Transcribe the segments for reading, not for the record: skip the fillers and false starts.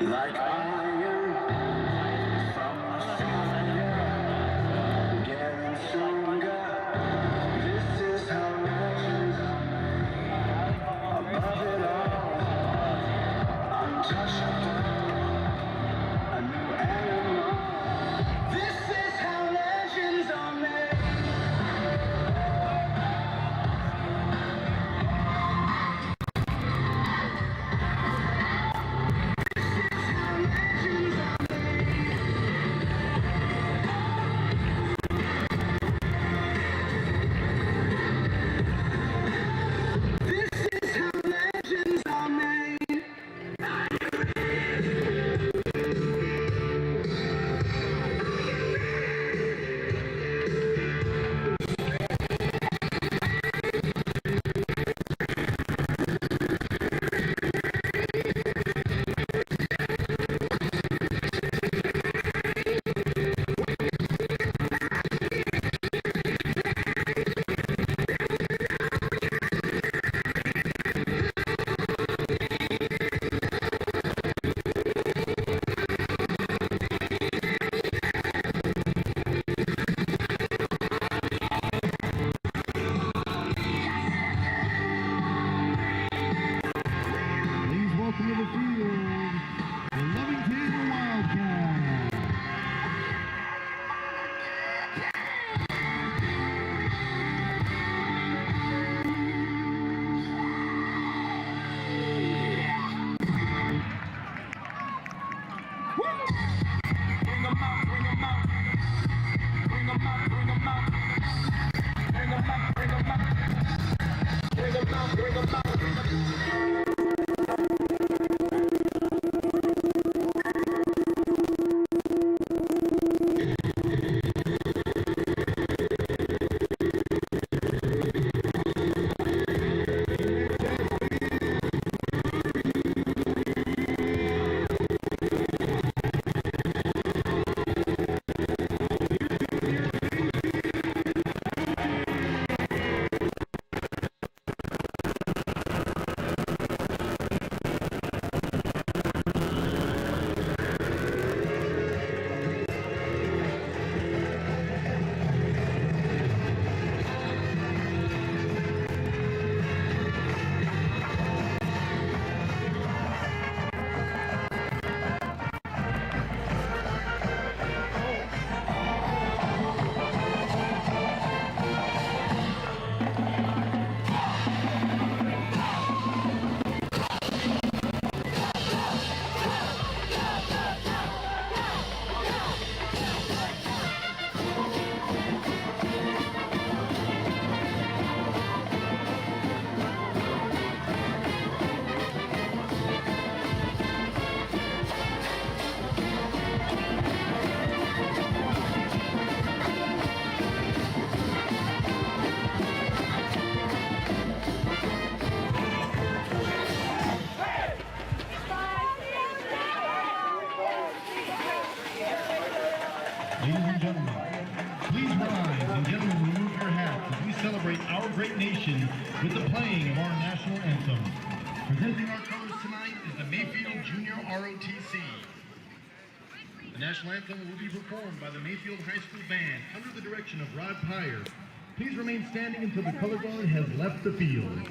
Like iron from the fire, getting stronger. This is how legends are made. Above it all, untouchable, a new animal. This is how legends are made. Welcome to the field, the Lovington Wildcats. Bring them out, bring them out. Bring them out, bring them out. Bring them out, bring them out. Bring them out, bring them out. Ladies and gentlemen, please rise and gentlemen remove your hats as we celebrate our great nation with the playing of our national anthem. Presenting our colors tonight is the Mayfield Junior ROTC. The national anthem will be performed by the Mayfield High School Band under the direction of Rod Pryor. Please remain standing until the color guard has left the field.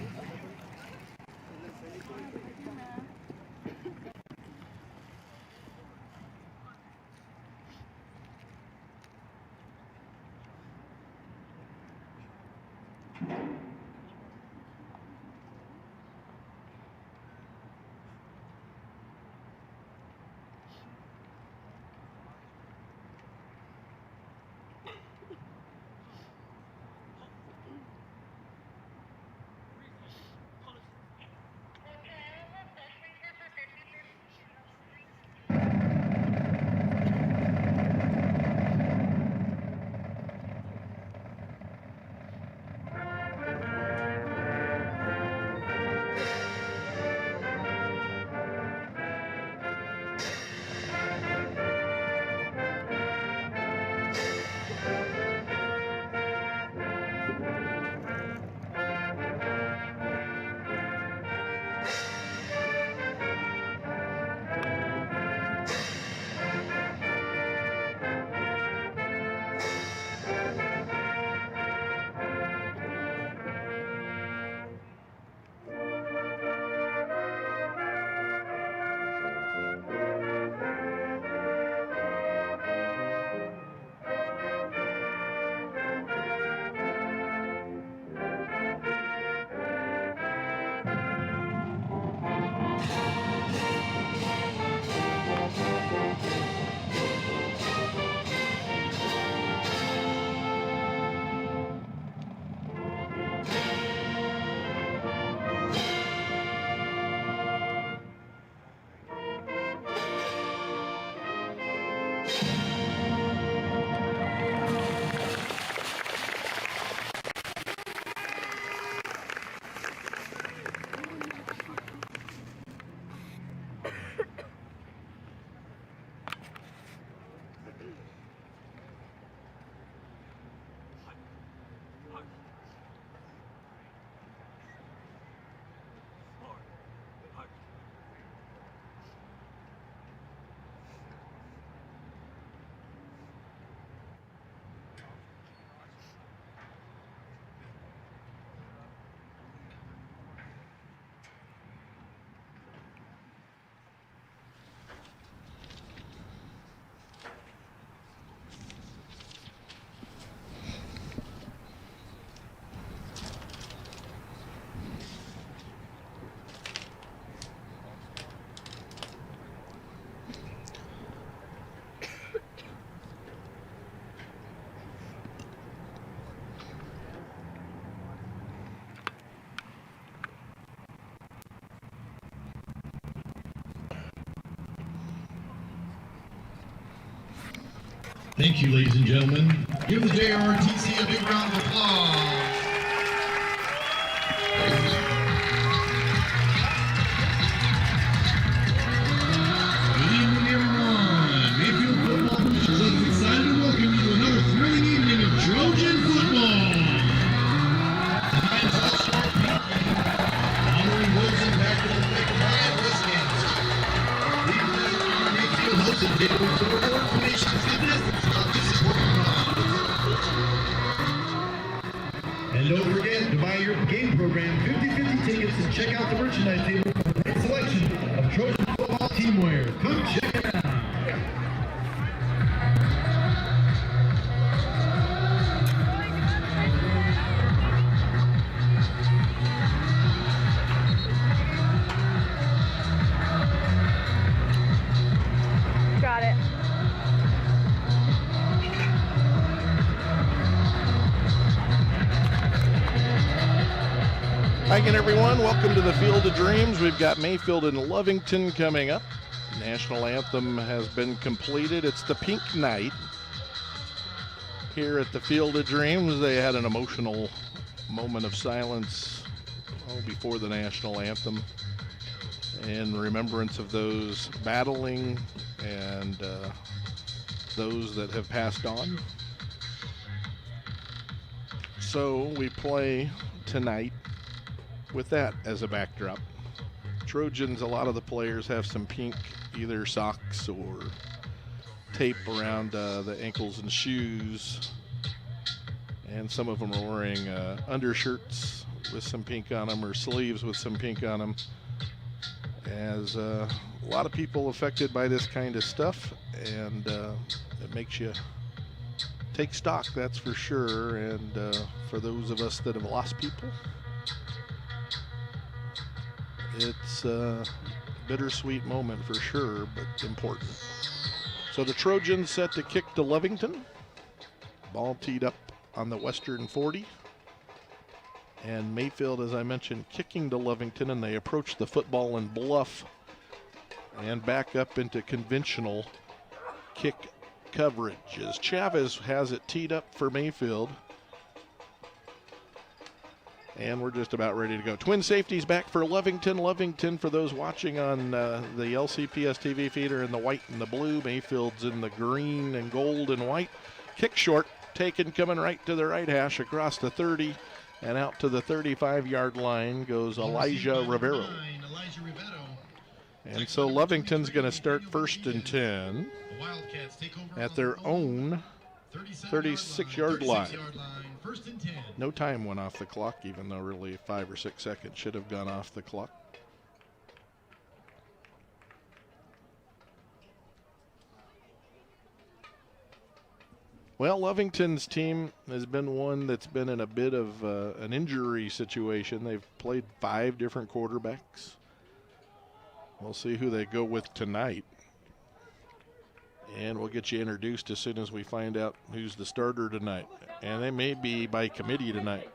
Thank you, ladies and gentlemen. Give the JRTC a big round of applause. Good evening, everyone. Mayfield football officials are excited to welcome you to another thrilling evening of Trojan football. Tonight's all-star honoring those impacted in the Lake of Ryan West Kansas. Please visit our Mayfield hosted table for more information and statistics about this important round. And don't forget to buy your game program 50/50 tickets and check out the merchandise table for a great selection of Trojan football teamwear. Come check it out. Got it. Hi again, everyone. Welcome to the Field of Dreams. We've got Mayfield and Lovington coming up. National anthem has been completed. It's the pink night here at the Field of Dreams. They had an emotional moment of silence before the national anthem in remembrance of those battling and those that have passed on. So we play tonight with that as a backdrop. Trojans, a lot of the players have some pink, either socks or tape around the ankles and shoes. And some of them are wearing undershirts with some pink on them or sleeves with some pink on them. As a lot of people affected by this kind of stuff, and it makes you take stock, that's for sure. And for those of us that have lost people, it's a bittersweet moment for sure, but important. So the Trojans set to kick to Lovington. Ball teed up on the western 40. And Mayfield, as I mentioned, kicking to Lovington, and they approach the football and bluff and back up into conventional kick coverage as Chavez has it teed up for Mayfield. And we're just about ready to go. Twin safeties back for Lovington. Lovington, for those watching on the LCPS TV feed, are in the white and the blue. Mayfield's in the green and gold and white. Kick short, taken, coming right to the right hash across the 30. And out to the 35-yard line goes Elijah Rivero. And so Lovington's going to start 1st and 10 at their own 36-yard line. No time went off the clock, even though really 5 or 6 seconds should have gone off the clock. Well, Lovington's team has been one that's been in a bit of an injury situation. They've played 5 different quarterbacks. We'll see who they go with tonight. And we'll get you introduced as soon as we find out who's the starter tonight. And they may be by committee tonight.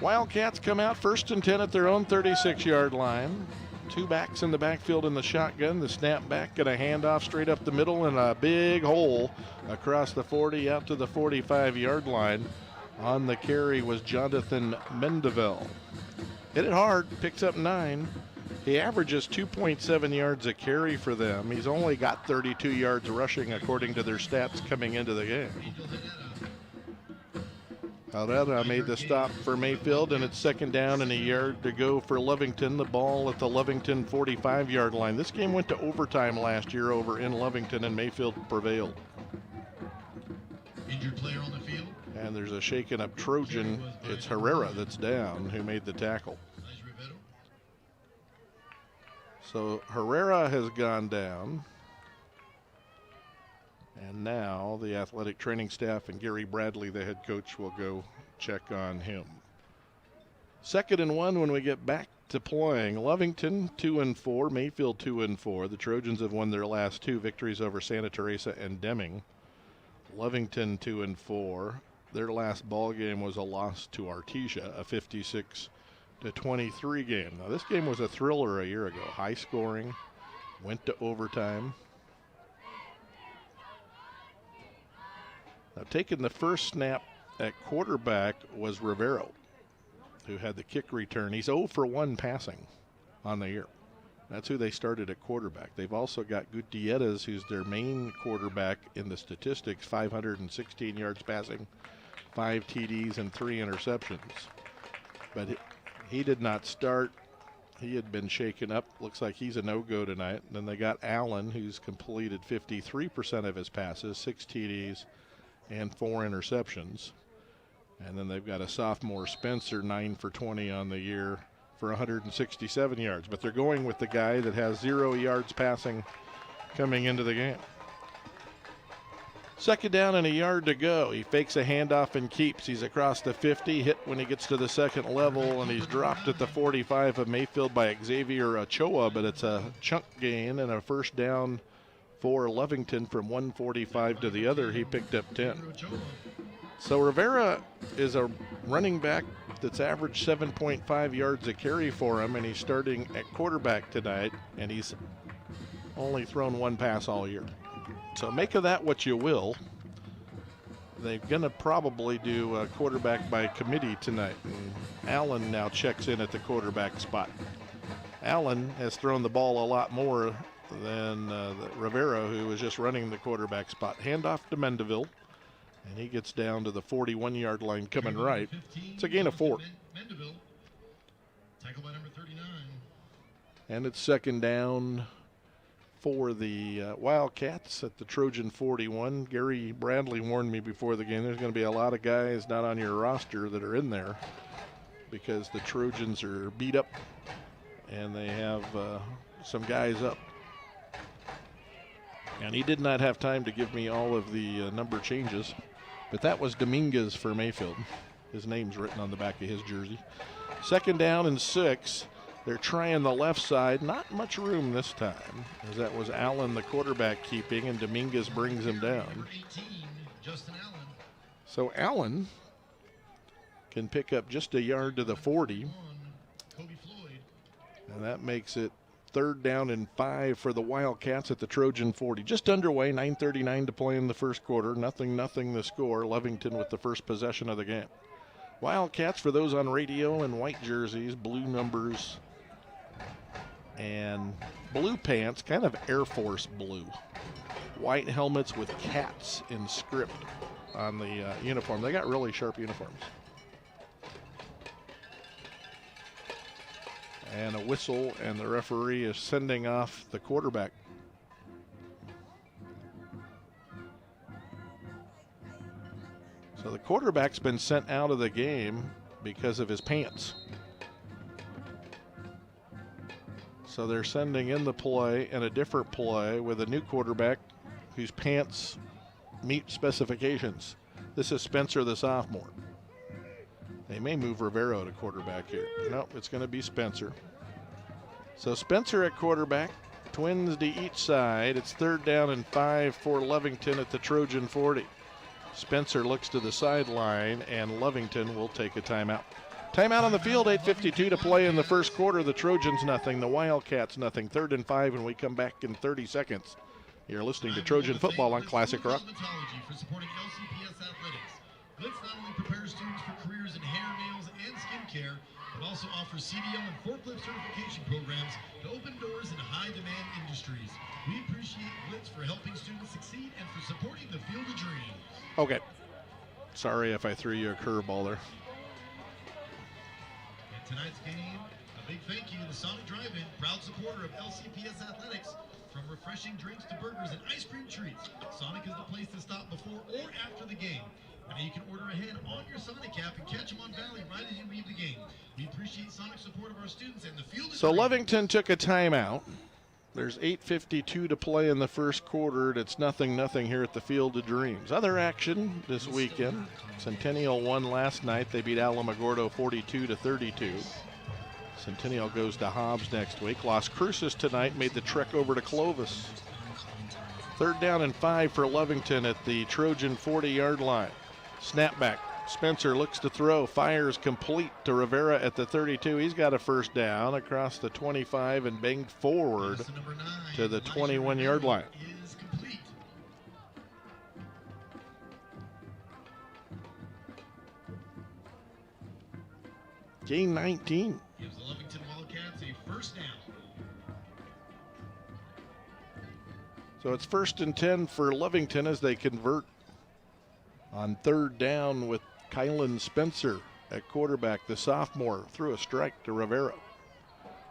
Wildcats come out 1st and 10 at their own 36-yard line. 2 backs in the backfield in the shotgun. The snap back and a handoff straight up the middle and a big hole across the 40 out to the 45-yard line. On the carry was Jonathan Mendeville. Hit it hard, picks up 9. He averages 2.7 yards a carry for them. He's only got 32 yards rushing according to their stats coming into the game. Herrera made the stop for Mayfield, and it's 2nd down and a yard to go for Lovington. The ball at the Lovington 45-yard line. This game went to overtime last year over in Lovington, and Mayfield prevailed. Injured player on the field. And there's a shaken up Trojan. It's Herrera that's down, who made the tackle. So Herrera has gone down. And now the athletic training staff and Gary Bradley, the head coach, will go check on him. 2nd and 1 when we get back to playing. Lovington 2-4, Mayfield 2-4. The Trojans have won their last 2 victories over Santa Teresa and Deming. Lovington 2-4. Their last ball game was a loss to Artesia, a 23 game. Now, this game was a thriller a year ago. High scoring, went to overtime. Now, taking the first snap at quarterback was Rivero, who had the kick return. He's 0 for 1 passing on the year. That's who they started at quarterback. They've also got Gutierrez, who's their main quarterback in the statistics, 516 yards passing, 5 TDs, and 3 interceptions. But he did not start. He had been shaken up. Looks like he's a no-go tonight. And then they got Allen, who's completed 53% of his passes, 6 TDs, and 4 interceptions. And then they've got a sophomore, Spencer, 9 for 20 on the year for 167 yards. But they're going with the guy that has 0 yards passing coming into the game. Second down and a yard to go. He fakes a handoff and keeps. He's across the 50, hit when he gets to the second level, and he's dropped at the 45 of Mayfield by Xavier Ochoa, but it's a chunk gain and a first down for Lovington from 145 to the other. He picked up 10. So Rivera is a running back that's averaged 7.5 yards a carry for him, and he's starting at quarterback tonight, and he's only thrown 1 pass all year. So make of that what you will. They're going to probably do a quarterback by committee tonight. And Allen now checks in at the quarterback spot. Allen has thrown the ball a lot more than Rivera, who was just running the quarterback spot. Handoff to Mendeville, and he gets down to the 41-yard line coming right. It's a gain of 4. Tackle by number 39. And it's second down for the Wildcats at the Trojan 41. Gary Bradley warned me before the game there's going to be a lot of guys not on your roster that are in there because the Trojans are beat up and they have some guys up. And he did not have time to give me all of the number changes, but that was Dominguez for Mayfield. His name's written on the back of his jersey. Second down and 6. They're trying the left side. Not much room this time, as that was Allen, the quarterback, keeping, and Dominguez brings him down. So Allen can pick up just a yard to the 40. And that makes it third down and 5 for the Wildcats at the Trojan 40. Just underway, 9:39 to play in the first quarter. 0-0 the score. Lovington with the first possession of the game. Wildcats, for those on radio, in white jerseys, blue numbers, and blue pants, kind of Air Force blue. White helmets with cats in script on the uniform. They got really sharp uniforms. And a whistle, and the referee is sending off the quarterback. So the quarterback's been sent out of the game because of his pants. So they're sending in the play and a different play with a new quarterback whose pants meet specifications. This is Spencer, the sophomore. They may move Rivero to quarterback here. Nope, it's going to be Spencer. So Spencer at quarterback, twins to each side. It's third down and 5 for Lovington at the Trojan 40. Spencer looks to the sideline, and Lovington will take a timeout. Timeout on the field, 8:52 to play in the first quarter. The Trojans nothing, the Wildcats nothing. Third and 5, and we come back in 30 seconds. You're listening to Trojan Football on Classic Rock. For supporting LCPS athletics. Blitz not only prepares students for careers in hair, nails, and skincare, but also offers CDL and forklift certification programs to open doors in high-demand industries. We appreciate Blitz for helping students succeed and for supporting the Field of Dreams. Okay. Sorry if I threw you a curveball there. At tonight's game, a big thank you to Sonic Drive-In, proud supporter of LCPS athletics. From refreshing drinks to burgers and ice cream treats, Sonic is the place to stop before or after the game. Now you can order ahead on your Sonic app and catch them on Valley right as you leave the game. We appreciate Sonic's support of our students and the Field. So Lovington took a timeout. There's 8:52 to play in the first quarter. It's 0-0 here at the Field of Dreams. Other action this weekend. Centennial won last night. They beat Alamogordo 42-32. Centennial goes to Hobbs next week. Las Cruces tonight made the trek over to Clovis. Third down and 5 for Lovington at the Trojan 40-yard line. Snap back. Spencer looks to throw, fires complete to Rivera at the 32. He's got a first down across the 25 and banged forward to the 21-yard line. Gain 19. Gives the Lovington Wildcats a first down. So it's 1st and 10 for Lovington as they convert on 3rd down with Kylan Spencer at quarterback. The sophomore threw a strike to Rivera.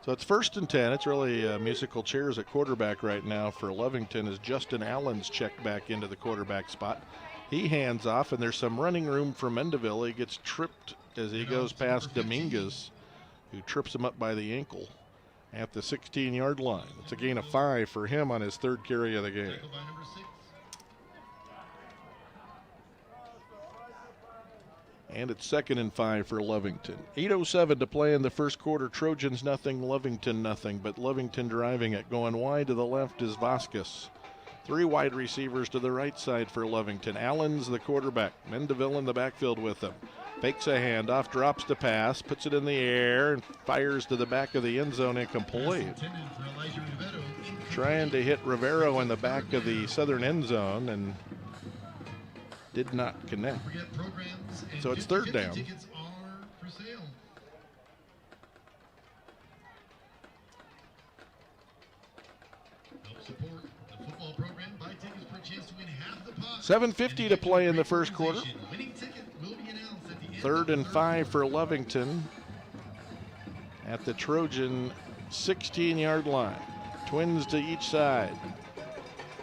So it's 1st and 10. It's really musical chairs at quarterback right now for Lovington as Justin Allen's checked back into the quarterback spot. He hands off, and there's some running room for Mendeville. He gets tripped as he goes past Dominguez, who trips him up by the ankle at the 16-yard line. It's a gain of 5 for him on his 3rd carry of the game. And it's 2nd and 5 for Lovington. 8:07 to play in the first quarter. Trojans nothing, Lovington nothing, but Lovington driving it. Going wide to the left is Vasquez. 3 wide receivers to the right side for Lovington. Allen's the quarterback. Mendeville in the backfield with him. Fakes a handoff, drops the pass, puts it in the air, and fires to the back of the end zone, incomplete. Trying to hit Rivero in the back of the southern end zone and did not connect. So it's 3rd down. Support the football program. Buy tickets for a chance to win half the pot. 7:50 to play in the first quarter. Winning ticket will be announced at the end. 3rd and 5 for Lovington at the Trojan 16-yard line. Twins to each side.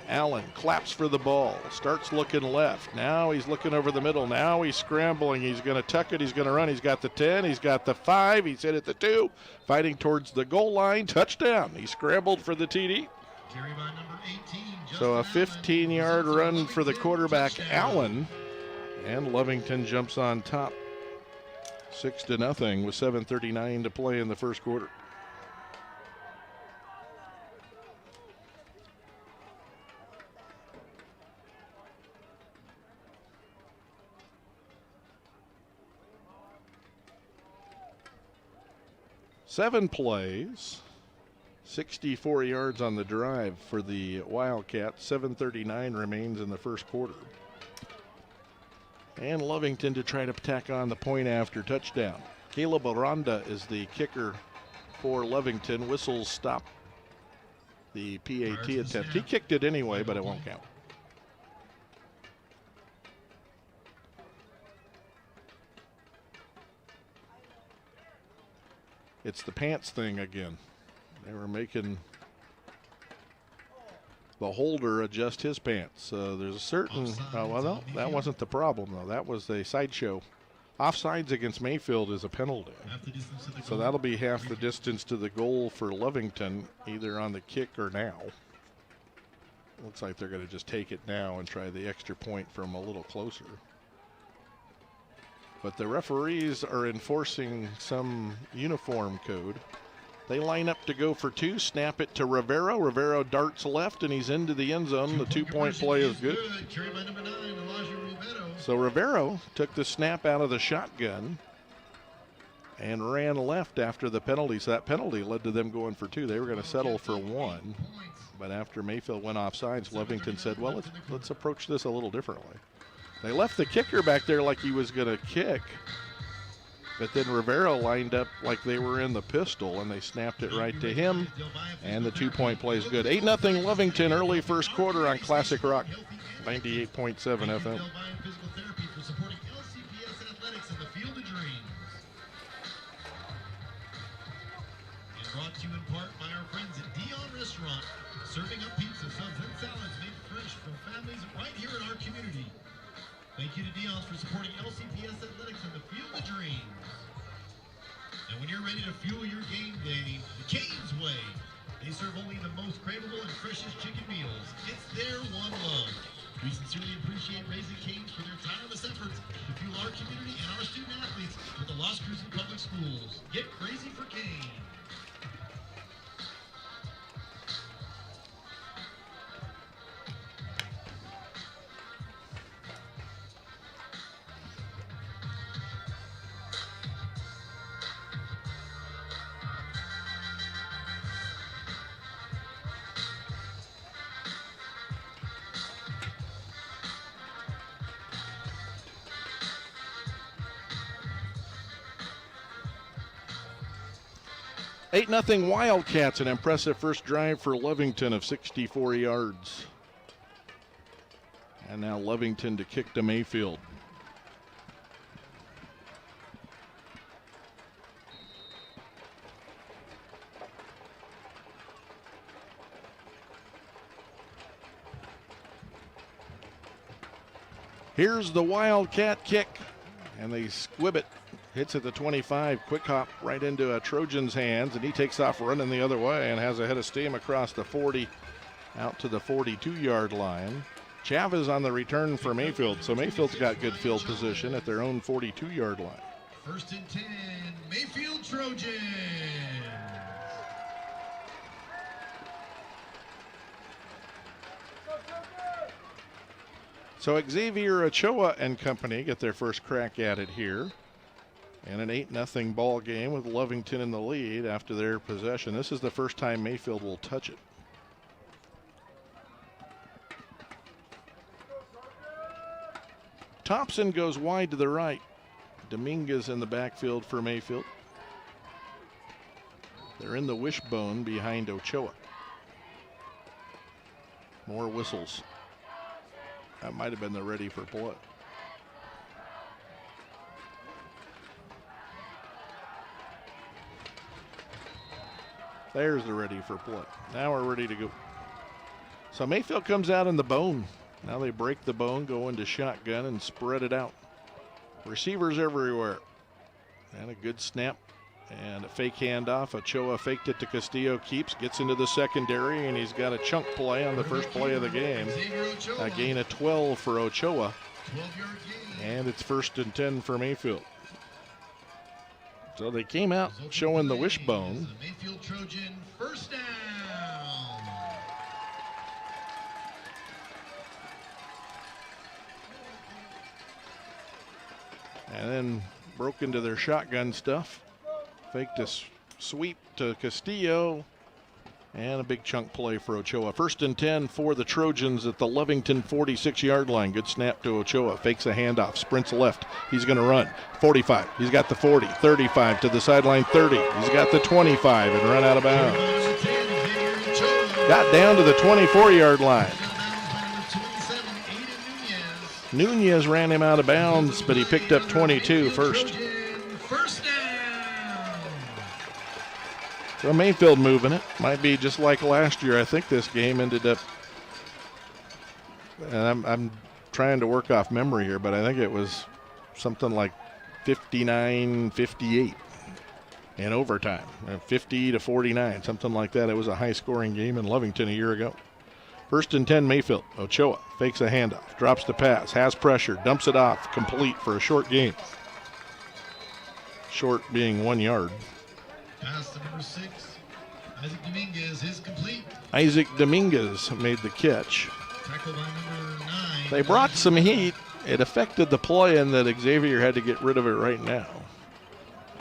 Allen claps for the ball, starts looking left. Now he's looking over the middle. Now he's scrambling. He's going to tuck it. He's going to run. He's got the 10. He's got the 5. He's hit at the 2. Fighting towards the goal line. Touchdown. He scrambled for the TD. Carry by number 18, So a 15-yard run for the quarterback, Allen. And Lovington jumps on top 6-0 with 7:39 to play in the first quarter. Seven plays, 64 yards on the drive for the Wildcats. 7:39 remains in the first quarter. And Lovington to try to tack on the point after touchdown. Caleb Aranda is the kicker for Lovington. Whistles stop the PAT attempt. He kicked it anyway, but it won't count. It's the pants thing again. They were making the holder adjust his pants. There's a certain, well, no, that wasn't the problem, though. That was a sideshow. Offsides against Mayfield is a penalty. So that'll be half the distance to the goal for Lovington, either on the kick or now. Looks like they're going to just take it now and try the extra point from a little closer. But the referees are enforcing some uniform code. They line up to go for 2, snap it to Rivero. Rivero darts left, and he's into the end zone. The 2-point play is good. So Rivero took the snap out of the shotgun and ran left after the penalty. So that penalty led to them going for 2. They were going to settle for 1. But after Mayfield went offsides, Lovington said, well, let's approach this a little differently. They left the kicker back there like he was going to kick. But then Rivero lined up like they were in the pistol, and they snapped it right to him. And the 2-point play is good. 8-0 Lovington early first quarter on Classic Rock, 98.7 FM. Brought to you in part by our friends at Dion Restaurant, serving up pizza, subs, and salads made fresh for families right here in our community. Thank you to Dion's for supporting LCPS Athletics and the Field of Dreams. And when you're ready to fuel your game day, the Cane's Way. They serve only the most craveable and freshest chicken meals. It's their one love. We sincerely appreciate Raising Cane's for their tireless efforts to fuel our community and our student athletes with the Las Cruces Public Schools. Get crazy for Cane. 8-0 Wildcats, an impressive first drive for Lovington of 64 yards. And now Lovington to kick to Mayfield. Here's the Wildcat kick, and they squib it. Hits at the 25, quick hop right into a Trojan's hands, and he takes off running the other way and has a head of steam across the 40 out to the 42-yard line. Chavez on the return for Mayfield, so Mayfield's got good field position at their own 42-yard line. 1st and 10, Mayfield Trojans. So Xavier Ochoa and company get their first crack at it here. And an 8-0 ball game with Lovington in the lead after their possession. This is the first time Mayfield will touch it. Thompson goes wide to the right. Dominguez in the backfield for Mayfield. They're in the wishbone behind Ochoa. More whistles. That might have been the ready for play. There's the ready for play. Now we're ready to go. So Mayfield comes out in the bone. Now they break the bone, go into shotgun and spread it out. Receivers everywhere. And a good snap and a fake handoff. Ochoa faked it to Castillo, keeps, gets into the secondary, and he's got a chunk play on the first play of the game. A gain of 12 for Ochoa. And it's 1st and 10 for Mayfield. So they came out showing the wishbone. Mayfield Trojan, 1st down. And then broke into their shotgun stuff. Faked a sweep to Castillo. And a big chunk play for Ochoa. 1st and 10 for the Trojans at the Lovington 46-yard line. Good snap to Ochoa. Fakes a handoff. Sprints left. He's going to run. 45. He's got the 40. 35 to the sideline. 30. He's got the 25 and run out of bounds. Got down to the 24-yard line. Nunez ran him out of bounds, but he picked up 22 first. So Mayfield moving it. Might be just like last year. I think this game ended up, and I'm trying to work off memory here, but I think it was something like 59-58 in overtime. 50-49, something like that. It was a high-scoring game in Lovington a year ago. 1st and 10 Mayfield. Ochoa fakes a handoff, drops the pass, has pressure, dumps it off, complete for a short gain. Short being 1 yard. Pass to number 6, Isaac Dominguez is complete. Isaac Dominguez made the catch. Tackled by number 9. They brought some heat. It affected the play in that Xavier had to get rid of it right now.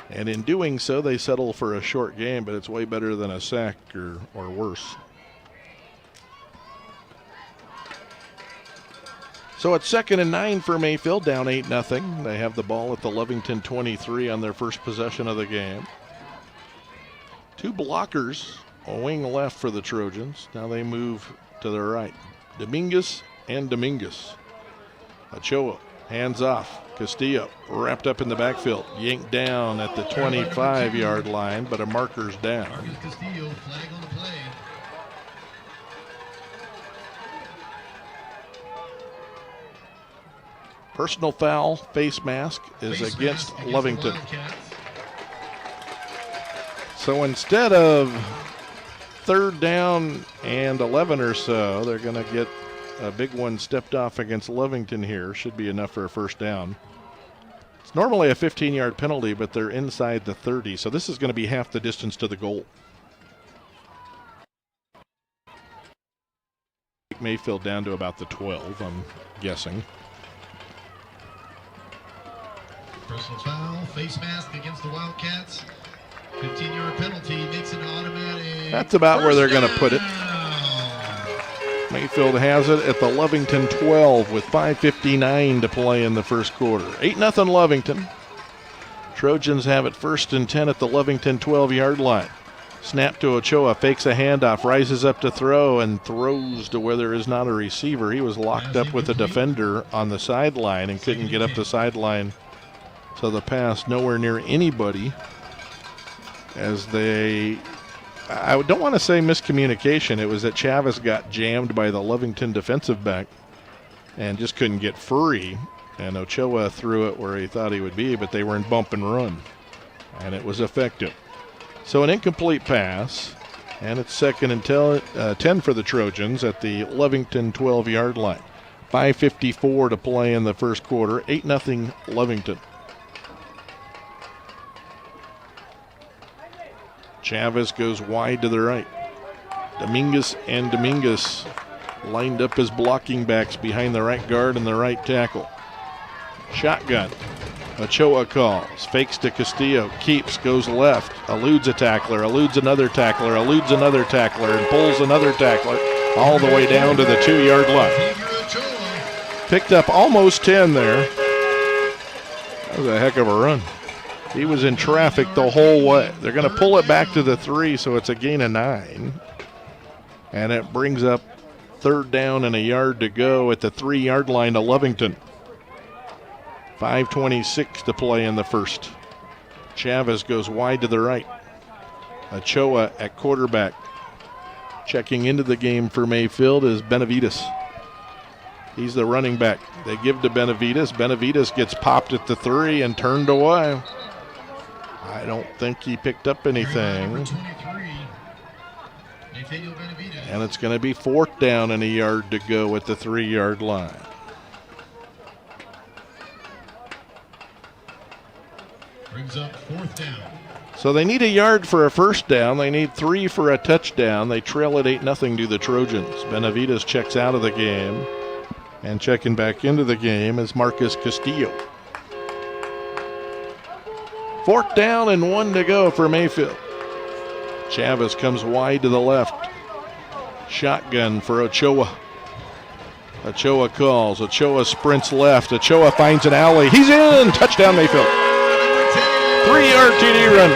And in doing so, they settle for a short game, but it's way better than a sack or worse. So it's 2nd and 9 for Mayfield, down 8-0. They have the ball at the Lovington 23 on their first possession of the game. 2 blockers, a wing left for the Trojans. Now they move to the right. Dominguez and Dominguez. Ochoa, hands off. Castillo wrapped up in the backfield. Yanked down at the 25-yard line, but a marker's down. Castillo, flag on the play. Personal foul, face mask is against Lovington. So instead of 3rd down and 11 or so, they're going to get a big one stepped off against Lovington here. Should be enough for a 1st down. It's normally a 15-yard penalty, but they're inside the 30, so this is going to be half the distance to the goal. Mayfield down to about the 12, I'm guessing. Personal foul, face mask against the Wildcats. 15-yard penalty makes it automatic. That's about where they're going to put it. Mayfield has it at the Lovington 12 with 5:59 to play in the first quarter. 8-0 Lovington. Trojans have it 1st and 10 at the Lovington 12-yard line. Snap to Ochoa, fakes a handoff, rises up to throw, and throws to where there is not a receiver. He was locked up with a defender on the sideline and couldn't get up the sideline. So the pass nowhere near anybody, as I don't want to say miscommunication. It was that Chavez got jammed by the Lovington defensive back and just couldn't get free. And Ochoa threw it where he thought he would be, but they were in bump and run, and it was effective. So an incomplete pass, and it's 2nd and 10 for the Trojans at the Lovington 12-yard line. 5:54 to play in the first quarter, 8-0 Lovington. Chavez goes wide to the right. Dominguez lined up as blocking backs behind the right guard and the right tackle. Shotgun. Ochoa calls, fakes to Castillo, keeps, goes left, eludes a tackler, eludes another tackler, eludes another tackler, and pulls another tackler all the way down to the 2-yard line. Picked up almost 10 there. That was a heck of a run. He was in traffic the whole way. They're going to pull it back to the 3, so it's a gain of 9. And it brings up 3rd down and a yard to go at the 3-yard line to Lovington. 5:26 to play in the first. Chavez goes wide to the right. Ochoa at quarterback. Checking into the game for Mayfield is Benavides. He's the running back. They give to Benavides. Benavides gets popped at the 3 and turned away. I don't think he picked up anything. And it's going to be 4th down and a yard to go at the 3-yard line. Brings up 4th down. So they need a yard for a first down. They need 3 for a touchdown. They trail at 8-0 to the Trojans. Benavides checks out of the game. And checking back into the game is Marcus Castillo. 4th down and 1 to go for Mayfield. Chavez comes wide to the left. Shotgun for Ochoa. Ochoa calls. Ochoa sprints left. Ochoa finds an alley. He's in! Touchdown Mayfield. 3-yard TD run.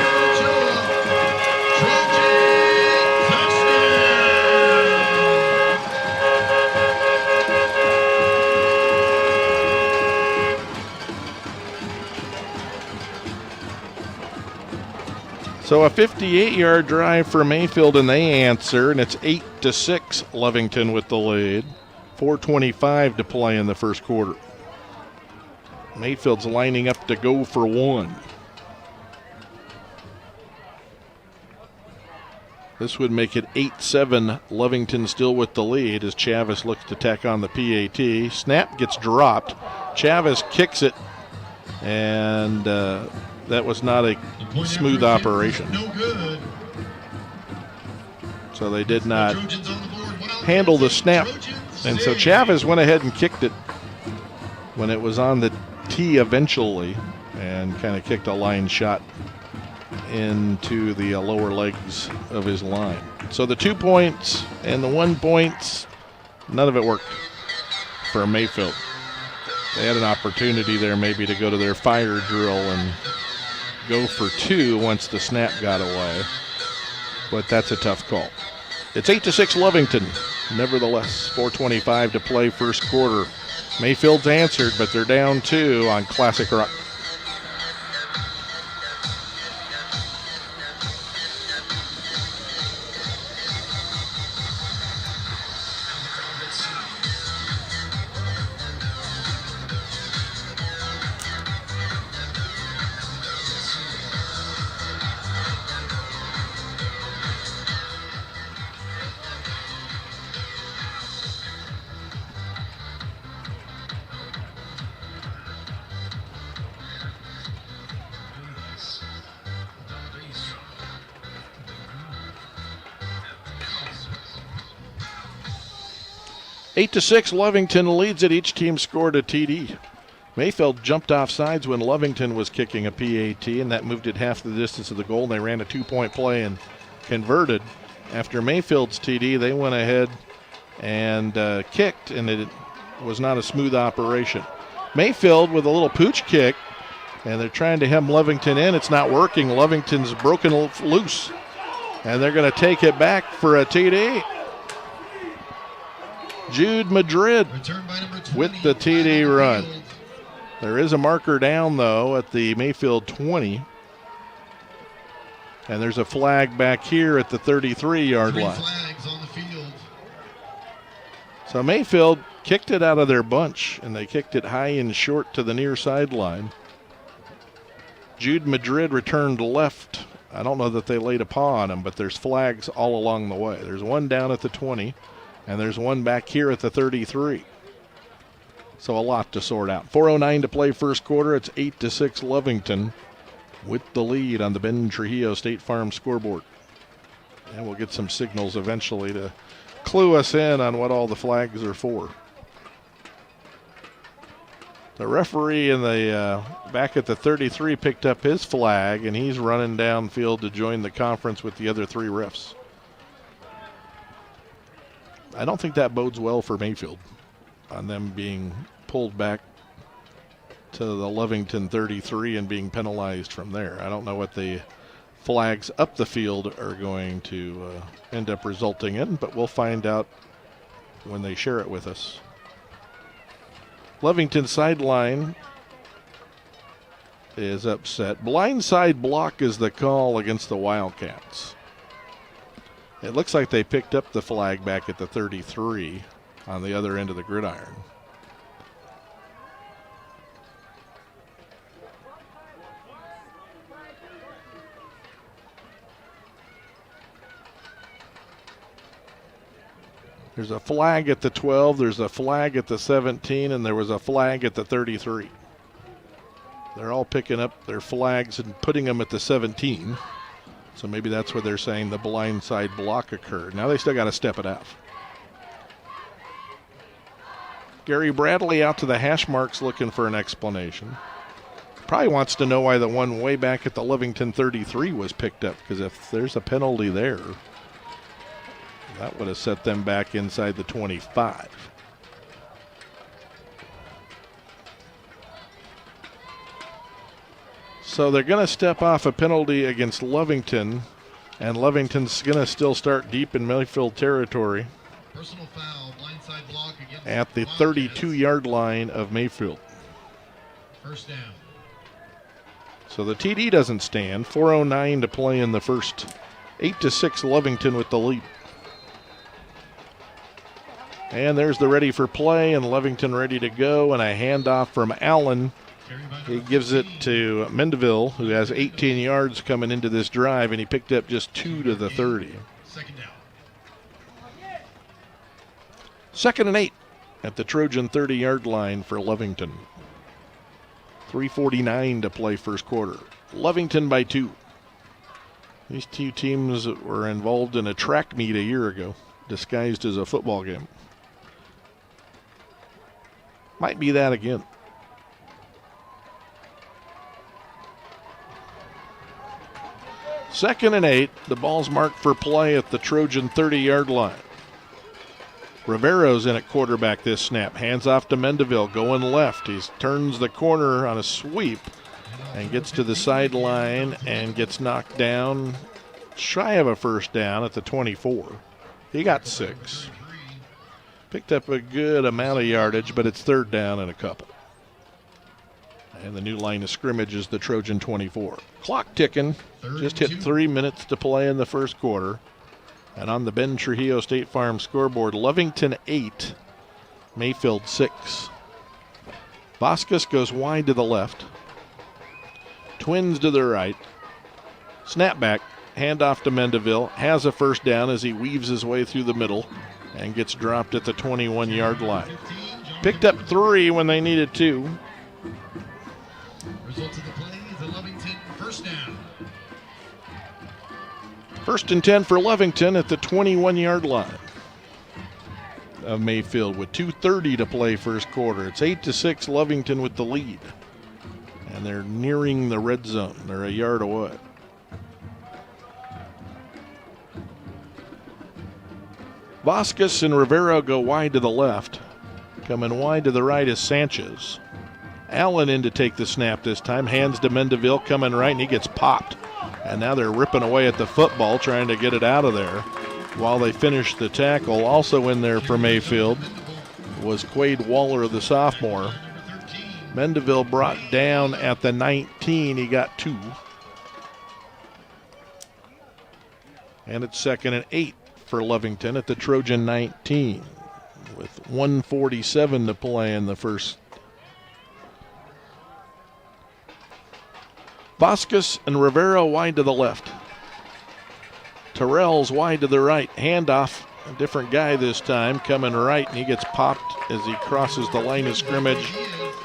So a 58-yard drive for Mayfield, and they answer, and it's 8-6 Lovington with the lead. 4:25 to play in the first quarter. Mayfield's lining up to go for 1. This would make it 8-7, Lovington still with the lead as Chavez looks to tack on the PAT. Snap gets dropped. Chavez kicks it, and that was not a smooth operation. No good. So they did not handle the snap. And so Chavez went ahead and kicked it when it was on the tee eventually and kind of kicked a line shot into the lower legs of his line. So the 2 points and the 1 point, none of it worked for Mayfield. They had an opportunity there maybe to go to their fire drill and go for 2 once the snap got away, but that's a tough call. It's 8-6 Lovington. Nevertheless, 4:25 to play first quarter. Mayfield's answered, but they're down 2 on Classic Rock. Eight to 6, Lovington leads it. Each team scored a TD. Mayfield jumped off sides when Lovington was kicking a PAT, and that moved it half the distance of the goal, and they ran a 2-point play and converted. After Mayfield's TD, they went ahead and kicked, and it was not a smooth operation. Mayfield with a little pooch kick, and they're trying to hem Lovington in. It's not working. Lovington's broken loose. And they're going to take it back for a TD. Jude Madrid with the TD run. There is a marker down, though, at the Mayfield 20. And there's a flag back here at the 33-yard line. Flags on the field. So Mayfield kicked it out of their bunch, and they kicked it high and short to the near sideline. Jude Madrid returned left. I don't know that they laid a paw on him, but there's flags all along the way. There's one down at the 20, and there's one back here at the 33. So a lot to sort out. 4:09 to play first quarter. It's 8-6 Lovington with the lead on the Ben Trujillo State Farm scoreboard. And we'll get some signals eventually to clue us in on what all the flags are for. The referee in the back at the 33 picked up his flag, and he's running downfield to join the conference with the other three refs. I don't think that bodes well for Mayfield on them being pulled back to the Lovington 33 and being penalized from there. I don't know what the flags up the field are going to end up resulting in, but we'll find out when they share it with us. Lovington sideline is upset. Blindside block is the call against the Wildcats. It looks like they picked up the flag back at the 33 on the other end of the gridiron. There's a flag at the 12, there's a flag at the 17, and there was a flag at the 33. They're all picking up their flags and putting them at the 17. So maybe that's where they're saying the blindside block occurred. Now they still got to step it out. Gary Bradley out to the hash marks looking for an explanation. Probably wants to know why the one way back at the Lovington 33 was picked up, because if there's a penalty there, that would have set them back inside the 25. So they're going to step off a penalty against Lovington, and Lovington's going to still start deep in Mayfield territory. Personal foul, blindside block against at the 32-yard line of Mayfield. First down. So the TD doesn't stand. 4:09 to play in the first. 8-6 Lovington with the lead. And there's the ready for play, and Lovington ready to go, and a handoff from Allen. He gives it to Mendeville, who has 18 yards coming into this drive, and he picked up just 2 to the 30. Second down. 2nd and 8 at the Trojan 30-yard line for Lovington. 3:49 to play first quarter. Lovington by 2. These two teams were involved in a track meet a year ago, disguised as a football game. Might be that again. Second and 8. The ball's marked for play at the Trojan 30-yard line. Rivero's in at quarterback this snap. Hands off to Mendeville, going left. He turns the corner on a sweep and gets to the sideline and gets knocked down shy of a first down at the 24. He got 6. Picked up a good amount of yardage, but it's third down and a couple. And the new line of scrimmage is the Trojan 24. Clock ticking. Just hit 3 minutes to play in the first quarter. And on the Ben Trujillo State Farm scoreboard, Lovington 8, Mayfield 6. Vasquez goes wide to the left. Twins to the right. Snapback, handoff to Mendeville. Has a first down as he weaves his way through the middle and gets dropped at the 21-yard line. Picked up 3 when they needed 2. Result of the play is a Lovington first down. 1st and 10 for Lovington at the 21-yard line of Mayfield with 2:30 to play first quarter. It's 8-6 Lovington with the lead. And they're nearing the red zone. They're a yard away. Vasquez and Rivero go wide to the left. Coming wide to the right is Sanchez. Allen in to take the snap this time. Hands to Mendeville coming right, and he gets popped. And now they're ripping away at the football, trying to get it out of there while they finish the tackle. Also in there for Mayfield was Quade Waller, the sophomore. Mendeville brought down at the 19. He got 2. And it's 2nd and 8 for Lovington at the Trojan 19 with 1:47 to play in the first. Vasquez and Rivera wide to the left. Terrell's wide to the right. Handoff, a different guy this time, coming right, and he gets popped as he crosses the line of scrimmage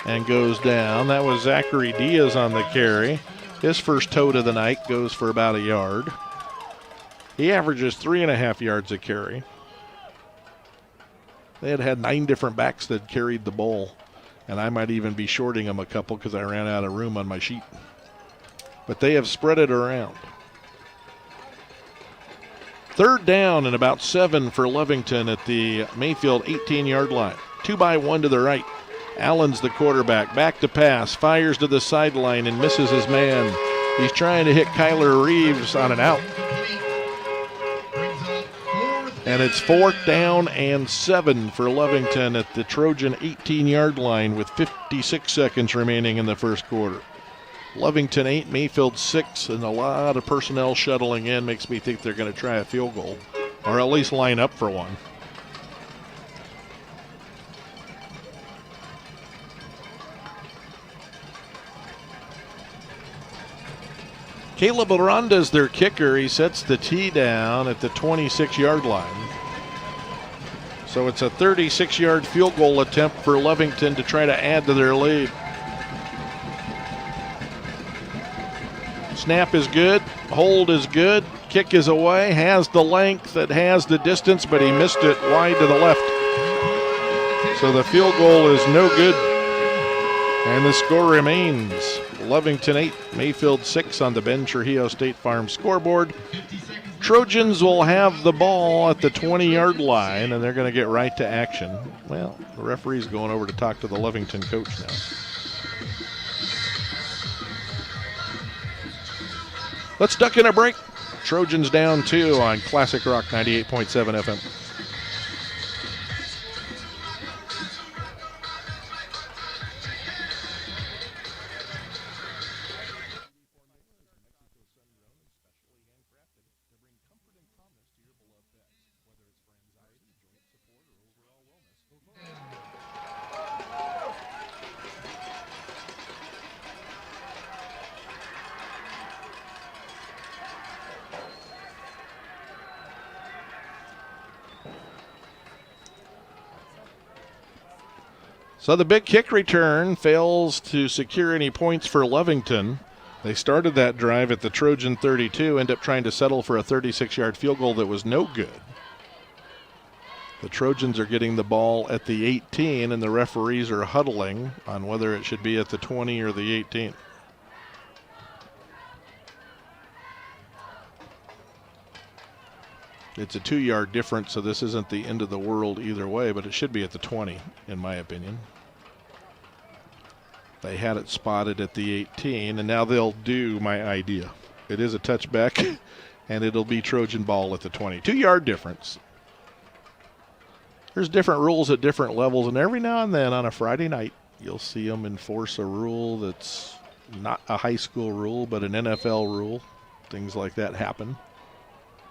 and goes down. That was Zachary Diaz on the carry. His first tote of the night goes for about a yard. He averages 3.5 yards a carry. They had 9 different backs that carried the ball, and I might even be shorting them a couple because I ran out of room on my sheet. But they have spread it around. 3rd down and about 7 for Lovington at the Mayfield 18-yard line. 2-by-1 to the right. Allen's the quarterback. Back to pass. Fires to the sideline and misses his man. He's trying to hit Kyler Reeves on an out. And it's 4th down and 7 for Lovington at the Trojan 18-yard line with 56 seconds remaining in the first quarter. Lovington 8, Mayfield 6, and a lot of personnel shuttling in makes me think they're going to try a field goal, or at least line up for one. Caleb Aranda's their kicker. He sets the tee down at the 26-yard line. So it's a 36-yard field goal attempt for Lovington to try to add to their lead. Snap is good, hold is good, kick is away, has the length, it has the distance, but he missed it wide to the left. So the field goal is no good, and the score remains Lovington 8, Mayfield 6 on the Ben Trujillo State Farm scoreboard. Trojans will have the ball at the 20-yard line, and they're going to get right to action. Well, the referee's going over to talk to the Lovington coach now. Let's duck in a break. Trojans down 2 on Classic Rock 98.7 FM. So the big kick return fails to secure any points for Lovington. They started that drive at the Trojan 32, end up trying to settle for a 36-yard field goal that was no good. The Trojans are getting the ball at the 18, and the referees are huddling on whether it should be at the 20 or the 18. It's a 2-yard difference, so this isn't the end of the world either way, but it should be at the 20, in my opinion. They had it spotted at the 18, and now they'll do my idea. It is a touchback, and it'll be Trojan ball at the 20. 2-yard difference. There's different rules at different levels, and every now and then on a Friday night, you'll see them enforce a rule that's not a high school rule, but an NFL rule. Things like that happen.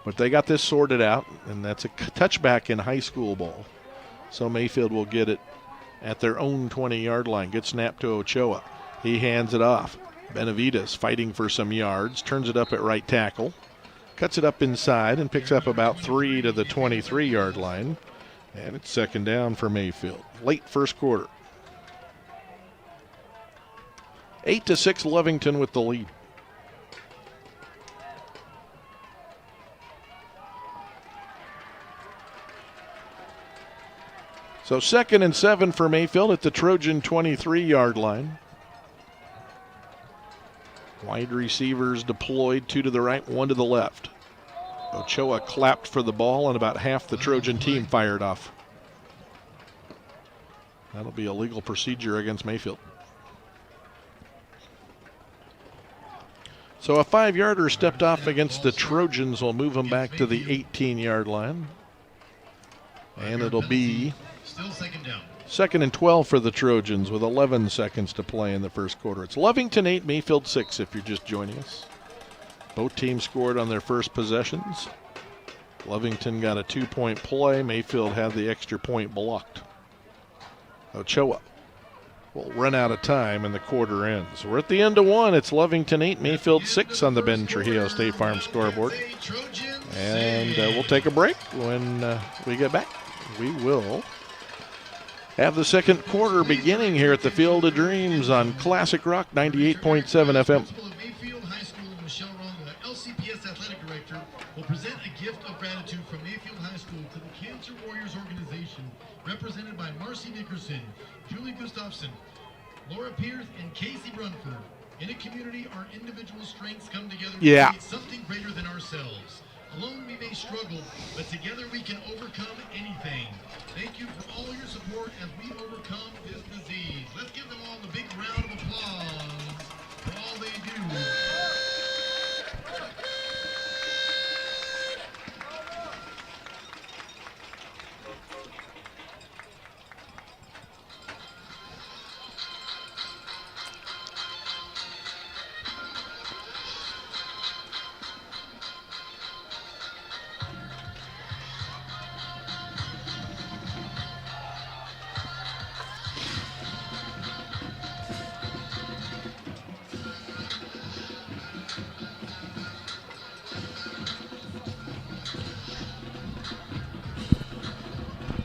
But they got this sorted out, and that's a touchback in high school ball. So Mayfield will get it at their own 20-yard line. Good snap to Ochoa. He hands it off. Benavides fighting for some yards, turns it up at right tackle, cuts it up inside, and picks up about 3 to the 23-yard line. And it's 2nd down for Mayfield. Late first quarter. 8-6 Lovington with the lead. So 2nd and 7 for Mayfield at the Trojan 23-yard line. Wide receivers deployed, 2 to the right, 1 to the left. Ochoa clapped for the ball, and about half the Trojan team fired off. That'll be a legal procedure against Mayfield. So a 5-yarder stepped off against the Trojans will move them back to the 18-yard line. And it'll be still second down. 2nd and 12 for the Trojans with 11 seconds to play in the first quarter. It's Lovington 8, Mayfield 6 if you're just joining us. Both teams scored on their first possessions. Lovington got a 2-point play. Mayfield had the extra point blocked. Ochoa will run out of time and the quarter ends. We're at the end of one. It's Lovington 8, Mayfield 6 on the Ben Trujillo State Farm scoreboard. And we'll take a break. When we get back, we will have the second quarter beginning here at the Field of Dreams on Classic Rock 98.7 FM. Mayfield High School, Michelle Wrong, the LCPS Athletic Director, will present a gift of gratitude from Mayfield High School to the Cancer Warriors organization, represented by Marcy Nickerson, Julie Gustafson, Laura Pierce, and Casey Brunford. In a community, our individual strengths come together to create something greater than ourselves. Alone we may struggle, but together we can overcome anything. Thank you for all your support as we overcome this disease. Let's give them all a big round of applause for all they do.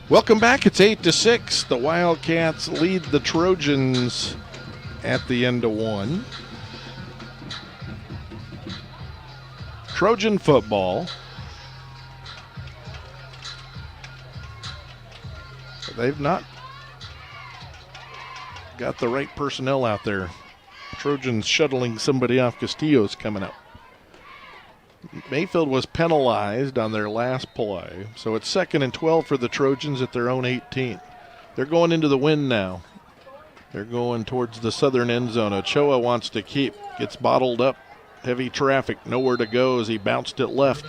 Welcome back. It's 8-6. The Wildcats lead the Trojans at the end of one. Trojan football. They've not got the right personnel out there. Trojans shuttling somebody off. Castillo's coming up. Mayfield was penalized on their last play, so it's 2nd and 12 for the Trojans at their own 18. They're going into the wind now. They're going towards the southern end zone. Ochoa wants to keep, gets bottled up. Heavy traffic, nowhere to go as he bounced it left.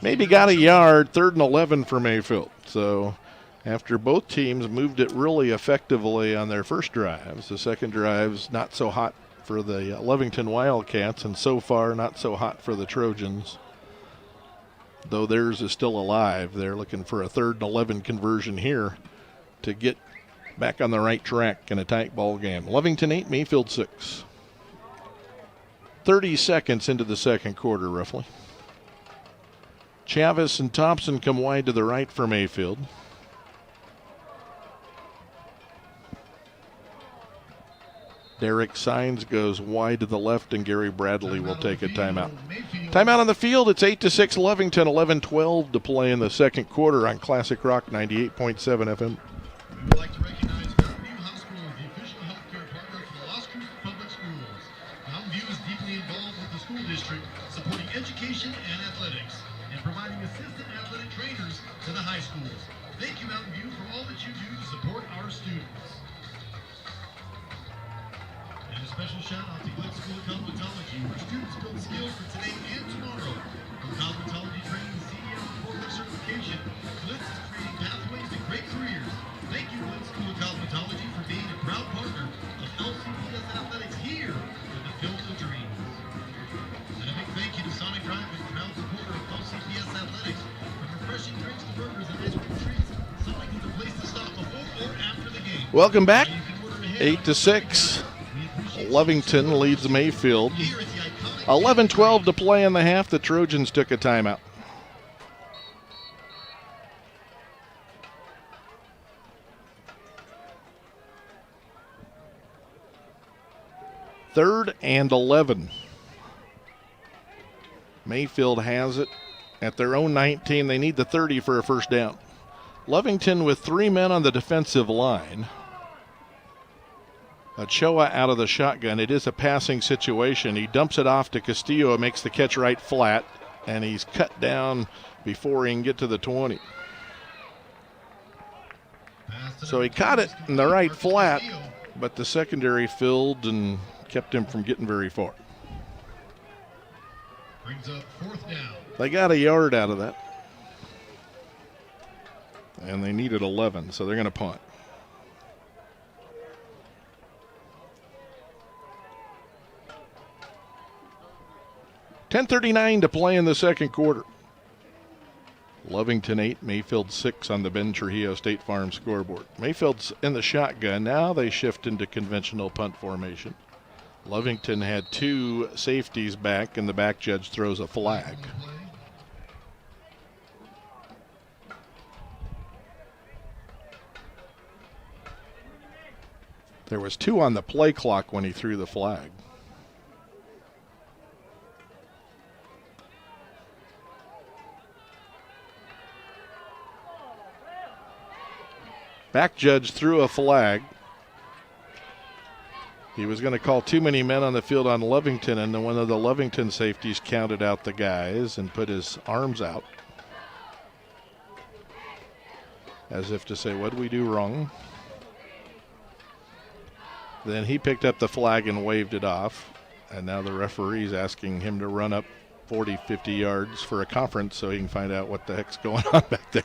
Maybe got a yard, 3rd and 11 for Mayfield. So after both teams moved it really effectively on their first drives, the second drive's not so hot for the Lovington Wildcats, and so far not so hot for the Trojans, though theirs is still alive. They're looking for a 3rd and 11 conversion here to get back on the right track in a tight ball game. Lovington 8, Mayfield 6. 30 seconds into the second quarter, roughly. Chavez and Thompson come wide to the right for Mayfield. Derek Sines goes wide to the left, and Gary Bradley will take a timeout. Timeout on the field. It's 8-6 Lovington, 11-12 to play in the second quarter on Classic Rock 98.7 FM. We'd like to recognize Mountain View Hospital as the official healthcare partner for the Las Cruces Public Schools. Mountain View is deeply involved with the school district, supporting education and athletics, and providing assistant athletic trainers to the high schools. Thank you, Mountain View, for all that you do to support our students. And a special shout out to Glenn School of Cosmetology, where students build skills for today and tomorrow. From cosmetology training, CDL, and corporate certification, Glenn is creating pathways to great careers. Thank you, Glenn School of Cosmetology, for being a proud partner of LCPS Athletics here at the Field of Dreams. And a big thank you to Sonic Drive-In, proud supporter of LCPS Athletics. From refreshing drinks to burgers and ice cream treats, Sonic is the place to stop before or after the game. Welcome back. 8-6. Lovington leads Mayfield. 11-12 to play in the half. The Trojans took a timeout. Third and 11. Mayfield has it at their own 19. They need the 30 for a first down. Lovington with 3 men on the defensive line. Ochoa out of the shotgun. It is a passing situation. He dumps it off to Castillo, makes the catch right flat, and he's cut down before he can get to the 20. So he caught it in the right flat, but the secondary filled and kept him from getting very far. Brings up 4th down. They got a yard out of that. And they needed 11, so they're going to punt. $10:39 to play in the second quarter. Lovington 8, Mayfield 6 on the Ben Trujillo State Farm scoreboard. Mayfield's in the shotgun. Now they shift into conventional punt formation. Lovington had 2 safeties back, and the back judge throws a flag. There was 2 on the play clock when he threw the flag. Back judge threw a flag. He was going to call too many men on the field on Lovington, and then one of the Lovington safeties counted out the guys and put his arms out as if to say, what did we do wrong? Then he picked up the flag and waved it off, and now the referee's asking him to run up 40, 50 yards for a conference so he can find out what the heck's going on back there.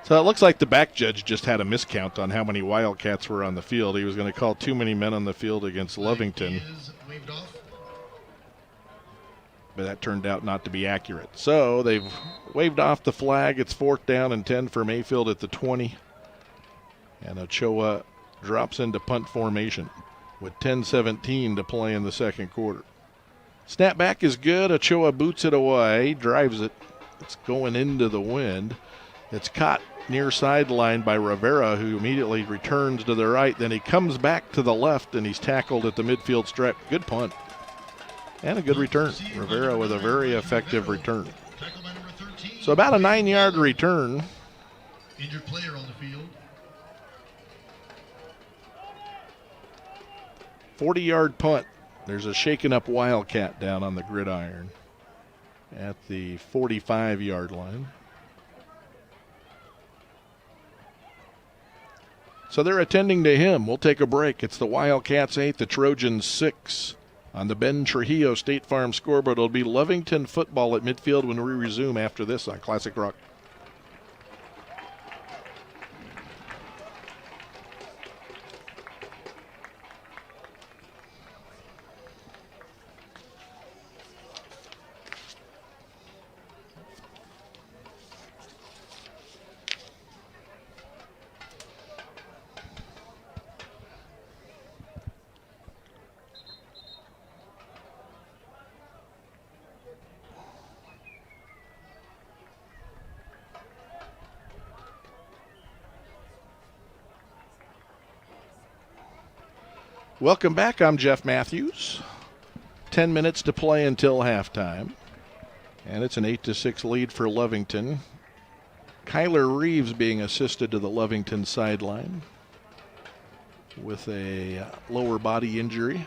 So it looks like the back judge just had a miscount on how many Wildcats were on the field. He was going to call too many men on the field against Lovington. But that turned out not to be accurate. So they've waved off the flag. It's 4th down and 10 for Mayfield at the 20. And Ochoa drops into punt formation with 10:17 to play in the second quarter. Snap back is good. Ochoa boots it away, drives it. It's going into the wind. It's caught near sideline by Rivera, who immediately returns to the right. Then he comes back to the left, and he's tackled at the midfield stripe. Good punt. And a good return. Rivera with a very effective return. So about a 9-yard return. Injured player on the field. 40-yard punt. There's a shaken up Wildcat down on the gridiron at the 45-yard line. So they're attending to him. We'll take a break. It's the Wildcats 8, the Trojans 6. On the Ben Trujillo State Farm scoreboard, it'll be Lovington football at midfield when we resume after this on Classic Rock. Welcome back. I'm Jeff Matthews. 10 minutes to play until halftime. And it's an 8-6 lead for Lovington. Kyler Reeves being assisted to the Lovington sideline with a lower body injury.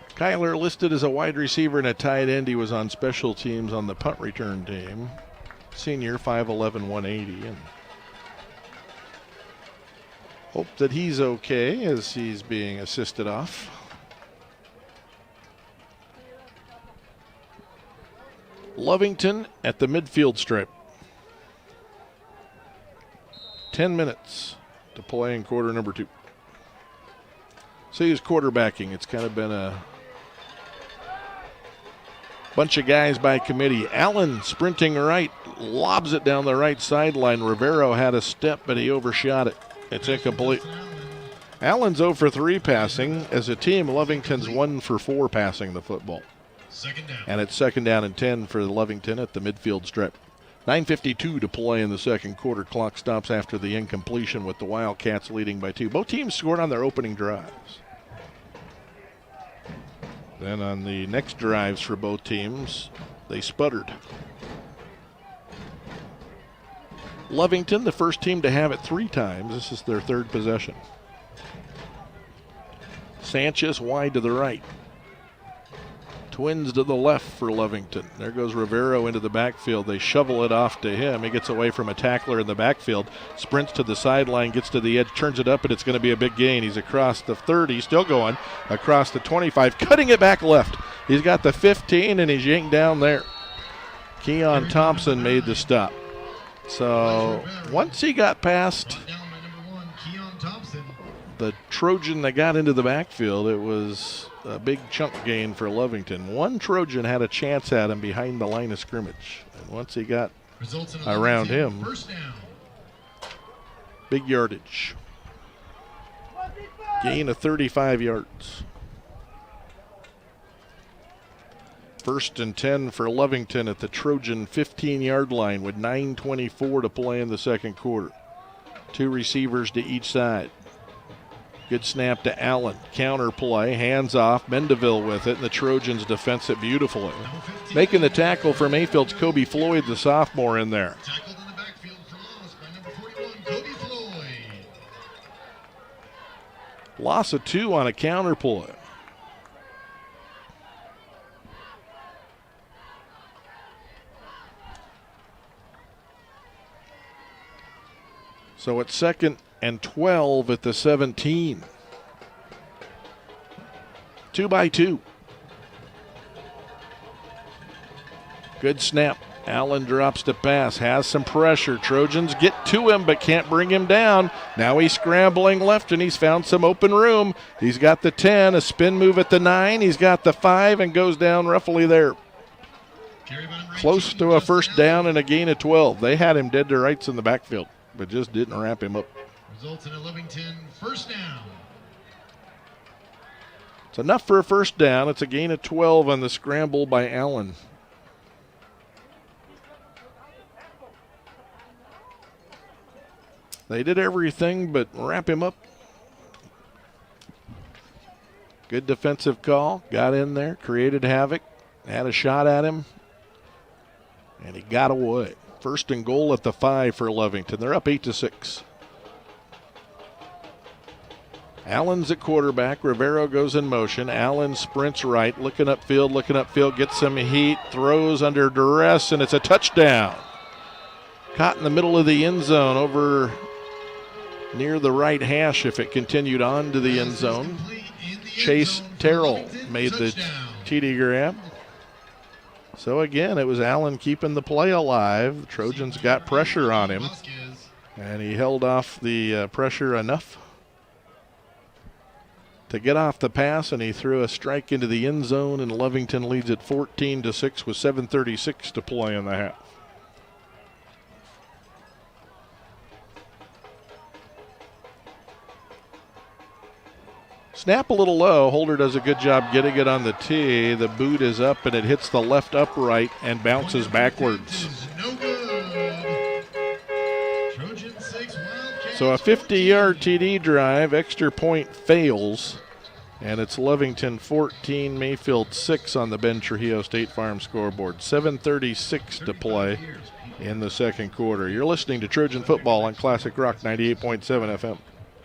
Kyler listed as a wide receiver and a tight end. He was on special teams on the punt return team. Senior, 5'11", 180. And hope that he's okay as he's being assisted off. Lovington at the midfield stripe. 10 minutes to play in quarter number 2. So he's quarterbacking. It's kind of been a bunch of guys by committee. Allen sprinting right, lobs it down the right sideline. Rivero had a step, but he overshot it. It's incomplete. Allen's 0 for 3 passing. As a team, Lovington's 1 for 4 passing the football. Second down. And it's 2nd down and 10 for Lovington at the midfield strip. 9:52 to play in the second quarter. Clock stops after the incompletion with the Wildcats leading by 2. Both teams scored on their opening drives. Then on the next drives for both teams, they sputtered. Lovington, the first team to have it 3 times. This is their 3rd possession. Sanchez wide to the right. Twins to the left for Lovington. There goes Rivero into the backfield. They shovel it off to him. He gets away from a tackler in the backfield, sprints to the sideline, gets to the edge, turns it up, and it's going to be a big gain. He's across the 30, still going, across the 25, cutting it back left. He's got the 15, and he's yanked down there. Keon Thompson made the stop. So once he got past the Trojan that got into the backfield, it was a big chunk gain for Lovington. One Trojan had a chance at him behind the line of scrimmage. And once he got around him, big yardage. Gain of 35 yards. 1st and 10 for Lovington at the Trojan 15-yard line with 9:24 to play in the second quarter. 2 receivers to each side. Good snap to Allen. Counter play, hands off. Mendeville with it, and the Trojans defense it beautifully. Making the tackle for Mayfield's Kobe Floyd, the sophomore, in there. Tackled in the backfield for loss by number 41, Kobe Floyd. Loss of 2 on a counter play. So it's 2nd and 12 at the 17. 2 by 2. Good snap. Allen drops to pass, has some pressure. Trojans get to him but can't bring him down. Now he's scrambling left and he's found some open room. He's got the 10, a spin move at the 9. He's got the 5 and goes down roughly there. Close to a first down and a gain of 12. They had him dead to rights in the backfield, but just didn't wrap him up. Results in a Lovington first down. It's enough for a first down. It's a gain of 12 on the scramble by Allen. They did everything but wrap him up. Good defensive call. Got in there, created havoc, had a shot at him, and he got away. 1st and goal at the 5 for Lovington. They're up 8-6. Allen's at quarterback. Rivero goes in motion. Allen sprints right, looking upfield, gets some heat, throws under duress, and it's a touchdown. Caught in the middle of the end zone over near the right hash if it continued on to the end zone. Chase Terrell made the TD grab. So again, it was Allen keeping the play alive. The Trojans got pressure on him, and he held off the pressure enough to get off the pass, and he threw a strike into the end zone, and Lovington leads at 14-6 with 7:36 to play in the half. Snap a little low. Holder does a good job getting it on the tee. The boot is up, and it hits the left upright and bounces backwards. So a 50-yard TD drive, extra point fails, and it's Lovington 14, Mayfield 6 on the Ben Trujillo State Farm scoreboard. 7:36 to play in the second quarter. You're listening to Trojan Football on Classic Rock 98.7 FM.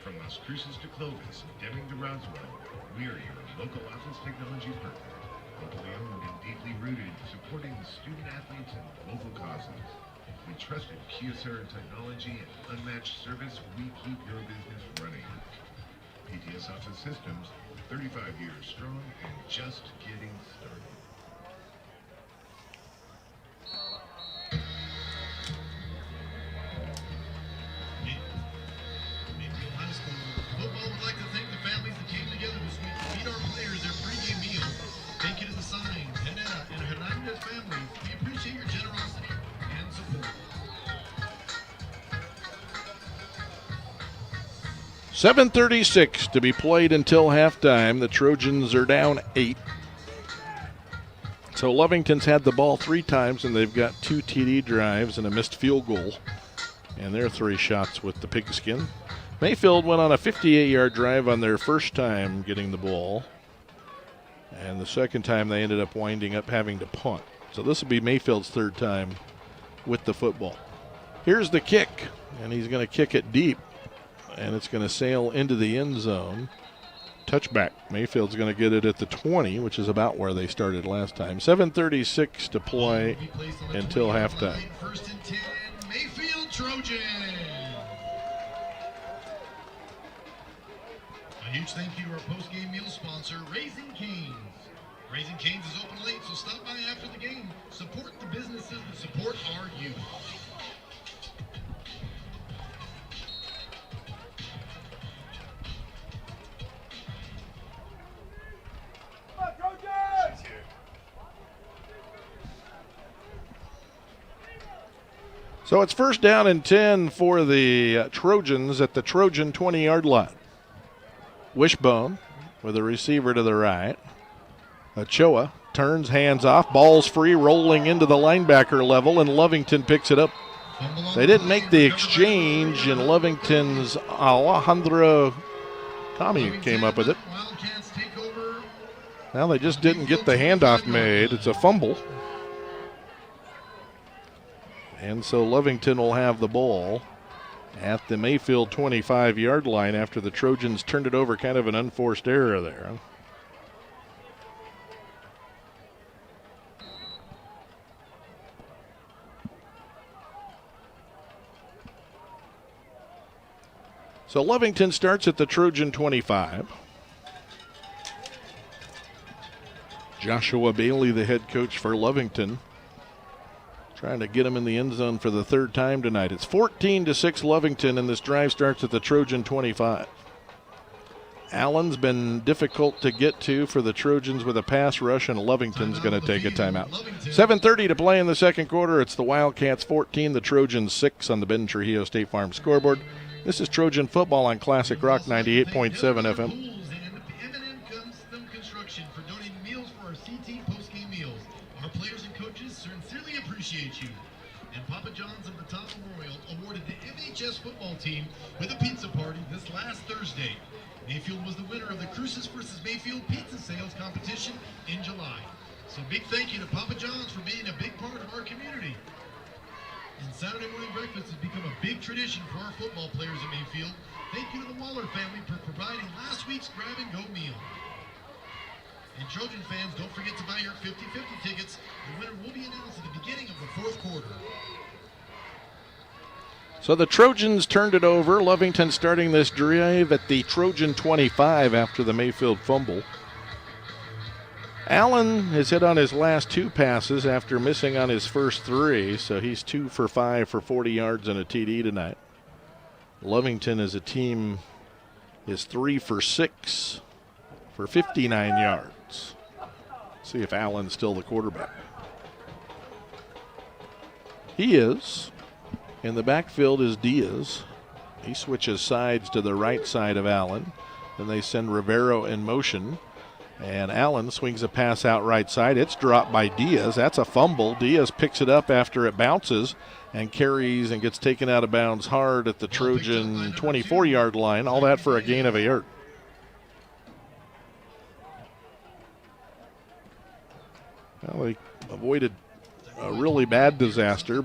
From Las Cruces to Clovis, Deming to Roswell, we are your local office technology partner. Locally owned and deeply rooted, supporting the student athletes and local causes. With trusted Kyocera technology and unmatched service, we keep your business running. PTS Office Systems, 35 years strong and just getting started. Mayfield High School football would like to thank the families that came together this week to feed our players their pregame meal. Thank you to the Signs, Henetta, and Hernandez family. We appreciate your generosity and support. 7:36 to be played until halftime. The Trojans are down 8. So Lovington's had the ball 3 times, and they've got 2 TD drives and a missed field goal. And their 3 shots with the pigskin. Mayfield went on a 58-yard drive on their first time getting the ball. And the second time they ended up winding up having to punt. So this will be Mayfield's 3rd time with the football. Here's the kick, and he's going to kick it deep. And it's going to sail into the end zone. touchback. Mayfield's going to get it at the 20, which is about where they started last time. 7:36 to play until halftime. First and 10, Mayfield Trojans. A huge thank you to our post-game meal sponsor, Raising Cane's. Raising Cane's is open late, so stop by after the game. Support the businesses that support our youth. So it's first down and 10 for the Trojans at the Trojan 20-yard line. Wishbone with a receiver to the right. Ochoa turns, hands off, ball's free, rolling into the linebacker level, and Lovington picks it up. They didn't make the exchange, and Lovington's Alejandro Tommy came up with it. Well, they just didn't get the handoff made. It's a fumble. And so Lovington will have the ball at the Mayfield 25-yard line after the Trojans turned it over, kind of an unforced error there. So Lovington starts at the Trojan 25. Joshua Bailey, the head coach for Lovington, trying to get him in the end zone for the third time tonight. It's 14-6 Lovington, and this drive starts at the Trojan 25. Allen's been difficult to get to for the Trojans with a pass rush, and Lovington's going to take a timeout. 7:30 to play in the second quarter. It's the Wildcats 14, the Trojans 6 on the Ben Trujillo State Farm scoreboard. This is Trojan football on Classic Rock 98.7 FM. Appreciate you. And Papa John's of the Top Memorial awarded the MHS football team with a pizza party this last Thursday. Mayfield was the winner of the Cruces versus Mayfield pizza sales competition in July. So big thank you to Papa John's for being a big part of our community. And Saturday morning breakfast has become a big tradition for our football players in Mayfield. Thank you to the Waller family for providing last week's grab-and-go meal. And Trojan fans, don't forget to buy your 50-50 tickets. The winner will be announced at the beginning of the fourth quarter. So the Trojans turned it over. Lovington starting this drive at the Trojan 25 after the Mayfield fumble. Allen has hit on his last two passes after missing on his first three, so he's 2 for 5 for 40 yards and a TD tonight. Lovington as a team is 3 for 6 for 59 yards. See if Allen's still the quarterback. He is. In the backfield is Diaz. He switches sides to the right side of Allen. Then they send Rivero in motion. And Allen swings a pass out right side. It's dropped by Diaz. That's a fumble. Diaz picks it up after it bounces and carries and gets taken out of bounds hard at the Trojan 24-yard line. All that for a gain of a yard. Well, they avoided a really bad disaster.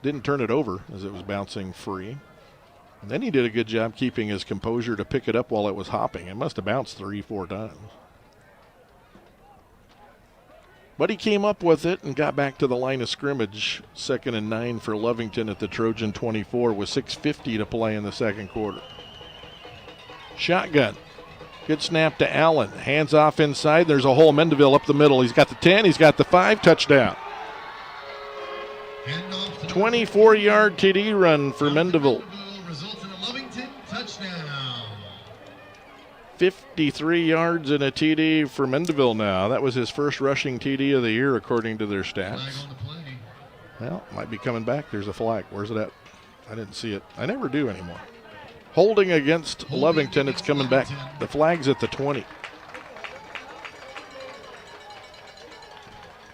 Didn't turn it over as it was bouncing free. And then he did a good job keeping his composure to pick it up while it was hopping. It must have bounced 3-4 times. But he came up with it and got back to the line of scrimmage. 2nd and 9 for Lovington at the Trojan 24 with 6:50 to play in the second quarter. Shotgun. Good snap to Allen. Hands off inside. There's a hole. Mendeville up the middle. He's got the 10. He's got the 5. Touchdown. 24-yard TD run for Mendeville. Results in a Lovington touchdown. 53 yards and a TD for Mendeville now. That was his first rushing TD of the year according to their stats. Well, might be coming back. There's a flag. Where's it at? I didn't see it. I never do anymore. Holding against Lovington, it's coming back. The flag's at the 20.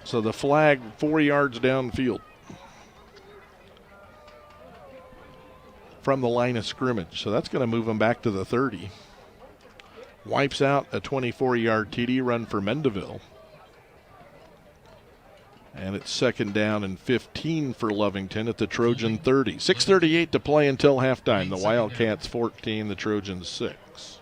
So the flag 4 yards downfield from the line of scrimmage. So that's going to move them back to the 30. Wipes out a 24-yard TD run for Mendeville. And it's 2nd down and 15 for Lovington at the Trojan 30. 6:38 to play until halftime. The Wildcats 14, the Trojans 6.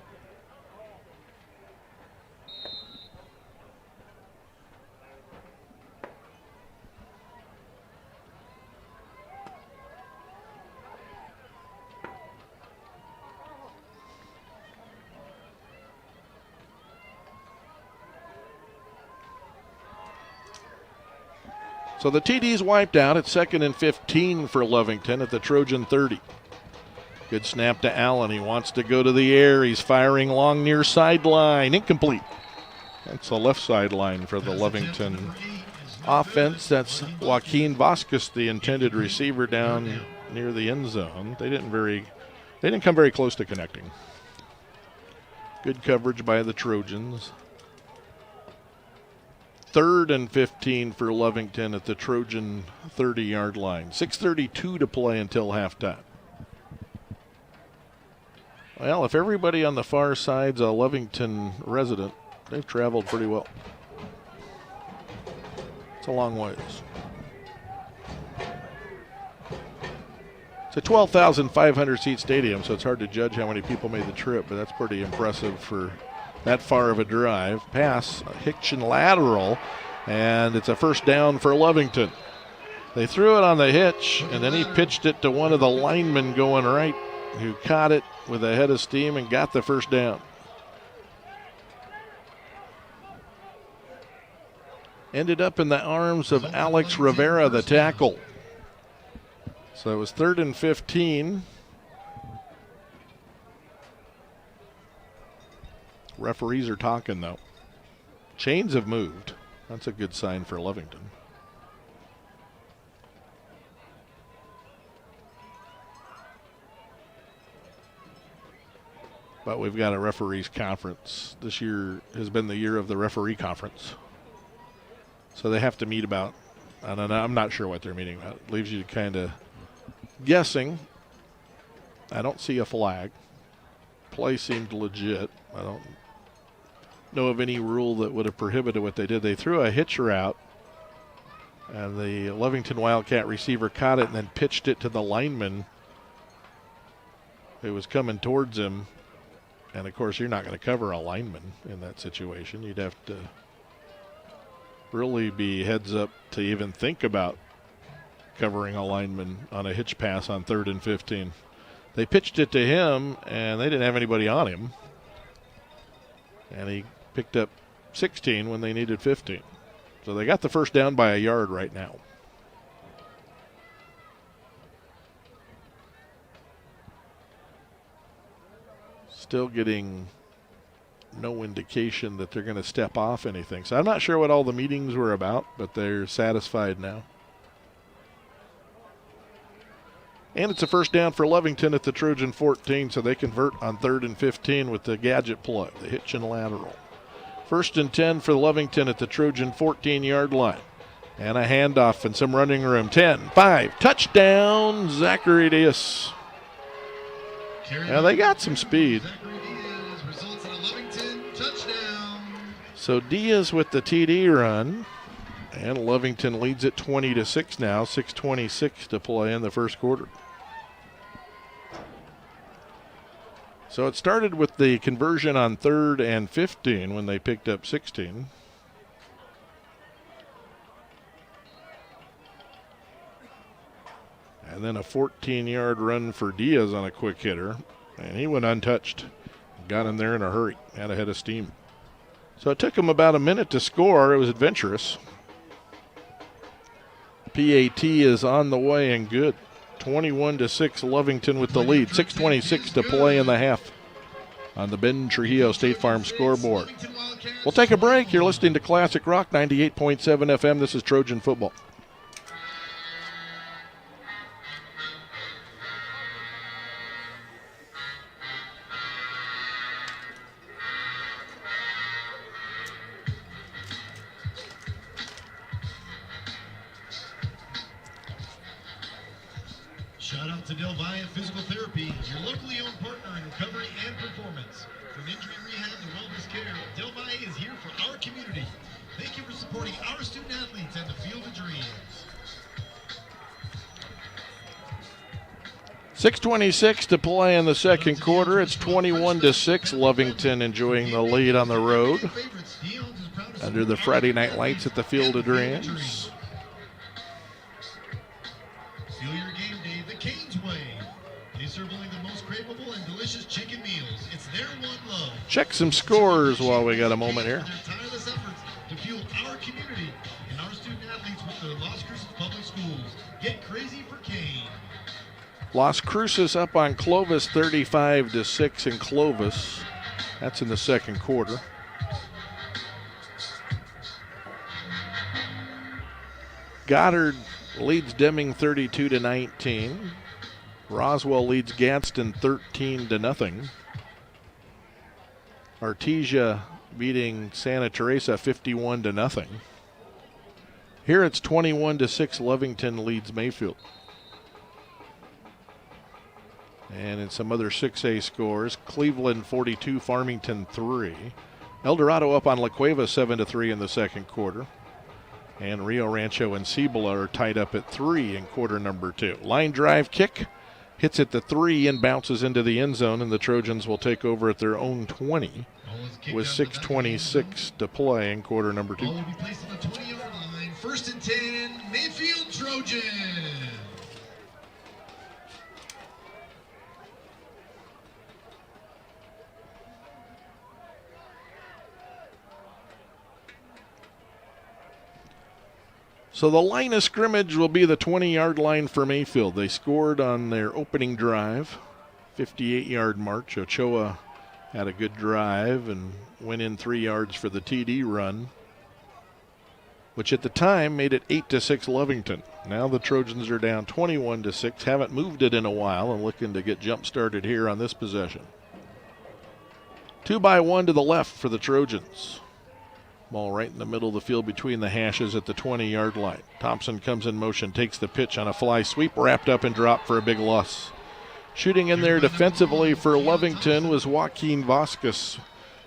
So the TD's wiped out. It's 2nd and 15 for Lovington at the Trojan 30. Good snap to Allen. He wants to go to the air. He's firing long near sideline. Incomplete. That's the left sideline for the Lovington offense. That's Joaquin Vasquez, the intended receiver, down near the end zone. They didn't come very close to connecting. Good coverage by the Trojans. 3rd and 15 for Lovington at the Trojan 30-yard line. 6:32 to play until halftime. Well, if everybody on the far side's a Lovington resident, they've traveled pretty well. It's a long ways. It's a 12,500 seat stadium, so it's hard to judge how many people made the trip, but that's pretty impressive for that far of a drive. Pass, a hitch and lateral, and it's a first down for Lovington. They threw it on the hitch, and then he pitched it to one of the linemen going right, who caught it with a head of steam and got the first down. Ended up in the arms of Alex Rivera, the tackle. So it was 3rd and 15. Referees are talking, though. Chains have moved. That's a good sign for Lovington. But we've got a referees conference. This year has been the year of the referee conference. So they have to meet about, I don't know, I'm not sure what they're meeting about. It leaves you kind of guessing. I don't see a flag. Play seemed legit. I don't know of any rule that would have prohibited what they did. They threw a hitch route, and the Lovington Wildcat receiver caught it and then pitched it to the lineman who was coming towards him. And, of course, you're not going to cover a lineman in that situation. You'd have to really be heads up to even think about covering a lineman on a hitch pass on 3rd and 15. They pitched it to him, and they didn't have anybody on him. And he picked up 16 when they needed 15. So they got the first down by a yard right now. Still getting no indication that they're going to step off anything. So I'm not sure what all the meetings were about, but they're satisfied now. And it's a first down for Lovington at the Trojan 14, so they convert on 3rd and 15 with the gadget play, the hitch and lateral. 1st and 10 for Lovington at the Trojan 14-yard line. And a handoff and some running room. 10, 5, touchdown, Zachary Diaz. Now they got some speed. So Diaz with the TD run, and Lovington leads it 20-6 now. 6:26 to play in the first quarter. So it started with the conversion on 3rd and 15 when they picked up 16. And then a 14-yard run for Diaz on a quick hitter. And he went untouched. Got in there in a hurry. Had a head of steam. So it took him about a minute to score. It was adventurous. PAT is on the way and good. 21-6 Lovington with the lead. 6:26 to play in the half on the Ben Trujillo State Farm scoreboard. We'll take a break. You're listening to Classic Rock 98.7 FM. This is Trojan football. Shout out to Delviant Physical Therapy, your locally owned partner in recovery and performance. From injury rehab to wellness care, Delviant is here for our community. Thank you for supporting our student athletes and the Field of Dreams. 6:26 to play in the second quarter. It's 21-6. Lovington enjoying the lead on the road under the Friday night lights at the Field of Dreams. Feel your game day the Canes way. They serve only the most craveable and delicious chicken meals. It's their one love. Check some scores while we got a moment here. Their tireless efforts to fuel our community and our student athletes for Las Cruces Public Schools. Get crazy for Kane. Las Cruces up on Clovis 35-6 in Clovis. That's in the second quarter. Goddard leads Deming 32-19. Roswell leads Gadsden 13-0. Artesia beating Santa Teresa 51-0. Here it's 21-6. Lovington leads Mayfield. And in some other 6A scores, Cleveland 42, Farmington 3. El Dorado up on La Cueva 7-3 in the second quarter. And Rio Rancho and Cibola are tied up at 3 in quarter number 2. Line drive kick hits at the 3 and bounces into the end zone, and the Trojans will take over at their own 20 with 6:26 to play in quarter number 2. Ball will be placed on the 20-yard line. 1st and 10, Mayfield Trojans. So the line of scrimmage will be the 20-yard line for Mayfield. They scored on their opening drive, 58-yard march. Ochoa had a good drive and went in 3 yards for the TD run, which at the time made it 8-6 Lovington. Now the Trojans are down 21-6, haven't moved it in a while, and looking to get jump-started here on this possession. 2-by-1 to the left for the Trojans. Ball right in the middle of the field between the hashes at the 20-yard line. Thompson comes in motion, takes the pitch on a fly sweep, wrapped up and dropped for a big loss. Shooting in there defensively for Lovington was Joaquin Vasquez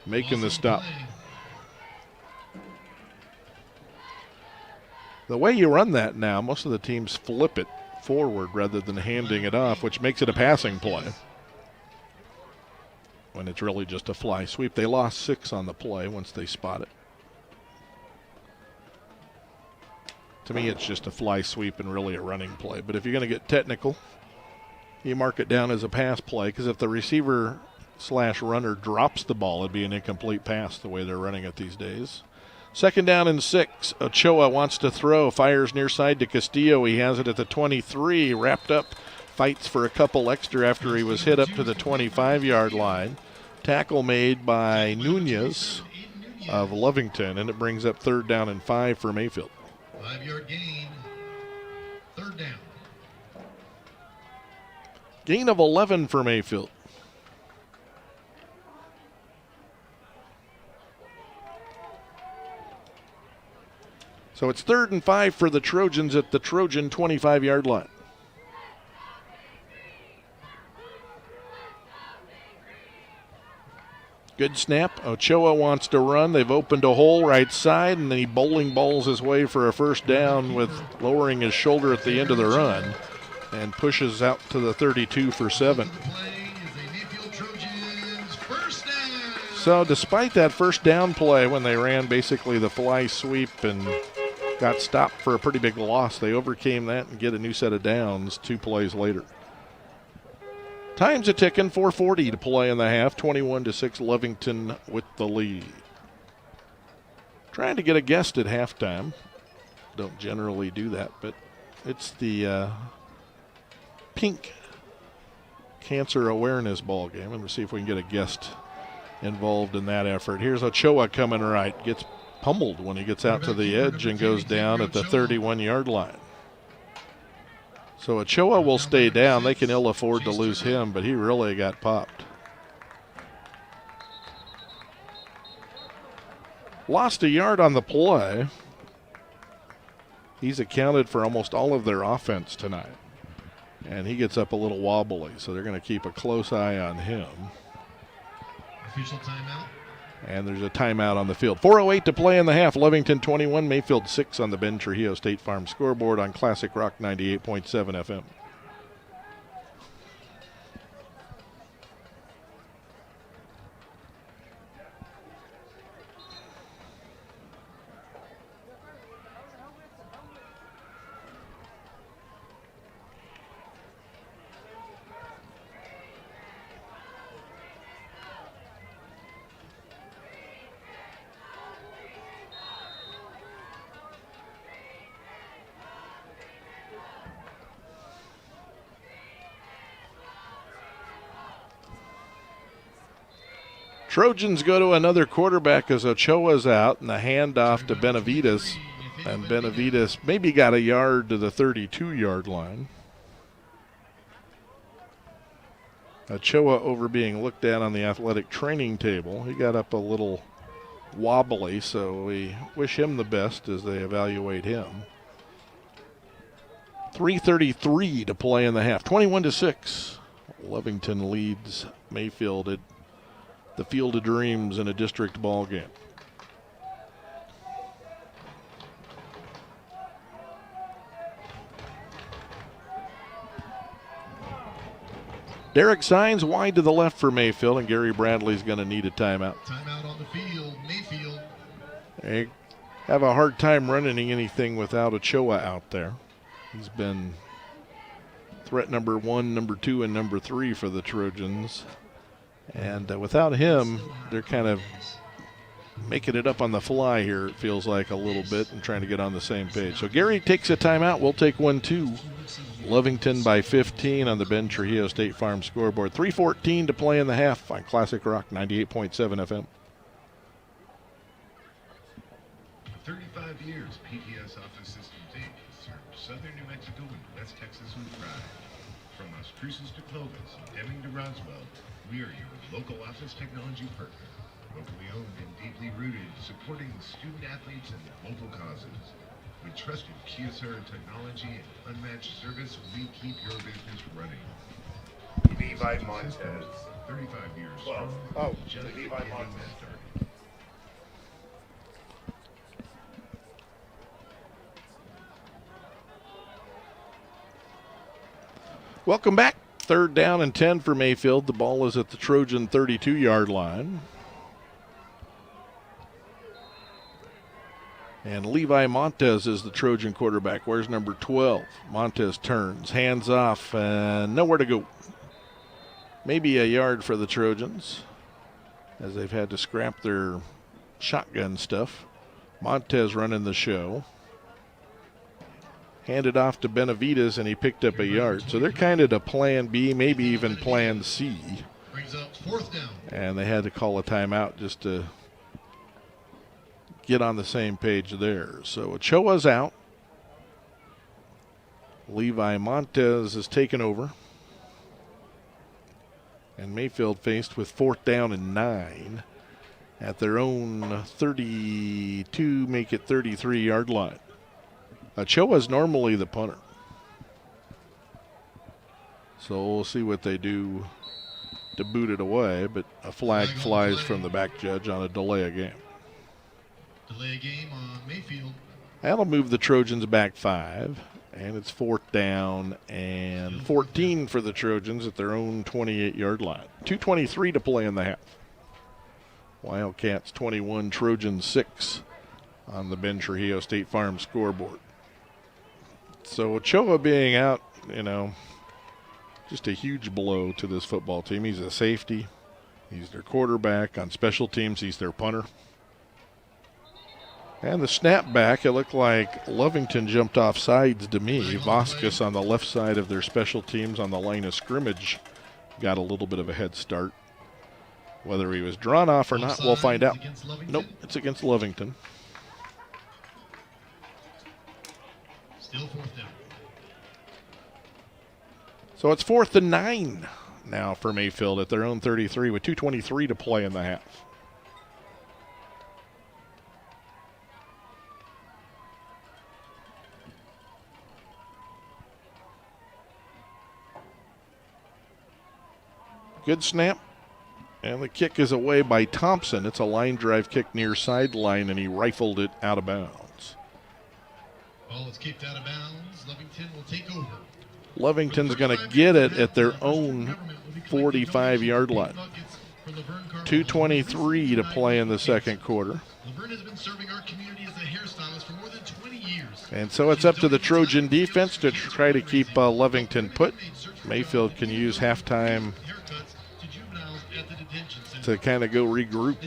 making the stop. The way you run that now, most of the teams flip it forward rather than handing it off, which makes it a passing play when it's really just a fly sweep. They lost 6 on the play once they spot it. To me, it's just a fly sweep and really a running play. But if you're going to get technical, you mark it down as a pass play, because if the receiver/runner drops the ball, it'd be an incomplete pass the way they're running it these days. 2nd down and 6. Ochoa wants to throw, fires near side to Castillo. He has it at the 23, wrapped up, fights for a couple extra after he was hit up to the 25-yard line. Tackle made by Nunez of Lovington, and it brings up 3rd down and 5 for Mayfield. 5-yard gain. 3rd down. Gain of 11 for Mayfield. So it's 3rd and 5 for the Trojans at the Trojan 25-yard line. Good snap. Ochoa wants to run. They've opened a hole right side, and then he bowling balls his way for a 1st down with lowering his shoulder at the end of the run and pushes out to the 32 for 7. So despite that 1st down play when they ran basically the fly sweep and got stopped for a pretty big loss, they overcame that and get a new set of downs 2 plays later. Time's a ticking, 4:40 to play in the half, 21-6 Lovington with the lead. Trying to get a guest at halftime. Don't generally do that, but it's the pink cancer awareness ball game, and we'll see if we can get a guest involved in that effort. Here's Ochoa coming right, gets pummeled when he gets out to the edge and goes down at the 31-yard line. So Ochoa will stay down. They can ill afford to lose him, but he really got popped. Lost a yard on the play. He's accounted for almost all of their offense tonight. And he gets up a little wobbly, so they're going to keep a close eye on him. Official timeout. And there's a timeout on the field. 4:08 to play in the half. Lovington 21, Mayfield 6 on the Ben Trujillo State Farm scoreboard on Classic Rock 98.7 FM. Trojans go to another quarterback as Ochoa's out, and the handoff to Benavides. And Benavides maybe got a yard to the 32-yard line. Ochoa over being looked at on the athletic training table. He got up a little wobbly, so we wish him the best as they evaluate him. 3:33 to play in the half. 21-6. Lovington leads Mayfield at the Field of Dreams in a district ball game. Derek Signs wide to the left for Mayfield, and Gary Bradley's going to need a timeout. Timeout on the field, Mayfield. They have a hard time running anything without Ochoa out there. He's been threat number 1, number 2, and number 3 for the Trojans. And without him, they're kind of making it up on the fly here, it feels like a little bit, and trying to get on the same page. So Gary takes a timeout. We'll take one, too. Lovington by 15 on the Ben Trujillo State Farm scoreboard. 3:14 to play in the half on Classic Rock 98.7 FM. For 35 years, PTS Office Systems Inc. has served southern New Mexico and West Texas with pride. From Las Cruces to Clovis, Deming to Roswell, we are your local office technology partner. Locally owned and deeply rooted, supporting student athletes and local causes. With trusted QSR technology and unmatched service, we keep your business running. Levi Montez. 35 years. Well, strong. just Levi Montez. Welcome back. 3rd down and 10 for Mayfield. The ball is at the Trojan 32-yard line. And Levi Montez is the Trojan quarterback. Where's number 12? Montez turns, hands off, and nowhere to go. Maybe a yard for the Trojans, as they've had to scrap their shotgun stuff. Montez running the show. Handed off to Benavides, and he picked up a yard. So they're kind of to plan B, maybe even plan C. Brings up 4th down. And they had to call a timeout just to get on the same page there. So Ochoa's out. Levi Montez is taken over. And Mayfield faced with 4th down and 9 at their own 32, make it 33-yard line. Ochoa's normally the punter. So we'll see what they do to boot it away, but a flag flies from the back judge on a delay of game. Delay game on Mayfield. That'll move the Trojans back 5, and it's 4th down and 14 for the Trojans at their own 28-yard line. 2:23 to play in the half. Wildcats 21, Trojans 6 on the Ben Trujillo State Farm scoreboard. So Ochoa being out, just a huge blow to this football team. He's a safety. He's their quarterback. On special teams, he's their punter. And the snap back, it looked like Lovington jumped off sides to me. Vasquez on the left side of their special teams on the line of scrimmage got a little bit of a head start. Whether he was drawn off or not, we'll find out. Nope, it's against Lovington. Still 4th down. So it's 4th and 9 now for Mayfield at their own 33 with 2:23 to play in the half. Good snap. And the kick is away by Thompson. It's a line drive kick near sideline, and he rifled it out of bounds. Ball is kicked out of bounds. Lovington will take over. Lovington's going to get it at their own 45-yard line. 2:23 to play in the second quarter. Laverne has been serving our community as a hairstylist for more than 20 years. And so it's up to the Trojan defense to try to keep Lovington put. Mayfield can use halftime to kind of go regroup.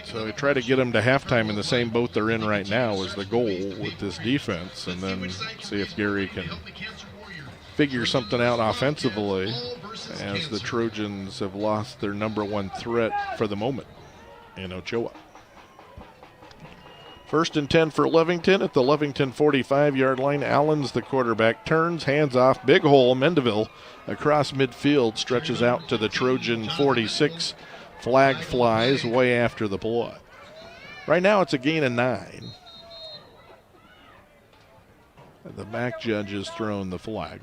So they try to get them to halftime in the same boat they're in right now is the goal with this defense, and then see if Gary can figure something out offensively, as the Trojans have lost their number one threat for the moment in Ochoa. 1st and 10 for Lovington at the Lovington 45-yard line. Allen's the quarterback, turns, hands off, big hole. Mendeville across midfield, stretches out to the Trojan 46. Flag flies way after the play. Right now it's a gain of 9. The back judge has thrown the flag.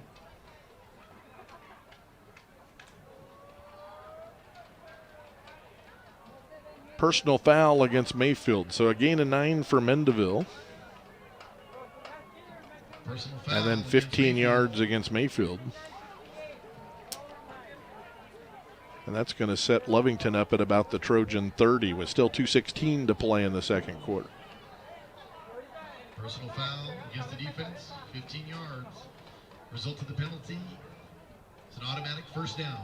Personal foul against Mayfield. So a gain of 9 for Mendeville. And then 15 yards against Mayfield. And that's going to set Lovington up at about the Trojan 30 with still 2:16 to play in the second quarter. Personal foul against the defense, 15 yards. Result of the penalty, it's an automatic first down.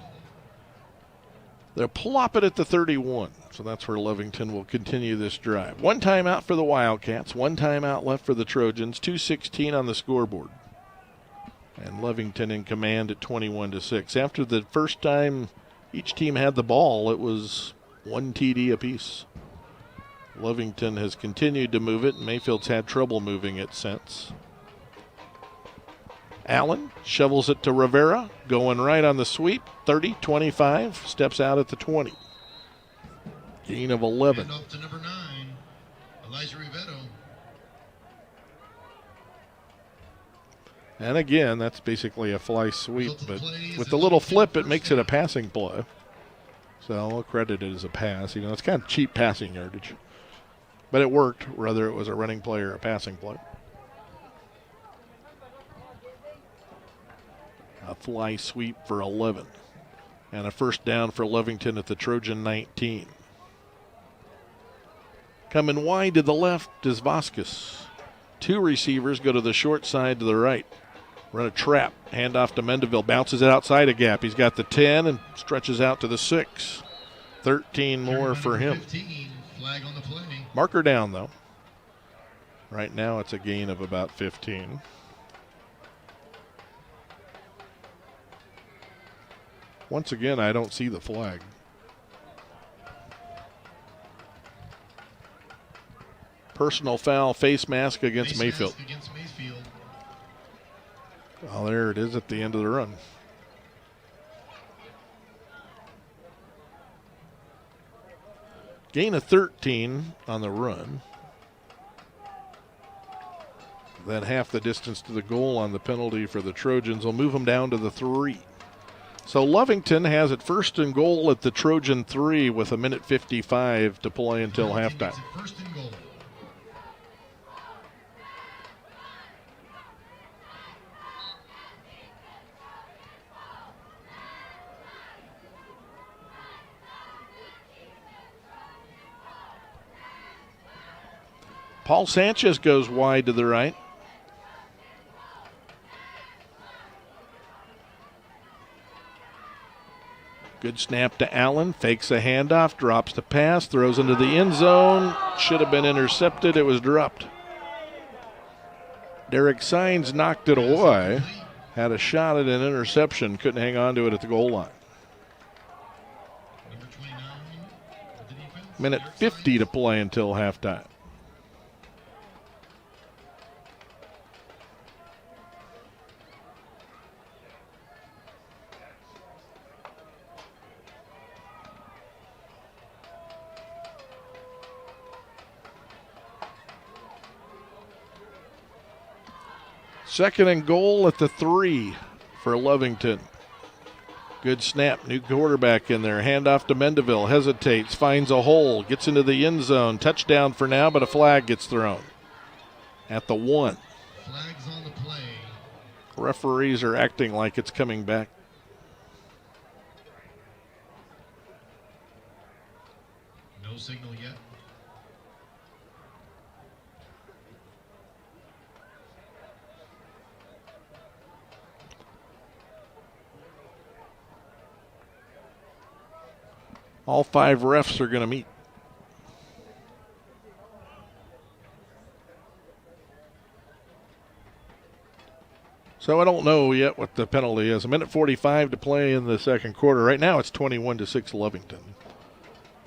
They'll plop it at the 31. So that's where Lovington will continue this drive. 1 timeout for the Wildcats, 1 timeout left for the Trojans, 2:16 on the scoreboard. And Lovington in command at 21-6. After the first time each team had the ball, it was 1 TD apiece. Lovington has continued to move it. Mayfield's had trouble moving it since. Allen shovels it to Rivera, going right on the sweep. 30, 25, steps out at the 20. Gain of 11. And up to number 9, Elijah Rivera. And again, that's basically a fly sweep, but with the little flip, it makes it a passing play. So I'll credit it as a pass. You know, it's kind of cheap passing yardage. But it worked, whether it was a running play or a passing play. A fly sweep for 11. And a first down for Lovington at the Trojan 19. Coming wide to the left is Vasquez. 2 receivers go to the short side to the right. Run a trap. Hand off to Mendeville. Bounces it outside a gap. He's got the 10 and stretches out to the 6. 13 more for him. 15, flag on the play. Marker down, though. Right now it's a gain of about 15. Once again, I don't see the flag. Personal foul, face mask against Mayfield. Oh, there it is at the end of the run. Gain of 13 on the run. Then half the distance to the goal on the penalty for the Trojans will move them down to the 3. So Lovington has it 1st and goal at the Trojan 3 with 1:55 to play until halftime. First and goal. Paul Sanchez goes wide to the right. Good snap to Allen, fakes a handoff, drops the pass, throws into the end zone. Should have been intercepted, it was dropped. Derek Sines knocked it away. Had a shot at an interception, couldn't hang on to it at the goal line. Number 29, with the defense. Minute 50 to play until halftime. Second and goal at the 3 for Lovington. Good snap, new quarterback in there. Handoff to Mendeville, hesitates, finds a hole, gets into the end zone. Touchdown for now, but a flag gets thrown at the 1. Flags on the play. Referees are acting like it's coming back. No signal yet. All 5 refs are going to meet. So I don't know yet what the penalty is. A minute 45 to play in the second quarter. Right now it's 21-6 Lovington.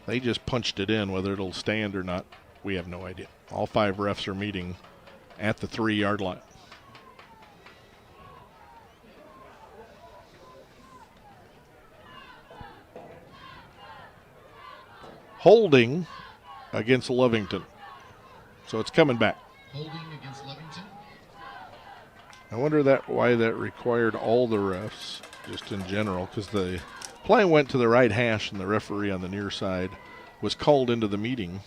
They just punched it in. Whether it'll stand or not, we have no idea. All 5 refs are meeting at the 3-yard line. Holding against Lovington. So it's coming back. Holding against Lovington. I wonder why that required all the refs, just in general, because the play went to the right hash and the referee on the near side was called into the meeting.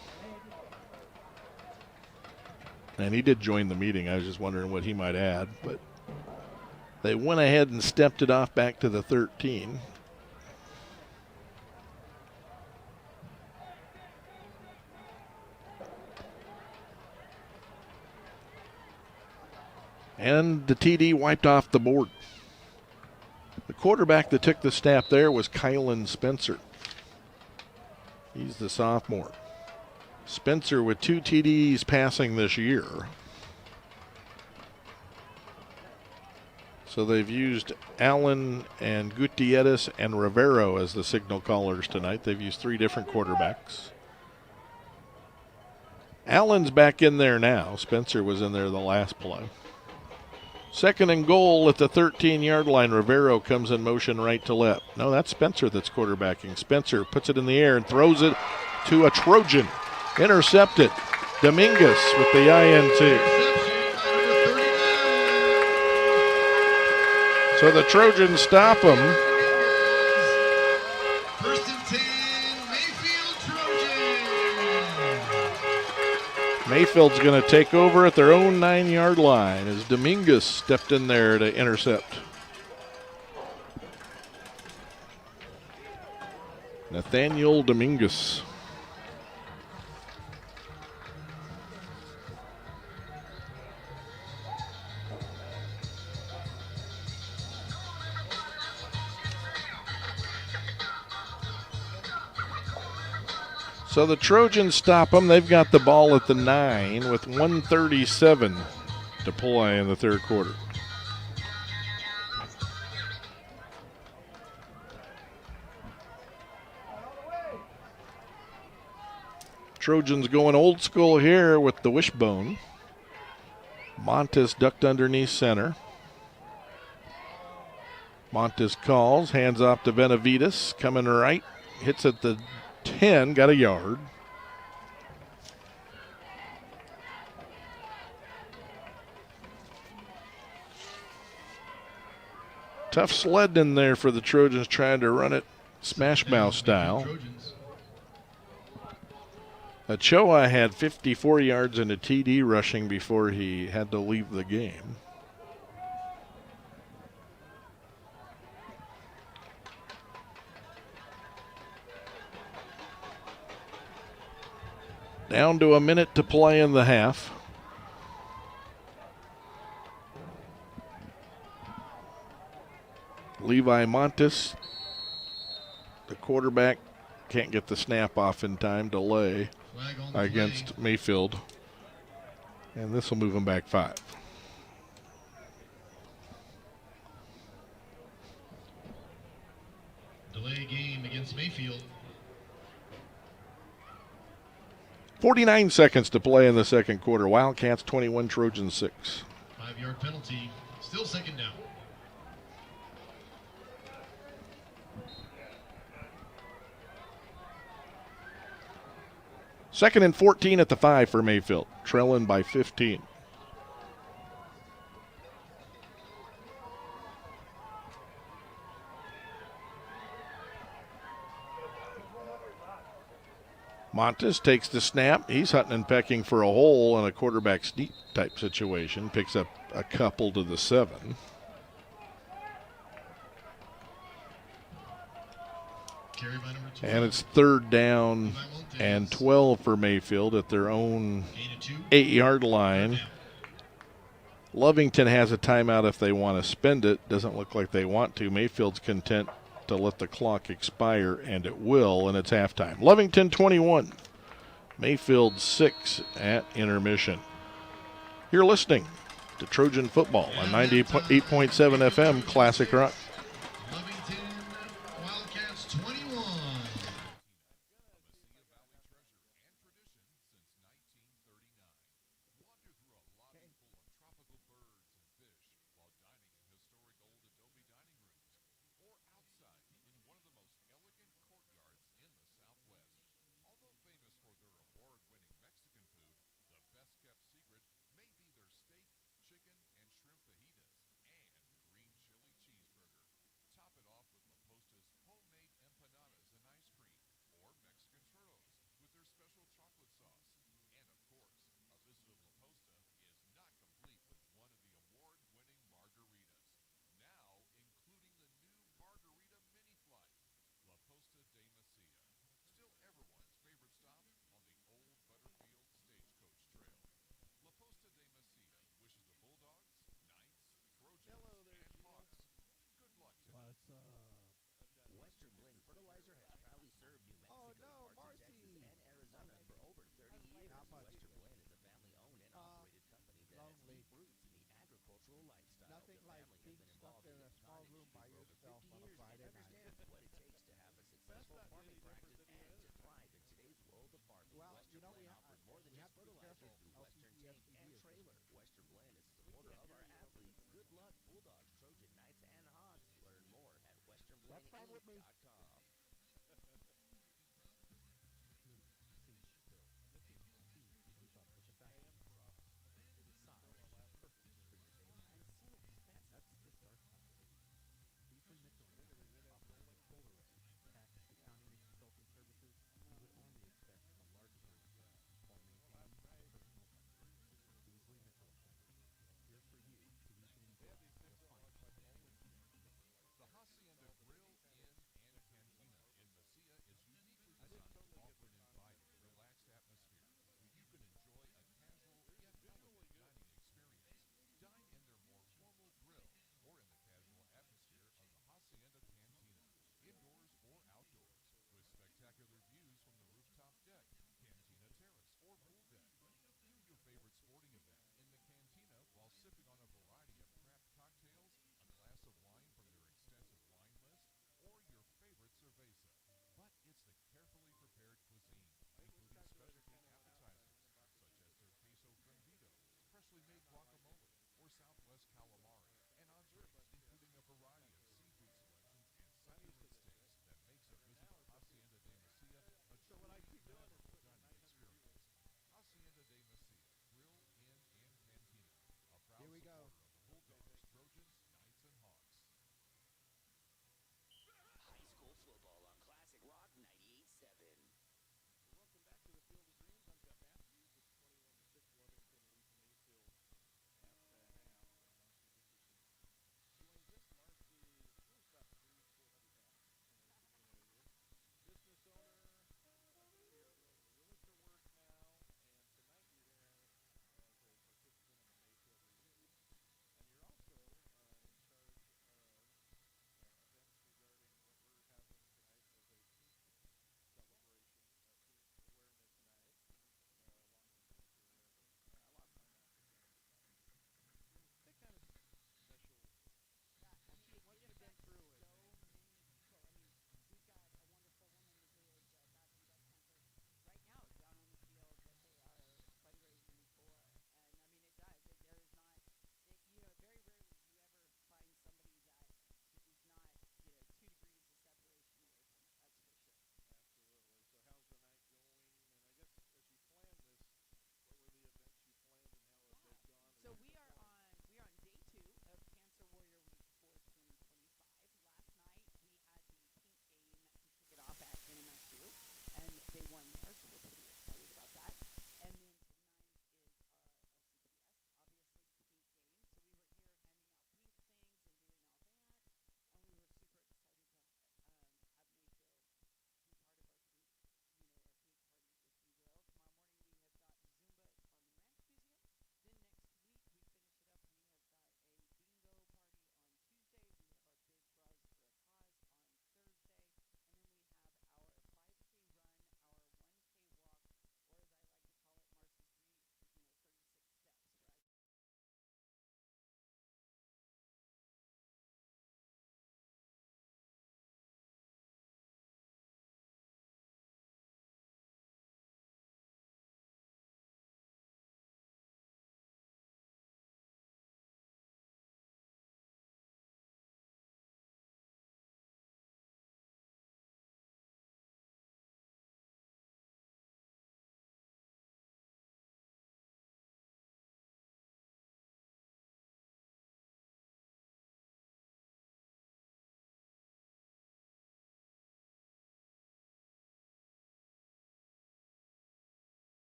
And he did join the meeting. I was just wondering what he might add. But they went ahead and stepped it off back to the 13. And the TD wiped off the board. The quarterback that took the snap there was Kylan Spencer. He's the sophomore. Spencer with 2 TDs passing this year. So they've used Allen and Gutierrez and Rivero as the signal callers tonight. They've used 3 different quarterbacks. Allen's back in there now. Spencer was in there the last play. Second and goal at the 13-yard line. Rivero comes in motion right to left. No, that's Spencer that's quarterbacking. Spencer puts it in the air and throws it to a Trojan. Intercepted. Dominguez with the INT. So the Trojans stop him. First and 10, Mayfield Trojans. Mayfield's going to take over at their own 9-yard line as Dominguez stepped in there to intercept. Nathaniel Dominguez. So the Trojans stop them. They've got the ball at the 9 with 1:37 to play in the third quarter. Trojans going old school here with the wishbone. Montes ducked underneath center. Montes calls, hands off to Benavides, coming right, hits at the 10, got a yard. Tough sled in there for the Trojans trying to run it smash mouth style. Ochoa had 54 yards and a TD rushing before he had to leave the game. Down to a minute to play in the half. Levi Montes, the quarterback, can't get the snap off in time. Delay against Mayfield. And this will move him back 5. Delay game against Mayfield. 49 seconds to play in the second quarter. Wildcats 21, Trojans 6. 5-yard penalty. Still second down. Second and 14 at the 5 for Mayfield. Trailing by 15. Montes takes the snap. He's hunting and pecking for a hole in a quarterback sneak type situation. Picks up a couple to the 7. Carry by number 12. And it's third down and 12 for Mayfield at their own 8-yard line. Lovington has a timeout if they want to spend it. Doesn't look like they want to. Mayfield's content to let the clock expire, and it will, and it's halftime. Lovington 21, Mayfield 6 at intermission. You're listening to Trojan football on 98.7 FM Classic Rock. Lovington Wildcats 21. Nothing like being stuck in a small room by yourself on a Friday night. Well, you know, we have to be careful. LCCSTV is trailer. That's fine with me.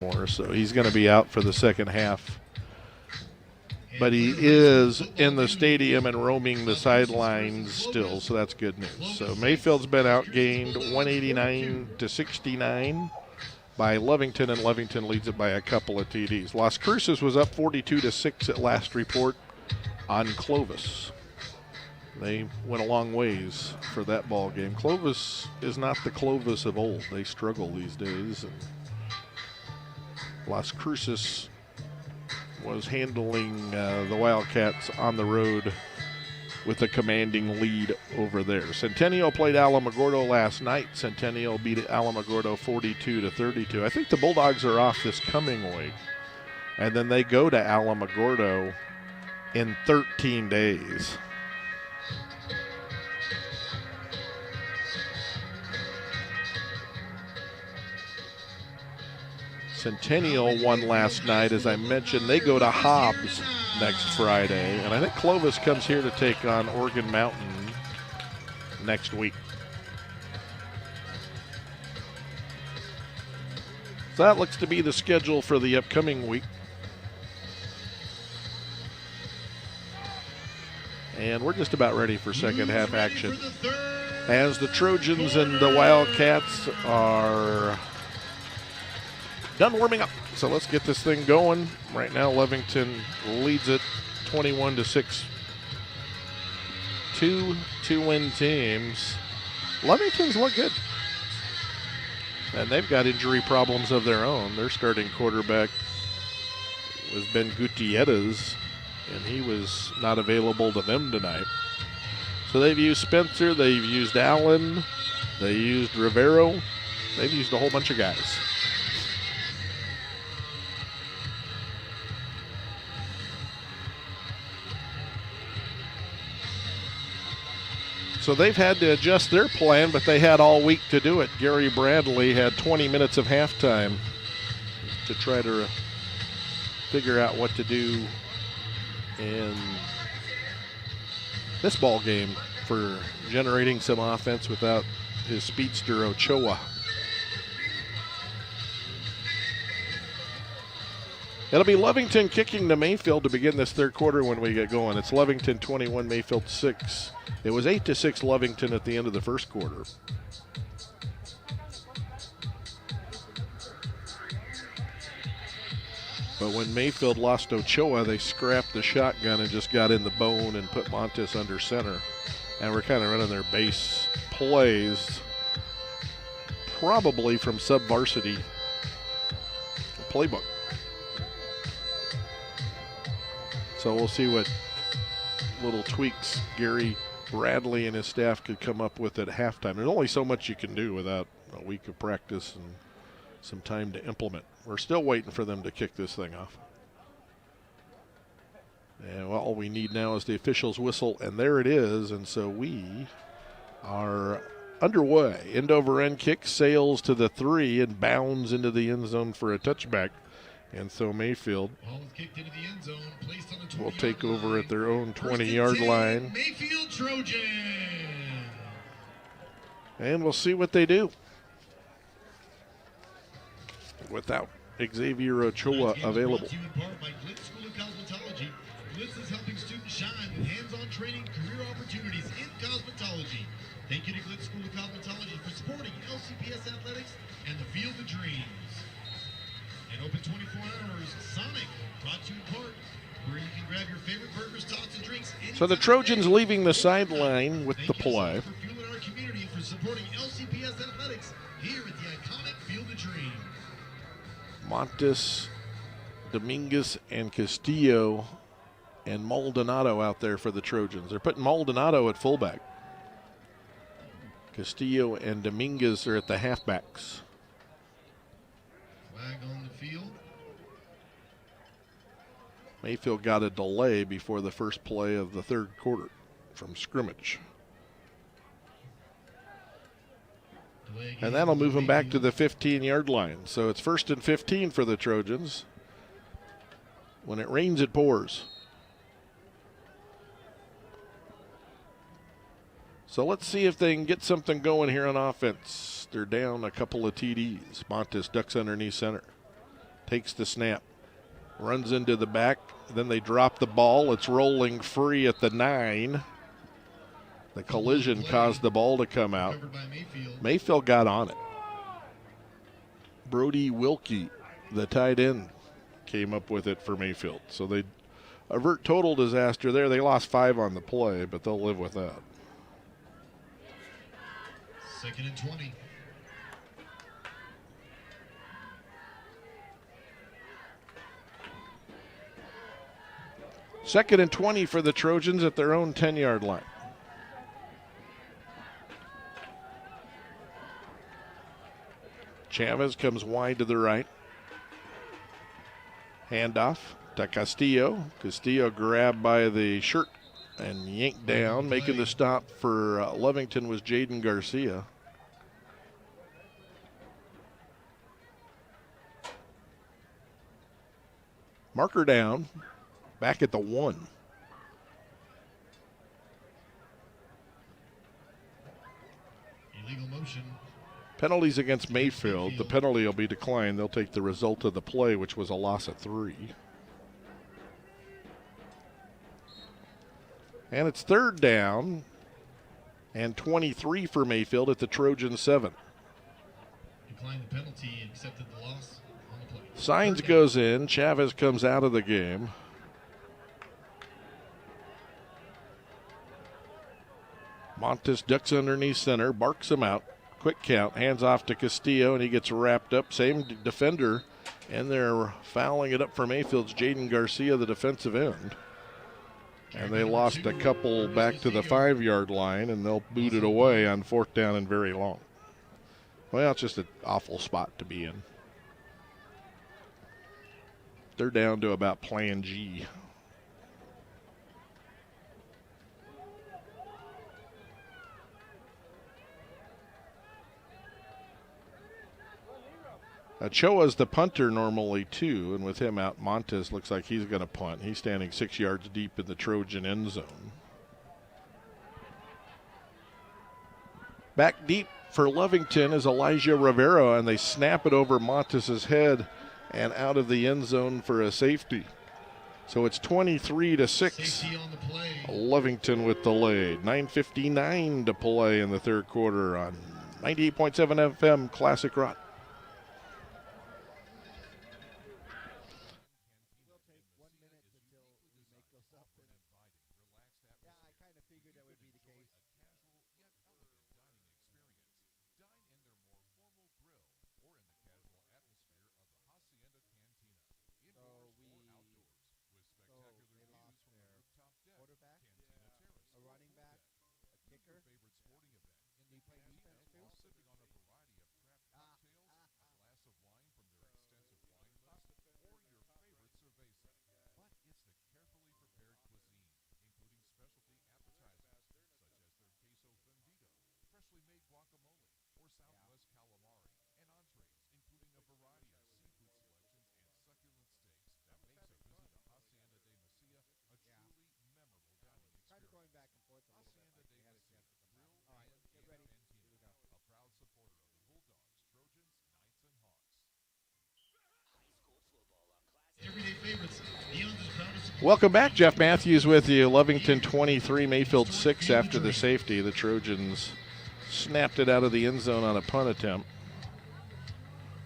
more, so he's going to be out for the second half. But he is in the stadium and roaming the sidelines still, so that's good news. So Mayfield's been outgained 189-69 by Lovington, and Lovington leads it by a couple of TDs. Las Cruces was up 42-6 at last report on Clovis. They went a long ways for that ball game. Clovis is not the Clovis of old. They struggle these days. And Las Cruces was handling the Wildcats on the road with a commanding lead over there. Centennial played Alamogordo last night. Centennial beat Alamogordo 42-32. I think the Bulldogs are off this coming week. And then they go to Alamogordo in 13 days. Centennial won last night. As I mentioned, they go to Hobbs next Friday. And I think Clovis comes here to take on Oregon Mountain next week. So that looks to be the schedule for the upcoming week. And we're just about ready for second half action, as the Trojans and the Wildcats are done warming up. So let's get this thing going. Right now, Lovington leads it 21-6. 2 2-win teams. Lovington's look good. And they've got injury problems of their own. Their starting quarterback was Ben Gutierrez, and he was not available to them tonight. So they've used Spencer, they've used Allen, they used Rivero. They've used a whole bunch of guys. So they've had to adjust their plan, but they had all week to do it. Gary Bradley had 20 minutes of halftime to try to figure out what to do in this ball game for generating some offense without his speedster Ochoa. It'll be Lovington kicking to Mayfield to begin this third quarter when we get going. It's Lovington 21, Mayfield 6. It was 8-6 Lovington at the end of the first quarter. But when Mayfield lost Ochoa, they scrapped the shotgun and just got in the bone and put Montes under center. And we're kind of running their base plays, probably from sub-varsity playbook. So we'll see what little tweaks Gary Bradley and his staff could come up with at halftime. There's only so much you can do without a week of practice and some time to implement. We're still waiting for them to kick this thing off. And all we need now is the official's whistle, and there it is. And so we are underway. End over end kick, sails to the 3 and bounds into the end zone for a touchback. And so Mayfield will take over at their own 20-yard line. Mayfield Trojans. And we'll see what they do without Xavier Ochoa available. Brought to you in part by Glitz School of Cosmetology. Glitz is helping students shine with hands-on training, career opportunities in cosmetology. Thank you to Glitz School of Cosmetology for supporting LCPS athletics and the Field of Dreams. And open 24 hours, Sonic, brought to you in part, where you can grab your favorite burgers, tots, and drinks. So the Trojans leaving the sideline with the play. For fueling our community and for supporting LCPS athletics here at the iconic Field of Dreams. Montes, Dominguez, and Castillo and Maldonado out there for the Trojans. They're putting Maldonado at fullback. Castillo and Dominguez are at the halfbacks. Flag on the field. Mayfield got a delay before the first play of the third quarter from scrimmage. And that'll move them back to the 15-yard line. So it's 1st and 15 for the Trojans. When it rains, it pours. So let's see if they can get something going here on offense. They're down a couple of TDs. Montes ducks underneath center. takes the snap, runs into the back, then they drop the ball. It's rolling free at the 9. The collision caused the ball to come out. Mayfield got on it. Brody Wilkie, the tight end, came up with it for Mayfield. So they avert total disaster there. They lost 5 on the play, but they'll live with that. 2nd and 20. Second and 20 for the Trojans at their own 10-yard line. Chavez comes wide to the right. Handoff to Castillo. Castillo grabbed by the shirt and yanked down. Making the stop for Lovington was Jaden Garcia. Marker down. Back at the 1. Illegal motion. Penalties against Mayfield. The penalty will be declined. They'll take the result of the play, which was a loss of 3. And it's 3rd down and 23 for Mayfield at the Trojan 7. Declined the penalty and accepted the loss on the play. Signs goes in. Chavez comes out of the game. Montes ducks underneath center, barks him out. Quick count, hands off to Castillo, and he gets wrapped up. Same defender, and they're fouling it up for Mayfield's Jaden Garcia, the defensive end. And they lost a couple back to the 5-yard line, and they'll boot it away on 4th down and very long. Well, it's just an awful spot to be in. They're down to about plan G. Ochoa's the punter normally too, and with him out, Montes looks like he's going to punt. He's standing 6 yards deep in the Trojan end zone. Back deep for Lovington is Elijah Rivera, and they snap it over Montes' head and out of the end zone for a safety. So it's 23-6. Safety on the play. Lovington with the lead. 9:59 to play in the 3rd quarter on 98.7 FM Classic Rock. Welcome back. Jeff Matthews with you. Lovington 23, Mayfield 6 after the safety. The Trojans snapped it out of the end zone on a punt attempt.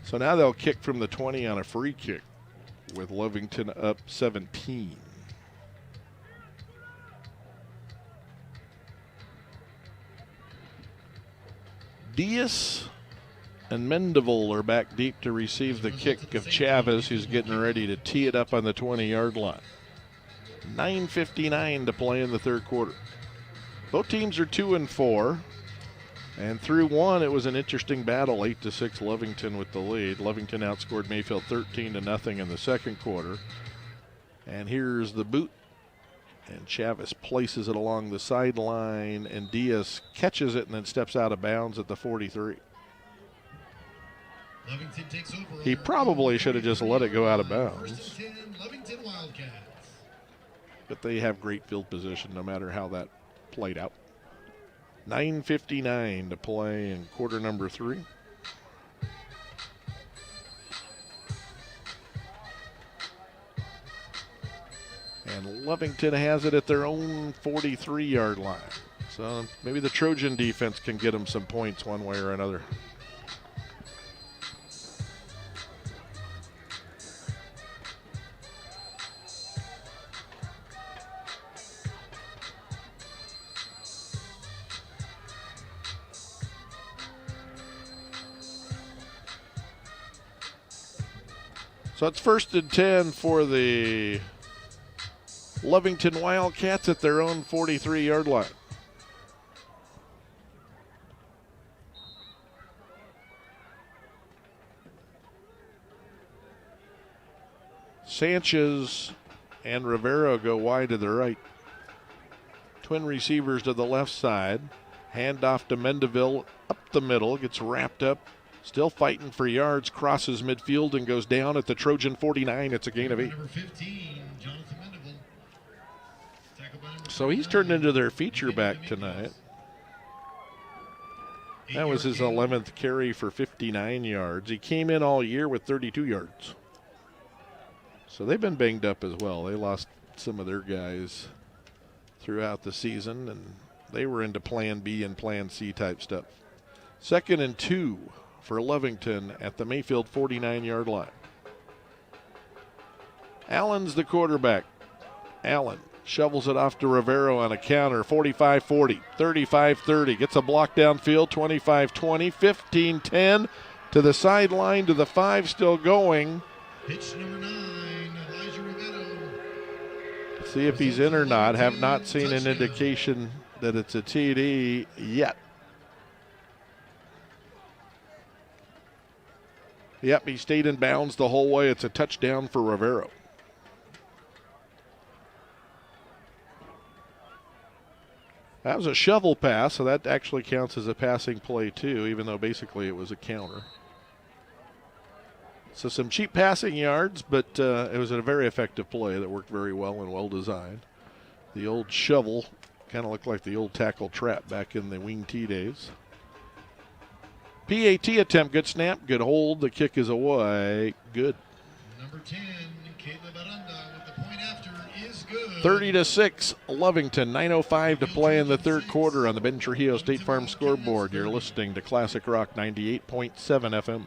So now they'll kick from the 20 on a free kick with Lovington up 17. Diaz and Mendeville are back deep to receive the kick of Chavez, who's getting ready to tee it up on the 20-yard line. 9:59 to play in the 3rd quarter. Both teams are 2-4. And through one, it was an interesting battle, 8-6 Lovington with the lead. Lovington outscored Mayfield 13-0 in the 2nd quarter. And here's the boot. And Chavez places it along the sideline, and Diaz catches it and then steps out of bounds at the 43. Lovington takes over. He probably should have just let it go out of bounds. 1st and 10, Lovington Wildcats. But they have great field position no matter how that played out. 9:59 to play in quarter number 3. And Lovington has it at their own 43-yard line. So maybe the Trojan defense can get them some points one way or another. So it's 1st and 10 for the Lovington Wildcats at their own 43-yard line. Sanchez and Rivero go wide to the right. Twin receivers to the left side. Handoff to Mendeville up the middle. Gets wrapped up. Still fighting for yards. Crosses midfield and goes down at the Trojan 49. It's a gain of 8. Number 15, Jonathan Mendeville. Tackled by number So he's turned into their feature back tonight. That was his 11th carry for 59 yards. He came in all year with 32 yards. So they've been banged up as well. They lost some of their guys throughout the season, and they were into Plan B and Plan C type stuff. 2nd and 2 for Lovington at the Mayfield 49-yard line. Allen's the quarterback. Allen shovels it off to Rivero on a counter, 45-40, 35-30. Gets a block downfield, 25-20, 15-10 to the sideline, to the 5, still going. Pitch number 9, Elijah Rivero. See if he's in or not. Have not seen an indication that it's a TD yet. Yep, he stayed in bounds the whole way. It's a touchdown for Rivero. That was a shovel pass, so that actually counts as a passing play too, even though basically it was a counter. So some cheap passing yards, but it was a very effective play that worked very well and well designed. The old shovel kind of looked like the old tackle trap back in the wing T days. PAT attempt, good snap, good hold. The kick is away, good. Number 10, Caleb Aranda with the point after is good. 30-6, Lovington, 9:05 to play in the third quarter on the Ben Trujillo State Farm scoreboard. You're listening to Classic Rock 98.7 FM.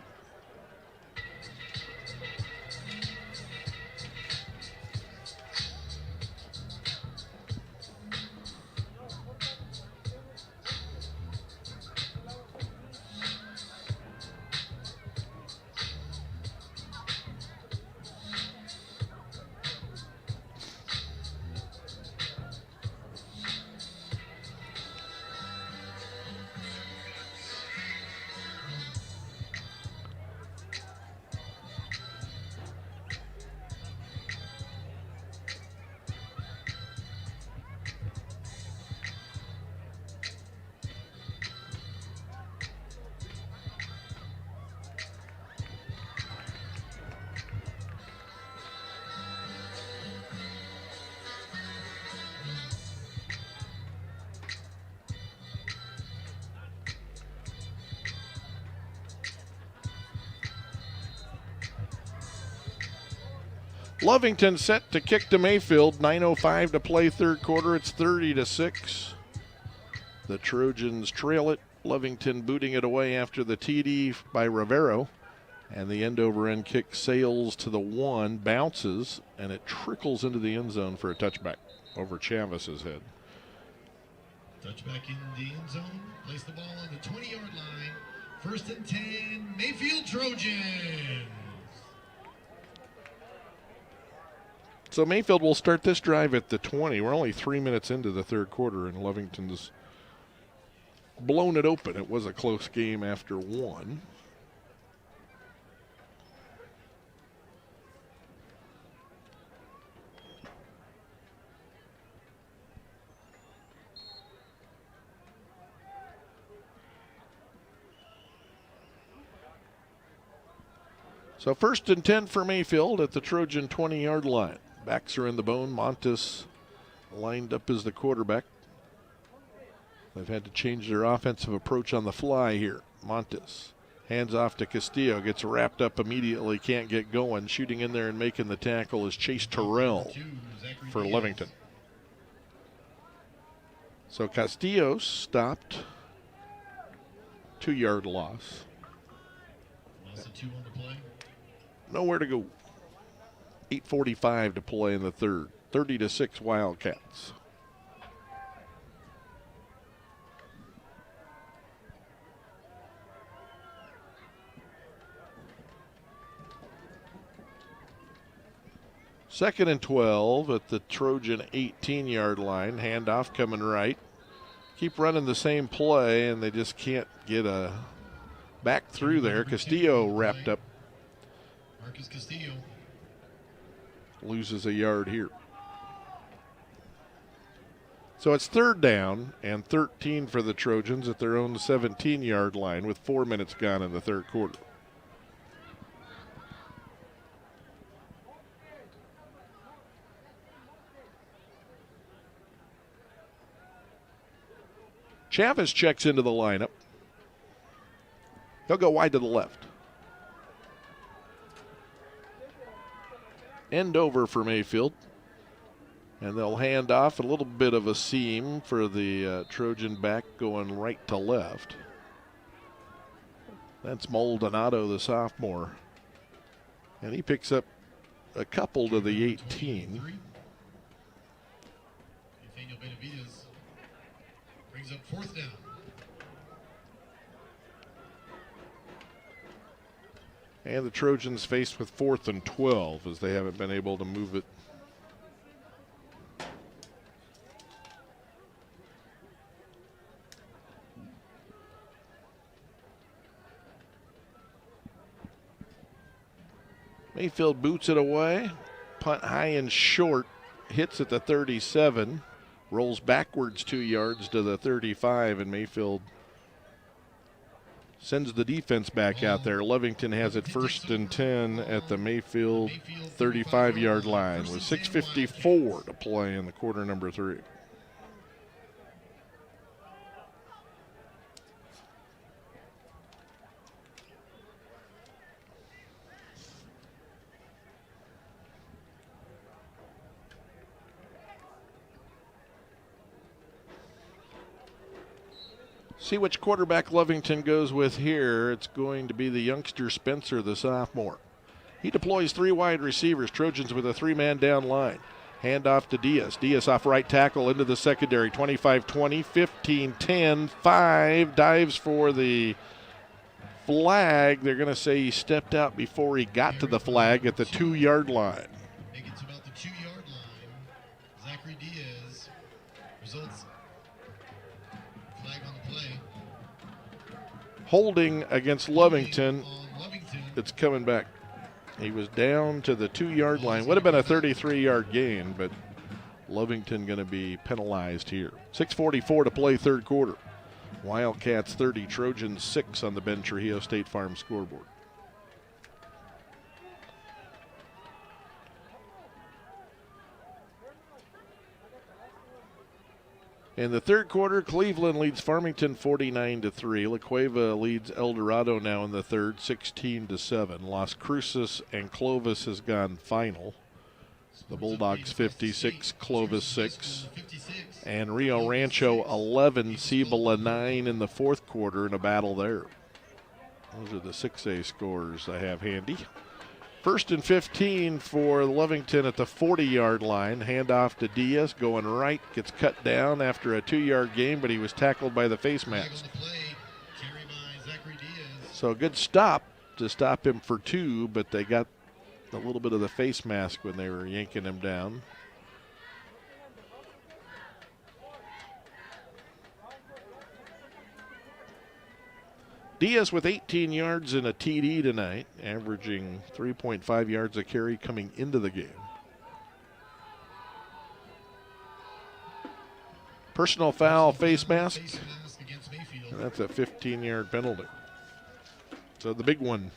Lovington set to kick to Mayfield. 9:05 to play third quarter. It's 30-6. The Trojans trail it. Lovington booting it away after the TD by Rivero. And the end-over-end kick sails to the 1, bounces, and it trickles into the end zone for a touchback over Chavis's head. Touchback in the end zone. Place the ball on the 20-yard line. 1st and 10, Mayfield Trojans. So Mayfield will start this drive at the 20. We're only 3 minutes into the third quarter, and Lovington's blown it open. It was a close game after 1. So 1st and 10 for Mayfield at the Trojan 20-yard line. Backs are in the bone. Montes lined up as the quarterback. They've had to change their offensive approach on the fly here. Montes Hands off to Castillo, gets wrapped up immediately, can't get going. Shooting in there and making the tackle is Chase Terrell for Lovington. So Castillo stopped. 2-yard loss. Loss of 2 on the play. Nowhere to go. 8:45 to play in the third. 30-6 Wildcats. Second and 12 at the Trojan 18-yard line. Handoff coming right. Keep running the same play, and they just can't get a back through there. Castillo wrapped up. Marcus Castillo loses a yard here. So it's third down and 13 for the Trojans at their own 17-yard line with 4 minutes gone in the third quarter. Chavez checks into the lineup. He'll go wide to the left. End over for Mayfield. And they'll hand off a little bit of a seam for the Trojan back going right to left. That's Maldonado, the sophomore. And he picks up a couple to the 18. Nathaniel Benavides brings up fourth down. And the Trojans faced with 4th and 12 as they haven't been able to move it. Mayfield boots it away. Punt high and short. Hits at the 37. Rolls backwards 2 yards to the 35, and Mayfield sends the defense back out there. Lovington has it 1st and 10 at the Mayfield 35-yard line with 6:54 to play in the quarter number 3. See which quarterback Lovington goes with here. It's going to be the youngster Spencer, the sophomore. He deploys 3 wide receivers. Trojans with a 3-man down line. Hand off to Diaz. Diaz off right tackle into the secondary. 25-20, 15-10, 5. Dives for the flag. They're going to say he stepped out before he got to the flag at the 2-yard line. Make it to about the 2-yard line. Zachary Diaz results. Flag on the play. Holding against Lovington. It's coming back. He was down to the 2-yard line. Would have been a 33-yard gain, but Lovington going to be penalized here. 6:44 to play third quarter. Wildcats 30, Trojans 6 on the Ben Trujillo State Farm scoreboard. In the third quarter, Cleveland leads Farmington 49-3. La Cueva leads El Dorado now in the third, 16-7. Las Cruces and Clovis has gone final. The Bulldogs 56, Clovis 6. And Rio Rancho 11, Cibola 9 in the fourth quarter in a battle there. Those are the 6A scores I have handy. 1st and 15 for Lovington at the 40-yard line. Handoff to Diaz, going right, gets cut down after a 2-yard gain, but he was tackled by the face mask. So a good stop to stop him for 2, but they got a little bit of the face mask when they were yanking him down. Diaz with 18 yards and a TD tonight, averaging 3.5 yards a carry coming into the game. Personal foul, face mask. And that's a 15-yard penalty. So the big one.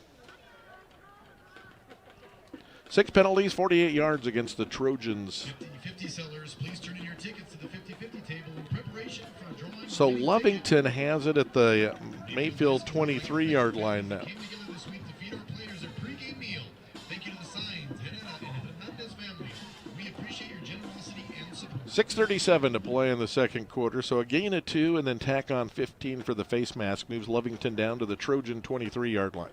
6 penalties, 48 yards against the Trojans. 50 sellers, please turn in your tickets to the 50-50 table in preparation for a drawing. So Lovington has it at the Mayfield 23-yard line now. 6:37 to play in the second quarter, so a gain of 2 and then tack on 15 for the face mask moves Lovington down to the Trojan 23-yard line.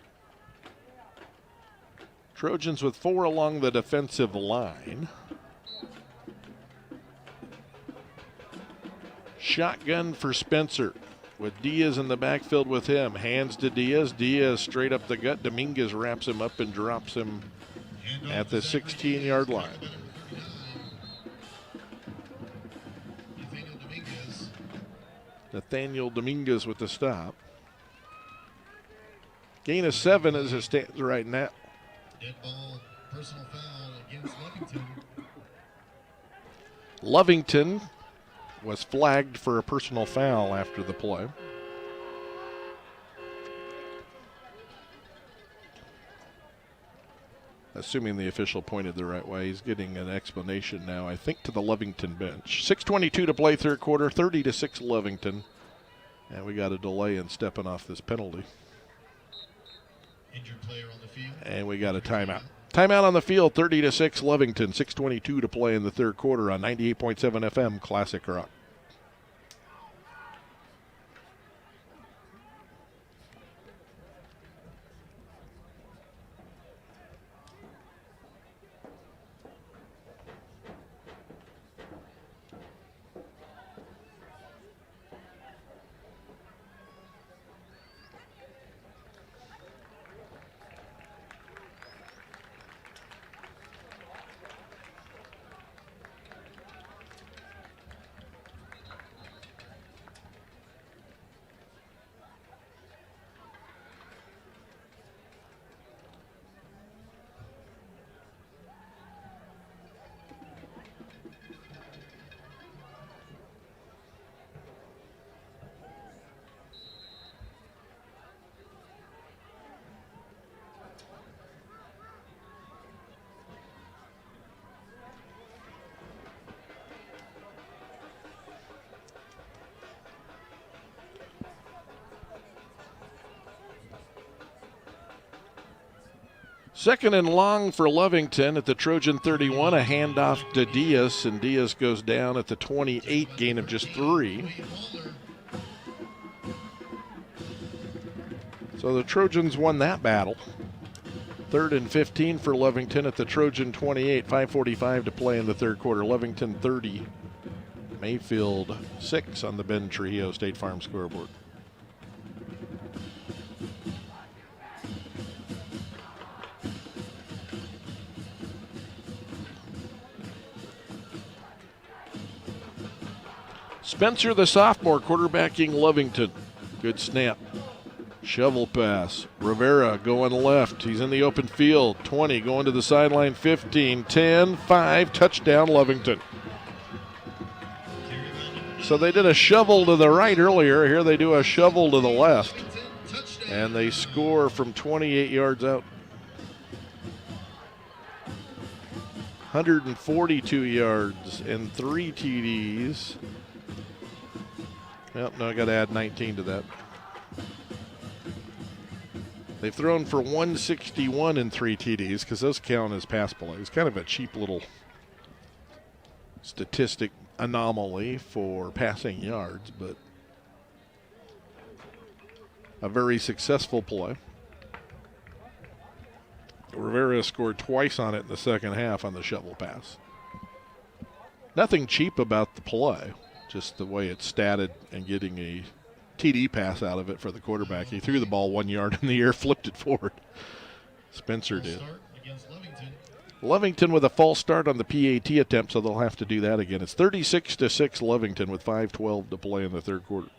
Trojans with 4 along the defensive line. Shotgun for Spencer with Diaz in the backfield with him. Hands to Diaz. Diaz straight up the gut. Dominguez wraps him up and drops him at the 16-yard line. Nathaniel Dominguez with the stop. Gain of 7 as it stands right now. Dead ball, personal foul against Lovington. Lovington was flagged for a personal foul after the play. Assuming the official pointed the right way, he's getting an explanation now, I think, to the Lovington bench. 6:22 to play third quarter, 30-6 Lovington. And we got a delay in stepping off this penalty. Injured player on the field. And we got a timeout. Timeout on the field, 30-6 Lovington. 6:22 to play in the third quarter on 98.7 FM Classic Rock. Second and long for Lovington at the Trojan 31. A handoff to Diaz, and Diaz goes down at the 28, gain of just 3. So the Trojans won that battle. Third and 15 for Lovington at the Trojan 28. 5:45 to play in the third quarter. Lovington 30, Mayfield 6 on the Ben Trujillo State Farm scoreboard. Spencer, the sophomore, quarterbacking Lovington. Good snap. Shovel pass. Rivera going left. He's in the open field. 20 going to the sideline. 15, 10, 5. Touchdown, Lovington. So they did a shovel to the right earlier. Here they do a shovel to the left. And they score from 28 yards out. 142 yards and 3 TDs. Yep, no, I got to add 19 to that. They've thrown for 161 and 3 TDs because those count as pass plays. Kind of a cheap little statistic anomaly for passing yards, but a very successful play. Rivera scored twice on it in the second half on the shovel pass. Nothing cheap about the play. Just the way it's statted and getting a TD pass out of it for the quarterback. He threw the ball 1 yard in the air, flipped it forward. Spencer did. Lovington with a false start on the PAT attempt, so they'll have to do that again. It's 36-6 Lovington with 5:12 to play in the third quarter.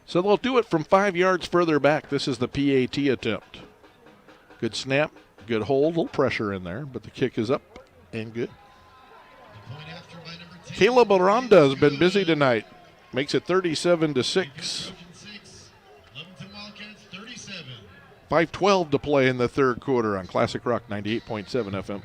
So they'll do it from 5 yards further back. This is the PAT attempt. Good snap, good hold, little pressure in there, but the kick is up and good. Caleb Aranda has been busy tonight. Makes it 37-6. 5:12 to play in the third quarter on Classic Rock 98.7 FM.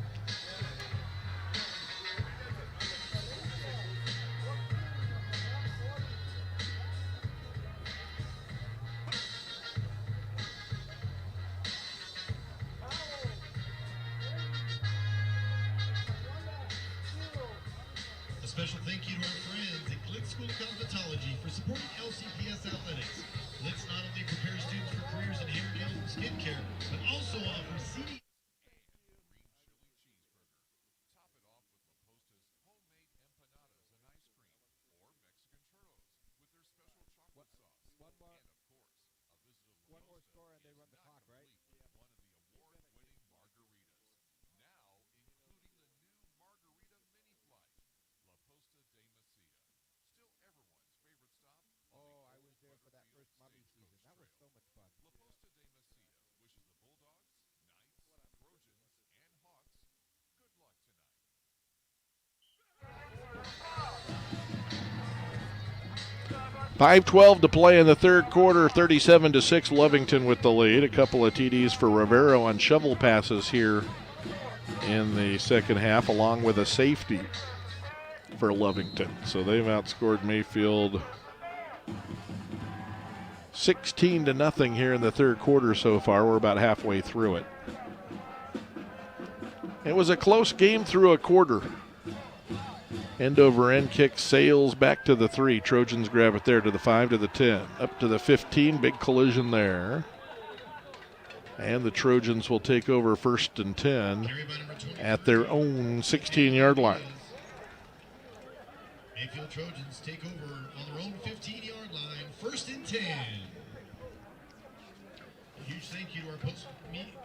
A special thank you to our friends at Glick School of Cosmetology for supporting LCPS athletics. Glick's not only prepares students for careers in hair, nails, and skincare, but also offers CD. One more score and they run the clock, right? Oh, I was there for that first Mummy season. That was so much fun. 5:12 to play in the third quarter, 37-6 Lovington with the lead. A couple of TDs for Rivero on shovel passes here in the second half, along with a safety for Lovington. So they've outscored Mayfield 16-0 here in the third quarter so far. We're about halfway through it. It was a close game through a quarter. End over end kick sails back to the 3. Trojans grab it there to the 5, to the 10, up to the 15. Big collision there. And the Trojans will take over 1st and 10 at their own 16-yard line. Mayfield Trojans take over on their own 15-yard line, 1st and 10. A huge thank you to our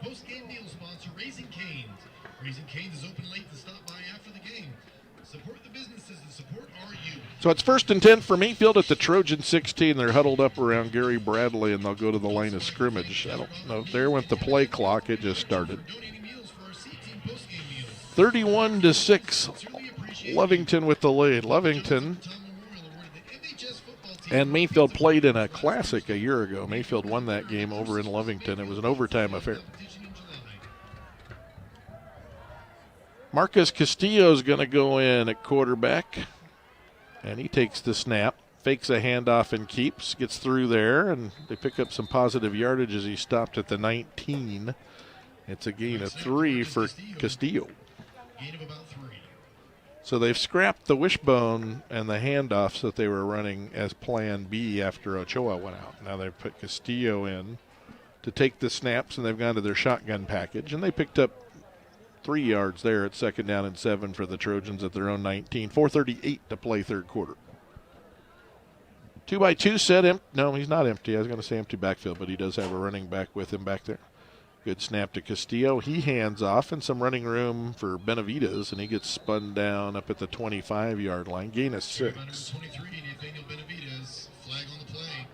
post-game meal sponsor, Raising Cane's. Raising Cane's is open late to stop by after the game. Support the businesses that support our youth. So it's 1st and 10 for Mayfield at the Trojan 16. They're huddled up around Gary Bradley, and they'll go to the line of scrimmage. I don't know if there went the play clock. It just started. 31-6, Lovington with the lead. Lovington and Mayfield played in a classic a year ago. Mayfield won that game over in Lovington. It was an overtime affair. Marcus Castillo's going to go in at quarterback, and he takes the snap, fakes a handoff and keeps, gets through there, and they pick up some positive yardage as he stopped at the 19. It's a gain of 3 for Castillo. Gain of about 3. So they've scrapped the wishbone and the handoffs that they were running as plan B after Ochoa went out. Now they've put Castillo in to take the snaps, and they've gone to their shotgun package, and they picked up 3 yards there at 2nd down and 7 for the Trojans at their own 19. 4:38 to play third quarter. 2x2 set. No, he's not empty. I was going to say empty backfield, but he does have a running back with him back there. Good snap to Castillo. He hands off, and some running room for Benavides, and he gets spun down up at the 25-yard line. Gain of 6. 23, Nathaniel Benavides. Flag on the play.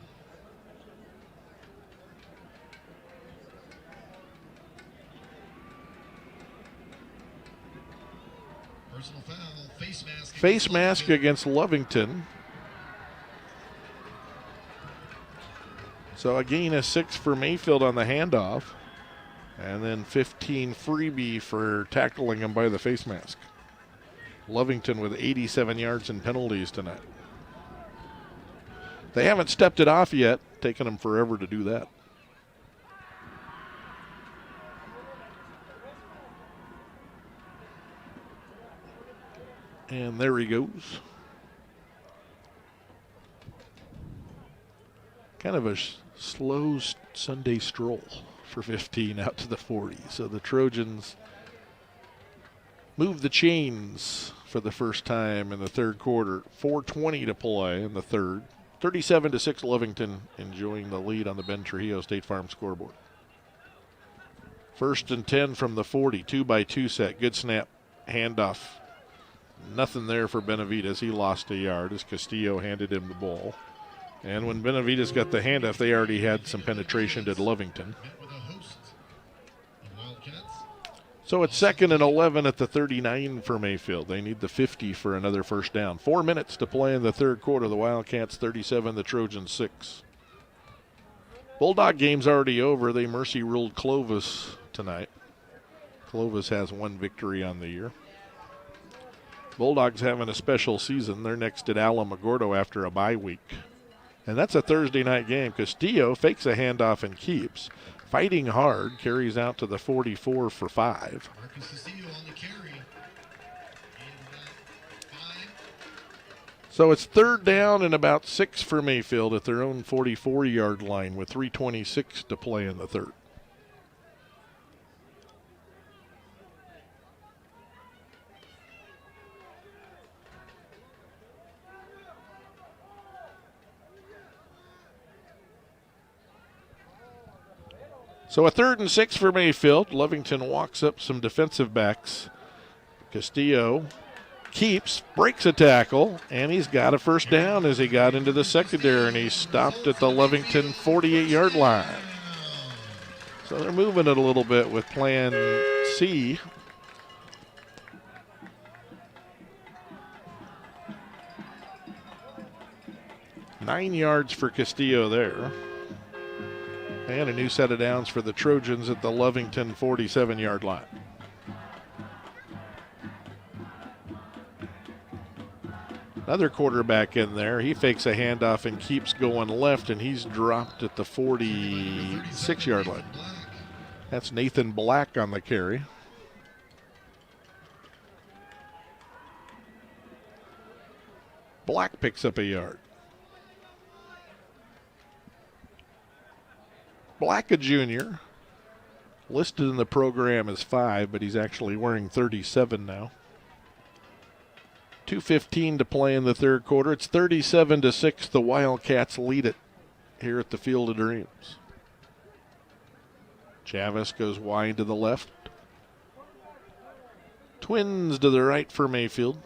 Personal foul. Face mask against Lovington. So a gain of 6 for Mayfield on the handoff. And then 15 freebie for tackling him by the face mask. Lovington with 87 yards in penalties tonight. They haven't stepped it off yet. Taken them forever to do that. And there he goes. Kind of a slow Sunday stroll for 15 out to the 40. So the Trojans move the chains for the first time in the third quarter. 4:20 to play in the third. 37-6 Lovington enjoying the lead on the Ben Trujillo State Farm scoreboard. 1st and 10 from the 40. 2x2 set. Good snap. Handoff. Nothing there for Benavides. He lost a yard as Castillo handed him the ball. And when Benavides got the handoff, they already had some penetration to Lovington. So it's 2nd and 11 at the 39 for Mayfield. They need the 50 for another first down. 4 minutes to play in the third quarter. The Wildcats 37, the Trojans 6. Bulldog game's already over. They mercy ruled Clovis tonight. Clovis has 1 victory on the year. Bulldogs having a special season. They're next at Alamogordo after a bye week. And that's a Thursday night game. Castillo fakes a handoff and keeps. Fighting hard, carries out to the 44 for 5. Marcus Castillo on the carry. And 5. So it's 3rd down and about 6 for Mayfield at their own 44-yard line with 3:26 to play in the third. So a 3rd and 6 for Mayfield. Lovington walks up some defensive backs. Castillo keeps, breaks a tackle, and he's got a first down as he got into the secondary, and he's stopped at the Lovington 48-yard line. So they're moving it a little bit with plan C. Nine yards for Castillo there. And a new set of downs for the Trojans at the Lovington 47-yard line. Another quarterback in there. He fakes a handoff and keeps going left, and he's dropped at the 46-yard line. That's Nathan Black on the carry. Black picks up a yard. Black, a junior, listed in the program as 5, but he's actually wearing 37 now. 2:15 to play in the third quarter. It's 37-6. The Wildcats lead it here at the Field of Dreams. Chavis goes wide to the left. Twins to the right for Mayfield.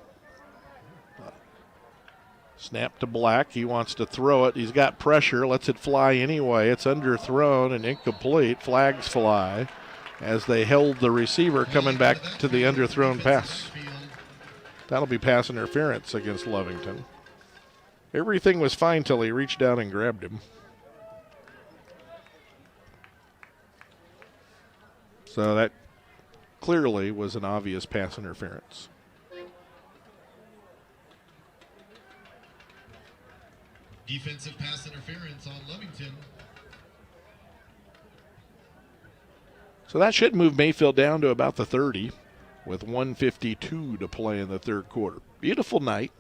Snap to Black. He wants to throw it. He's got pressure. Lets it fly anyway. It's underthrown and incomplete. Flags fly as they held the receiver coming back to the underthrown pass. That'll be pass interference against Lovington. Everything was fine till he reached down and grabbed him. So that clearly was an obvious pass interference. Defensive pass interference on Lovington. So that should move Mayfield down to about the 30 with 1:52 to play in the third quarter. Beautiful night.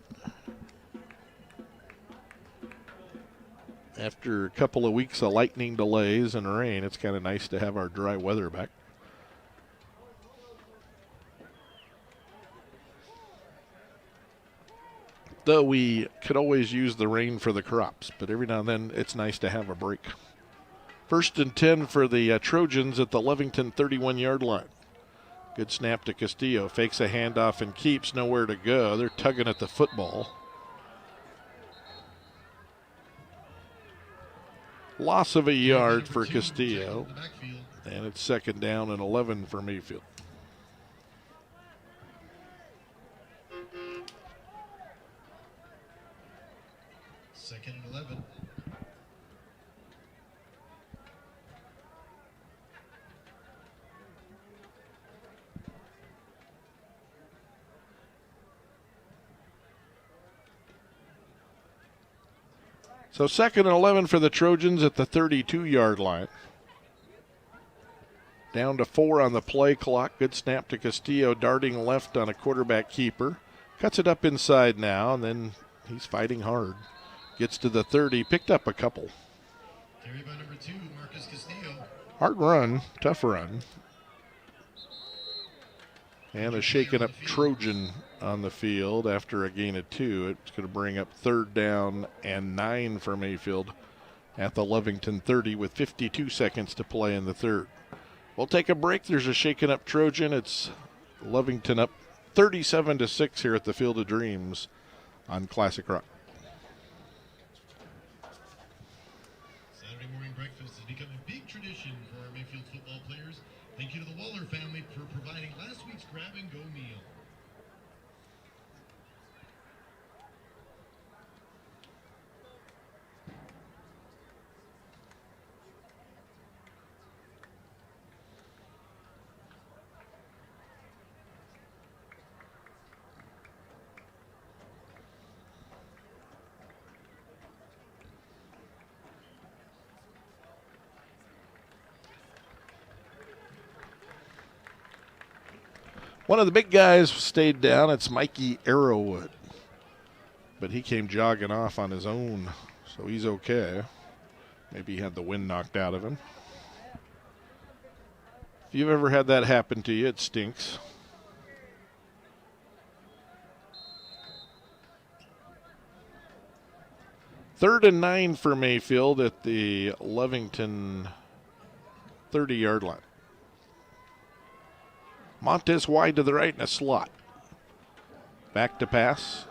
After a couple of weeks of lightning delays and rain, it's kind of nice to have our dry weather back. Though we could always use the rain for the crops, but every now and then it's nice to have a break. 1st and 10 for the Trojans at the Lovington 31-yard line. Good snap to Castillo. Fakes a handoff and keeps, nowhere to go. They're tugging at the football. Loss of a yard for Castillo. And it's 2nd down and 11 for Mayfield. Second and 11. So 2nd and 11 for the Trojans at the 32-yard line. Down to 4 on the play clock. Good snap to Castillo, darting left on a quarterback keeper. Cuts it up inside now, and then he's fighting hard. Gets to the 30, picked up a couple. Carry by number 2, Marcus Castillo. Hard run, tough run. And a shaken up Trojan on the field after a gain of 2. It's going to bring up 3rd down and 9 for Mayfield at the Lovington 30 with 52 seconds to play in the third. We'll take a break. There's a shaken up Trojan. It's Lovington up 37-6 here at the Field of Dreams on Classic Rock. Saturday morning breakfast has become a big tradition for our Mayfield football players. Thank you to the Waller family for providing One of the big guys stayed down. It's Mikey Arrowwood. But he came jogging off on his own, so he's okay. Maybe he had the wind knocked out of him. If you've ever had that happen to you, it stinks. Third and 9 for Mayfield at the Lovington 30-yard line. Montes wide to the right in a slot. Back to pass.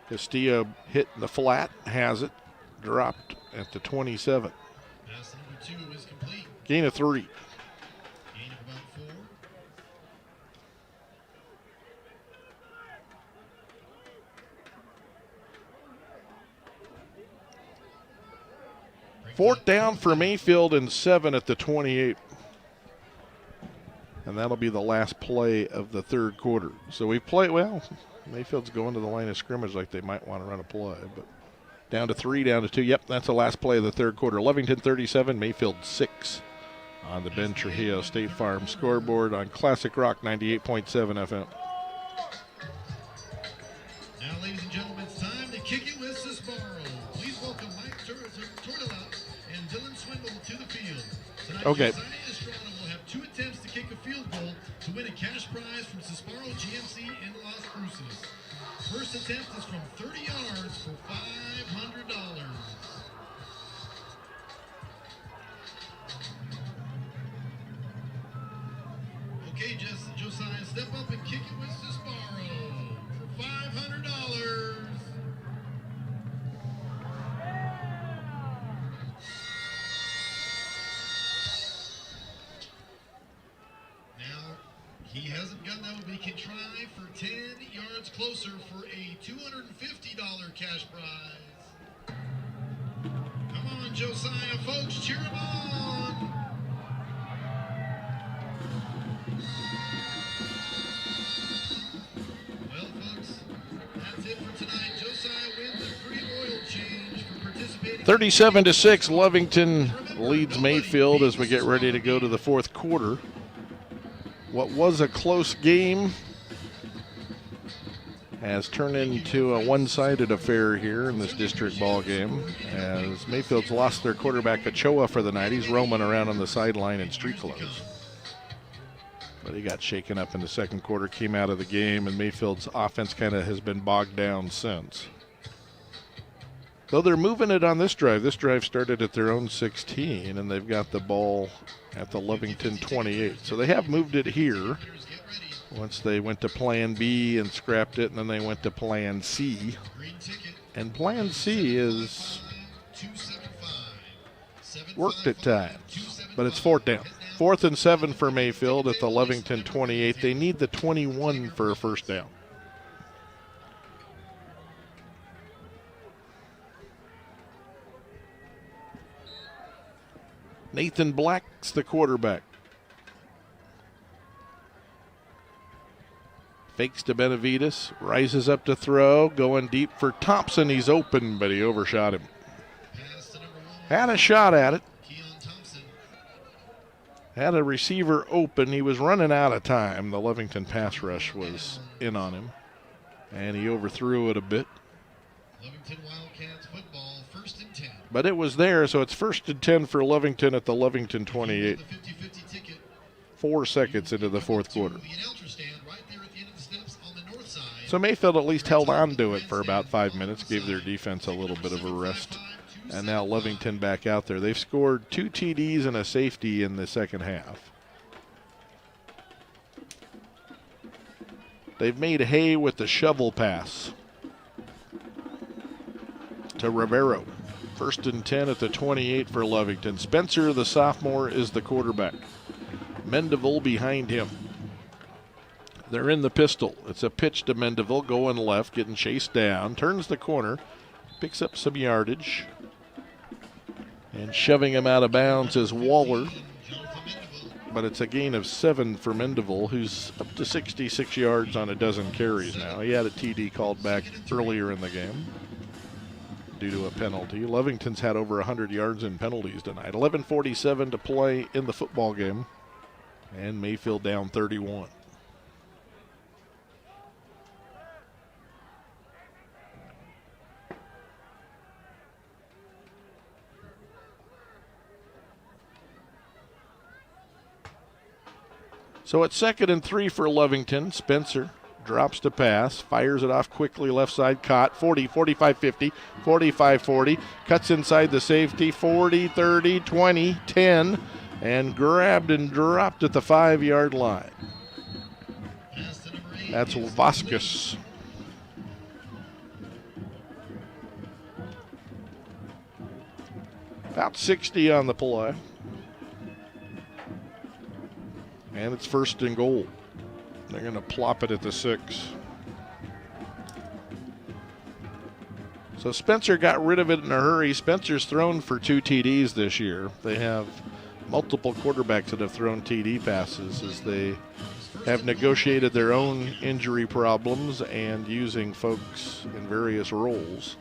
Castillo hit the flat, has it, dropped at the 27. Pass number 2 is complete. Gain of 3. Gain of about 4. 4th down for Mayfield and 7 at the 28. And that'll be the last play of the third quarter. So we play, well, Mayfield's going to the line of scrimmage like they might want to run a play. But down to 3, down to 2. Yep, that's the last play of the third quarter. Lovington 37, Mayfield 6 on the Ben Trujillo State Farm scoreboard on Classic Rock 98.7 FM. Now, ladies and gentlemen, it's time to kick it with Sisbaro. Please welcome Mike Tortilla and Dylan Swindle to the field. Tonight, Okay. Josiah Estrada will have 2 attempts to kick a field goal to win a cash prize from Sisbaro GMC in Las Cruces. First attempt is from 30 yards for $500. Okay, Josiah, step up and kick it with Sisbaro for $500. Now, he hasn't gotten that one, but he can try for 10 yards closer for a $250 cash prize. Come on, Josiah, folks, cheer him on. Well, folks, that's it for tonight. Josiah wins a free oil change for participating. 37-6, Lovington leads Mayfield as we get ready to go to the fourth quarter. What was a close game has turned into a one-sided affair here in this district ball game as Mayfield's lost their quarterback Ochoa for the night. He's roaming around on the sideline in street clothes. But he got shaken up in the second quarter, came out of the game, and Mayfield's offense kind of has been bogged down since. Though they're moving it on this drive. This drive started at their own 16, and they've got the ball at the Lovington 28. So they have moved it here. Once they went to plan B and scrapped it, and then they went to plan C. And plan C is worked at times, but it's 4th down. 4th and 7 for Mayfield at the Lovington 28. They need the 21 for a first down. Nathan Black's the quarterback. Fakes to Benavides, rises up to throw, going deep for Thompson. He's open, but he overshot him. Had a shot at it. Had a receiver open. He was running out of time. The Lovington pass rush was in on him, and he overthrew it a bit. Lovington Wildcats football, 1st and 10. But it was there, so it's 1st and 10 for Lovington at the Lovington 28. 4 seconds into the fourth quarter. So Mayfield at least held on to it for about 5 minutes, gave their defense a little bit of a rest. And now Lovington back out there. They've scored 2 TDs and a safety in the second half. They've made hay with the shovel pass to Rivero. 1st and 10 at the 28 for Lovington. Spencer, the sophomore, is the quarterback. Mendeville behind him. They're in the pistol. It's a pitch to Mendeville, going left, getting chased down. Turns the corner, picks up some yardage. And shoving him out of bounds is Waller. But it's a gain of 7 for Mendeville, who's up to 66 yards on a dozen carries now. He had a TD called back earlier in the game due to a penalty. Lovington's had over 100 yards in penalties tonight. 11:47 to play in the football game. And Mayfield down 31. So it's 2nd and 3 for Lovington. Spencer drops to pass, fires it off quickly, left side, caught, 40, 45, 50, 45, 40, cuts inside the safety, 40, 30, 20, 10, and grabbed and dropped at the 5-yard line. That's Vasquez. About 60 on the play. And it's 1st and goal. They're going to plop it at the 6. So Spencer got rid of it in a hurry. Spencer's thrown for 2 TDs this year. They have multiple quarterbacks that have thrown TD passes as they have negotiated their own injury problems and using folks in various roles.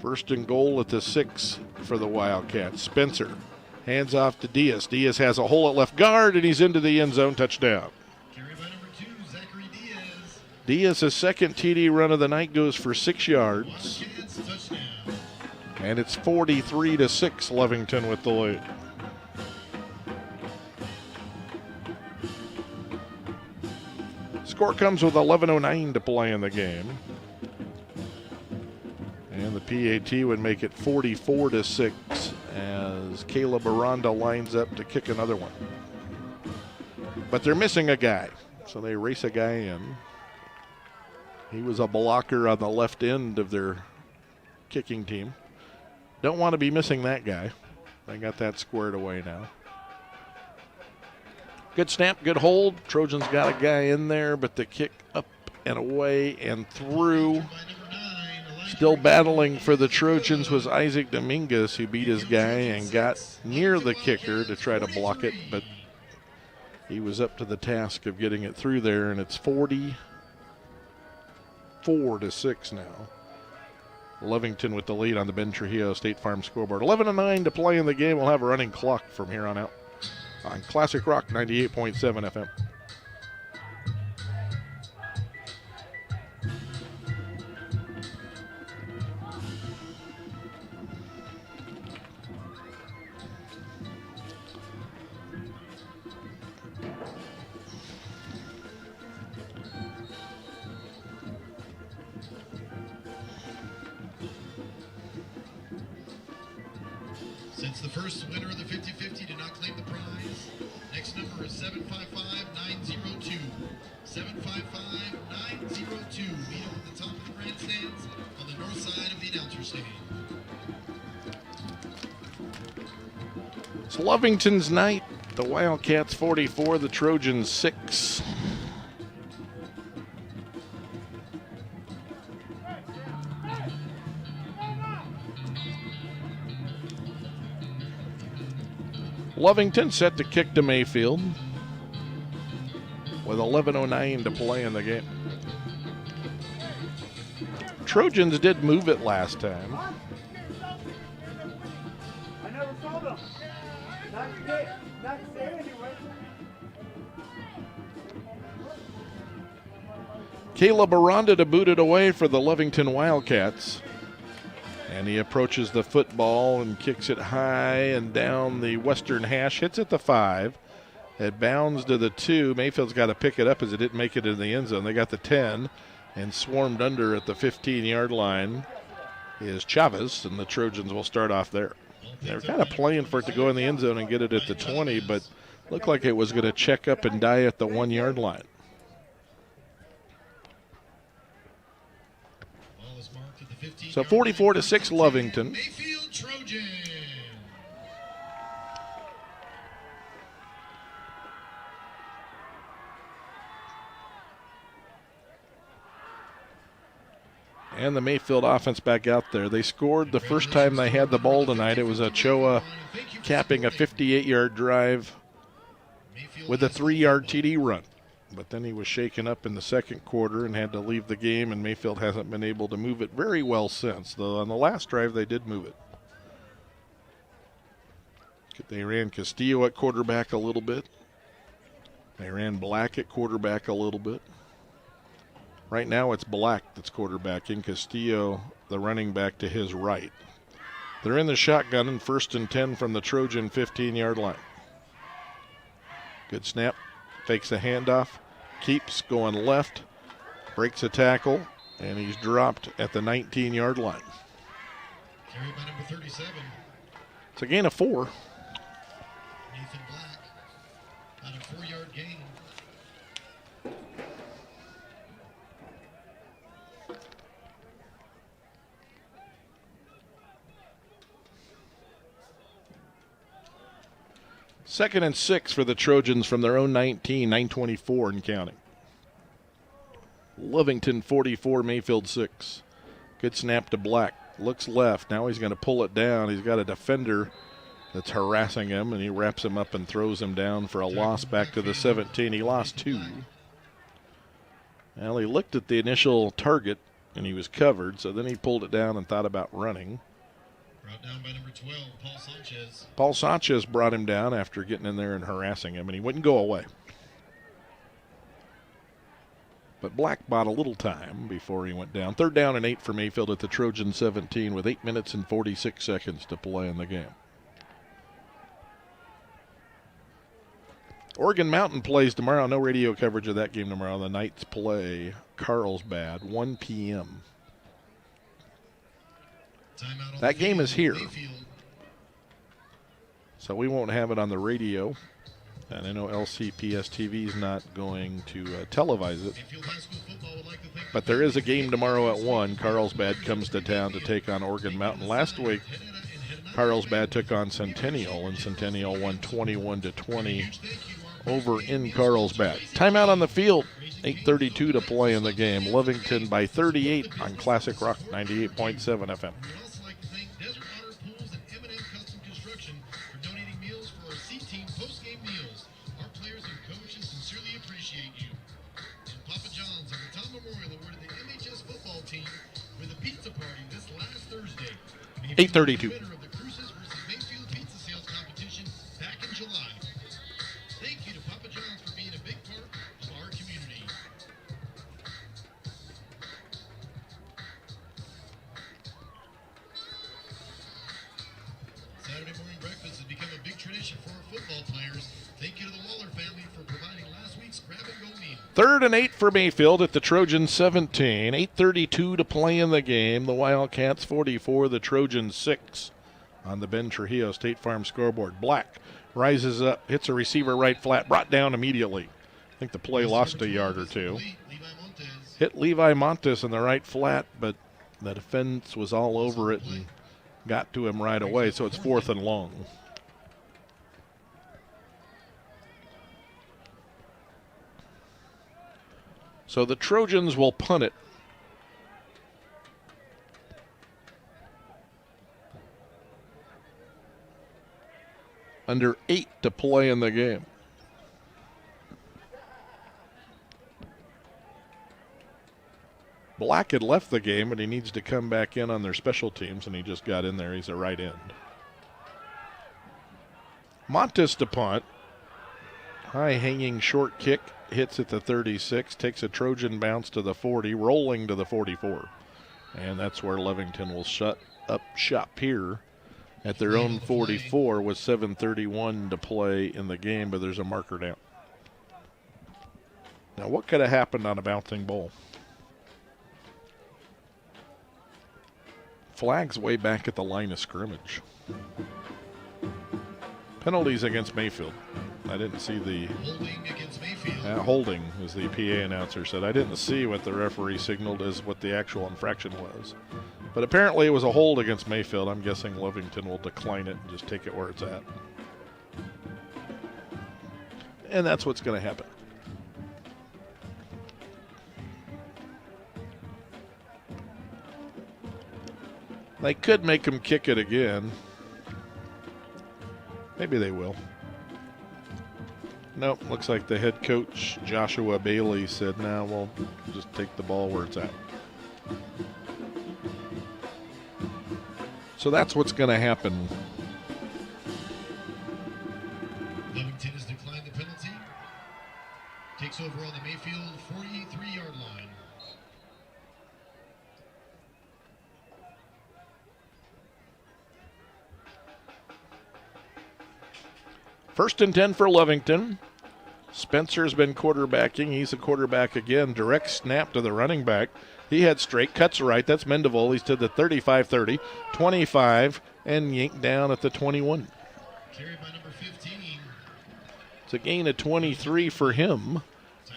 1st and goal at the 6 for the Wildcats. Spencer hands off to Diaz. Diaz has a hole at left guard, and he's into the end zone. Touchdown. Carry by number 2, Zachary Diaz. Diaz's 2nd TD run of the night goes for 6 yards. Wildcats touchdown. And it's 43-6, Lovington with the lead. Score comes with 11:09 to play in the game. And the PAT would make it 44-6 as Caleb Aranda lines up to kick another one. But they're missing a guy, so they race a guy in. He was a blocker on the left end of their kicking team. Don't want to be missing that guy. They got that squared away now. Good snap, good hold. Trojans got a guy in there, but the kick up and away and through. Still battling for the Trojans was Isaac Dominguez, who beat his guy and got near the kicker to try to block it, but he was up to the task of getting it through there, and it's 44-6 now. Lovington with the lead on the Ben Trujillo State Farm scoreboard. 11:09 to play in the game. We'll have a running clock from here on out on Classic Rock 98.7 FM. Since the first winner of the 50-50 did not claim the prize, next number is 755-902. 755-902. Meet up at the top of the grandstands on the north side of the announcer stand. It's Lovington's night. The Wildcats 44, the Trojans 6. Lovington set to kick to Mayfield with 11:09 to play in the game. Trojans did move it last time. I never told them. Not today. Not today anyway. Caleb Aranda to boot it away for the Lovington Wildcats. And he approaches the football and kicks it high and down the western hash. Hits at the 5. It bounds to the 2. Mayfield's got to pick it up as it didn't make it in the end zone. They got the 10 and swarmed under at the 15-yard line is Chavez, and the Trojans will start off there. They're kind of playing for it to go in the end zone and get it at the 20, but looked like it was going to check up and die at the 1-yard line. So 44-6 Lovington. Mayfield Trojans. And the Mayfield offense back out there. They scored the first time they had the ball tonight. It was Ochoa capping a 58-yard drive with a 3-yard TD run. But then he was shaken up in the second quarter and had to leave the game, and Mayfield hasn't been able to move it very well since. Though on the last drive, they did move it. They ran Castillo at quarterback a little bit. They ran Black at quarterback a little bit. Right now it's Black that's quarterbacking. Castillo, the running back, to his right. They're in the shotgun and 1st and 10 from the Trojan 15-yard line. Good snap. Fakes a handoff. Keeps going left. Breaks a tackle. And he's dropped at the 19-yard line. Carried by number 37. It's a gain of 4. Nathan Black. On a 4-yard gain. Second and 6 for the Trojans from their own 19, 9:24 and counting. Lovington 44, Mayfield 6. Good snap to Black. Looks left. Now he's going to pull it down. He's got a defender that's harassing him, and he wraps him up and throws him down for a loss back to the 17. He lost 2. Well, he looked at the initial target, and he was covered, so then he pulled it down and thought about running. Brought down by number 12, Paul Sanchez. Paul Sanchez brought him down after getting in there and harassing him, and he wouldn't go away. But Black bought a little time before he went down. 3rd down and 8 for Mayfield at the Trojan 17 with 8 minutes and 46 seconds to play in the game. Oregon Mountain plays tomorrow. No radio coverage of that game tomorrow. The Knights play Carlsbad, 1 p.m. That game is here. So we won't have it on the radio. And I know LCPS TV is not going to televise it. But there is a game tomorrow at 1. Carlsbad comes to town to take on Oregon Mountain. Last week, Carlsbad took on Centennial, and Centennial won 21-20 over in Carlsbad. Timeout on the field. 8:32 to play in the game. Lovington by 38 on Classic Rock 98.7 FM. Party this last Thursday. 8:32. Back in July. Thank you to Papa John's for being a big part of our community. Saturday morning breakfast has become a big tradition for our football players. Thank you to the Waller family for providing last week's grab-and-go meal. 3rd and 8 for Mayfield at the Trojans 17. 8:32 to play in the game. The Wildcats 44, the Trojans 6 on the Ben Trujillo State Farm scoreboard. Black rises up, hits a receiver right flat, brought down immediately. I think the play lost a yard or two. Hit Levi Montes in the right flat, but the defense was all over it and got to him right away, so it's 4th and long. So the Trojans will punt it. Under 8 to play in the game. Black had left the game, but he needs to come back in on their special teams, and he just got in there. He's a right end. Montes to punt. High hanging short kick. Hits at the 36, takes a Trojan bounce to the 40, rolling to the 44. And that's where Lovington will shut up shop here at their own 44 with 7:31 to play in the game, but there's a marker down. Now, what could have happened on a bouncing ball? Flags way back at the line of scrimmage. Penalties against Mayfield. I didn't see the Holding against Mayfield. holding, as the PA announcer said. I didn't see what the referee signaled as what the actual infraction was. But apparently it was a hold against Mayfield. I'm guessing Lovington will decline it and just take it where it's at. And that's what's going to happen. They could make him kick it again. Maybe they will. Nope, looks like the head coach, Joshua Bailey, said, "Nah, we'll just take the ball where it's at." So that's what's going to happen. Lovington has declined the penalty. Takes over on the Mayfield 43-yard line. First and 10 for Lovington. Spencer's been quarterbacking. He's a quarterback again. Direct snap to the running back. He had straight, cuts right. That's Mendeville. He's to the 35-30, 25, and yanked down at the 21. Carried by number 15. It's a gain of 23 for him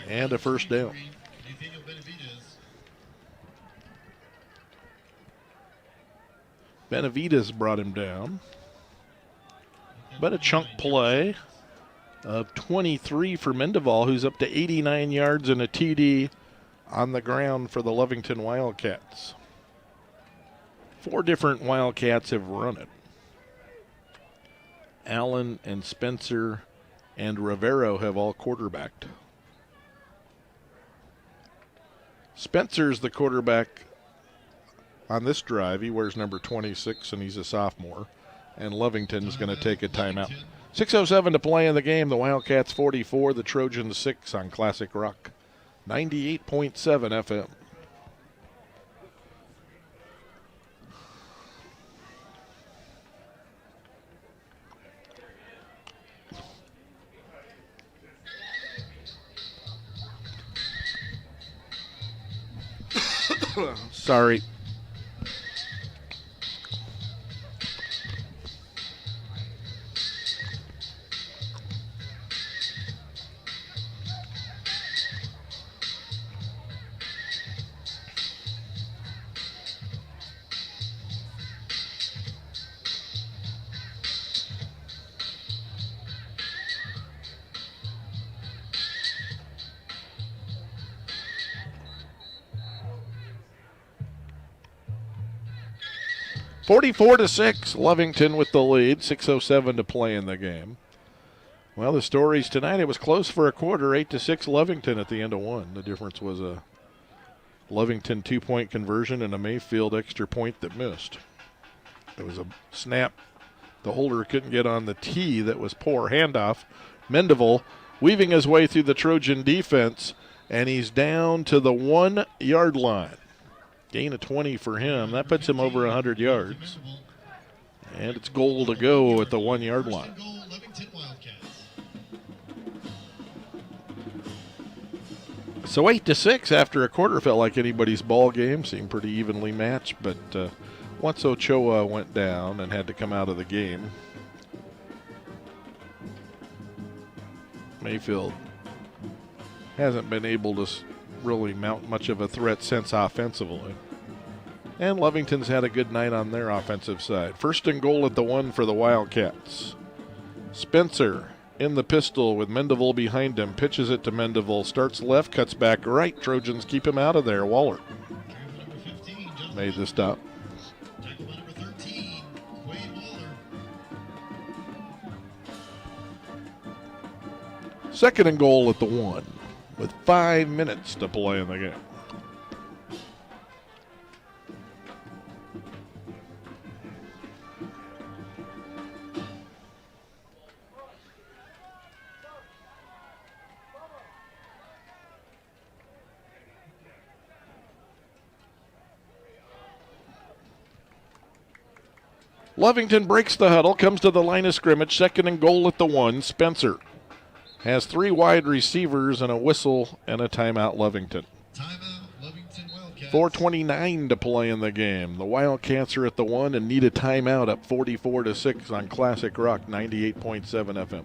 and a first down. Benavides brought him down. But a chunk play of 23 for Mendeville, who's up to 89 yards and a TD on the ground for the Lovington Wildcats. 4 different Wildcats have run it. Allen and Spencer and Rivero have all quarterbacked. Spencer's the quarterback on this drive. He wears number 26 and he's a sophomore. And Lovington's going to take a timeout. 6:07 to play in the game. The Wildcats 44, the Trojans 6 on Classic Rock. 98.7 FM. Sorry. (44-6), Lovington with the lead. 6:07 to play in the game. Well, the stories tonight, it was close for a quarter. 8-6 Lovington at the end of one. The difference was a Lovington 2-point conversion and a Mayfield extra point that missed. It was a snap. The holder couldn't get on the tee. That was poor handoff. Mendeville weaving his way through the Trojan defense, and he's down to the 1 yard line. Gain of 20 for him. That puts him over 100 yards. And it's goal to go at the 1 yard line. So 8-6 after a quarter felt like anybody's ball game. Seemed pretty evenly matched, but once Ochoa went down and had to come out of the game, Mayfield hasn't been able to really mount much of a threat since offensively. And Lovington's had a good night on their offensive side. First and goal at the 1 for the Wildcats. Spencer in the pistol with Mendeville behind him. Pitches it to Mendeville. Starts left, cuts back right. Trojans keep him out of there. Waller made the stop. Second and goal at the 1 with 5 minutes to play in the game. Lovington breaks the huddle, comes to the line of scrimmage. Second and goal at the 1. Spencer has 3 wide receivers and a whistle and a timeout, Lovington. Timeout, Lovington Wildcats. 4:29 to play in the game. The Wildcats are at the 1 and need a timeout, up 44-6 on Classic Rock 98.7 FM.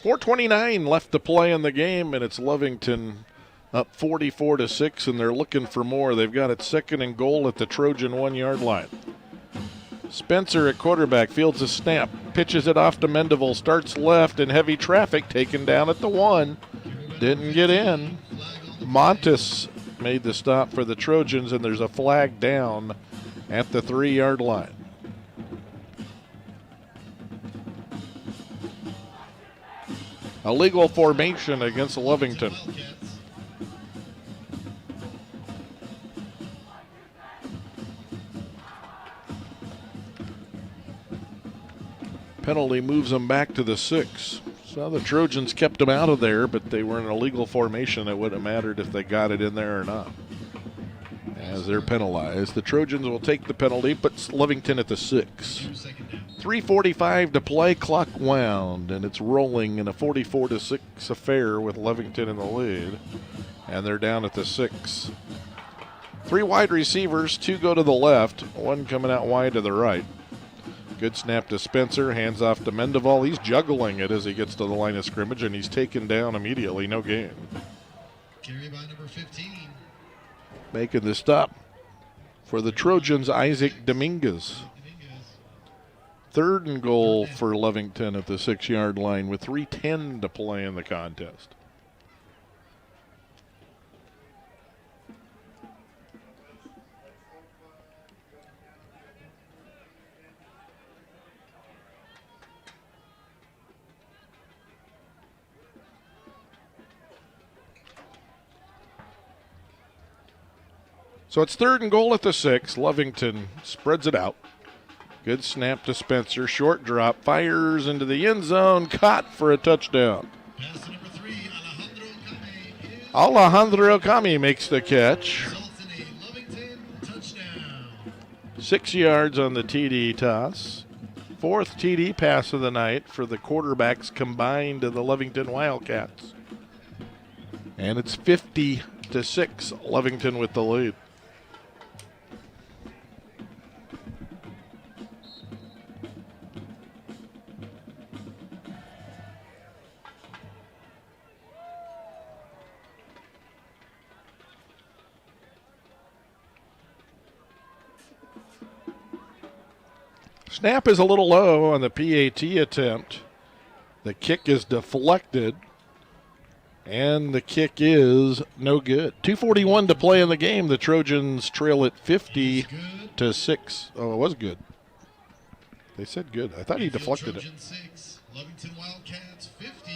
.429 left to play in the game, and it's Lovington up 44-6, and they're looking for more. They've got it second and goal at the Trojan 1 yard line. Spencer at quarterback fields a snap, pitches it off to Mendeville, starts left in heavy traffic, taken down at the 1. Didn't get in. Montes made the stop for the Trojans, and there's a flag down at the 3-yard line. Illegal formation against Lovington. Penalty moves them back to the 6. So the Trojans kept them out of there, but they were in a legal formation. It wouldn't have mattered if they got it in there or not. As they're penalized, the Trojans will take the penalty, puts Lovington at the 6. 3:45 to play, clock wound, and it's rolling in a 44-6 affair with Lovington in the lead. And they're down at the 6. 3 wide receivers, 2 go to the left, 1 coming out wide to the right. Good snap to Spencer, hands off to Mendeville. He's juggling it as he gets to the line of scrimmage, and he's taken down immediately, no gain. Carry by number 15. Making the stop for the Trojans, Isaac Dominguez. 3rd and goal for Lovington at the 6-yard line with 3:10 to play in the contest. So it's 3rd and goal at the 6. Lovington spreads it out. Good snap to Spencer. Short drop. Fires into the end zone. Caught for a touchdown. Pass to number 3, Alejandro Kami makes the catch. results in a Lovington touchdown. 6 yards on the TD toss. 4th TD pass of the night for the quarterbacks combined to the Lovington Wildcats. And it's 50-6. Lovington with the lead. Snap is a little low on the PAT attempt. The kick is deflected, and the kick is no good. 2:41 to play in the game. The Trojans trail it 50-6. Oh, it was good. They said good. I thought he deflected it. Trojan 6, Lovington Wildcats 50.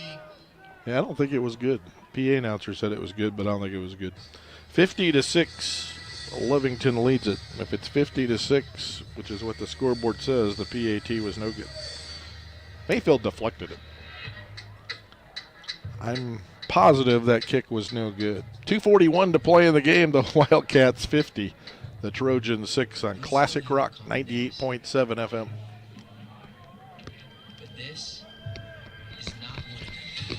Yeah, I don't think it was good. PA announcer said it was good, but I don't think it was good. 50-6. Lovington leads it. If it's 50-6, which is what the scoreboard says, the PAT was no good. Mayfield deflected it. I'm positive that kick was no good. 2:41 to play in the game. The Wildcats 50. The Trojans 6 on Classic Rock 98.7 FM. But this is not one of them.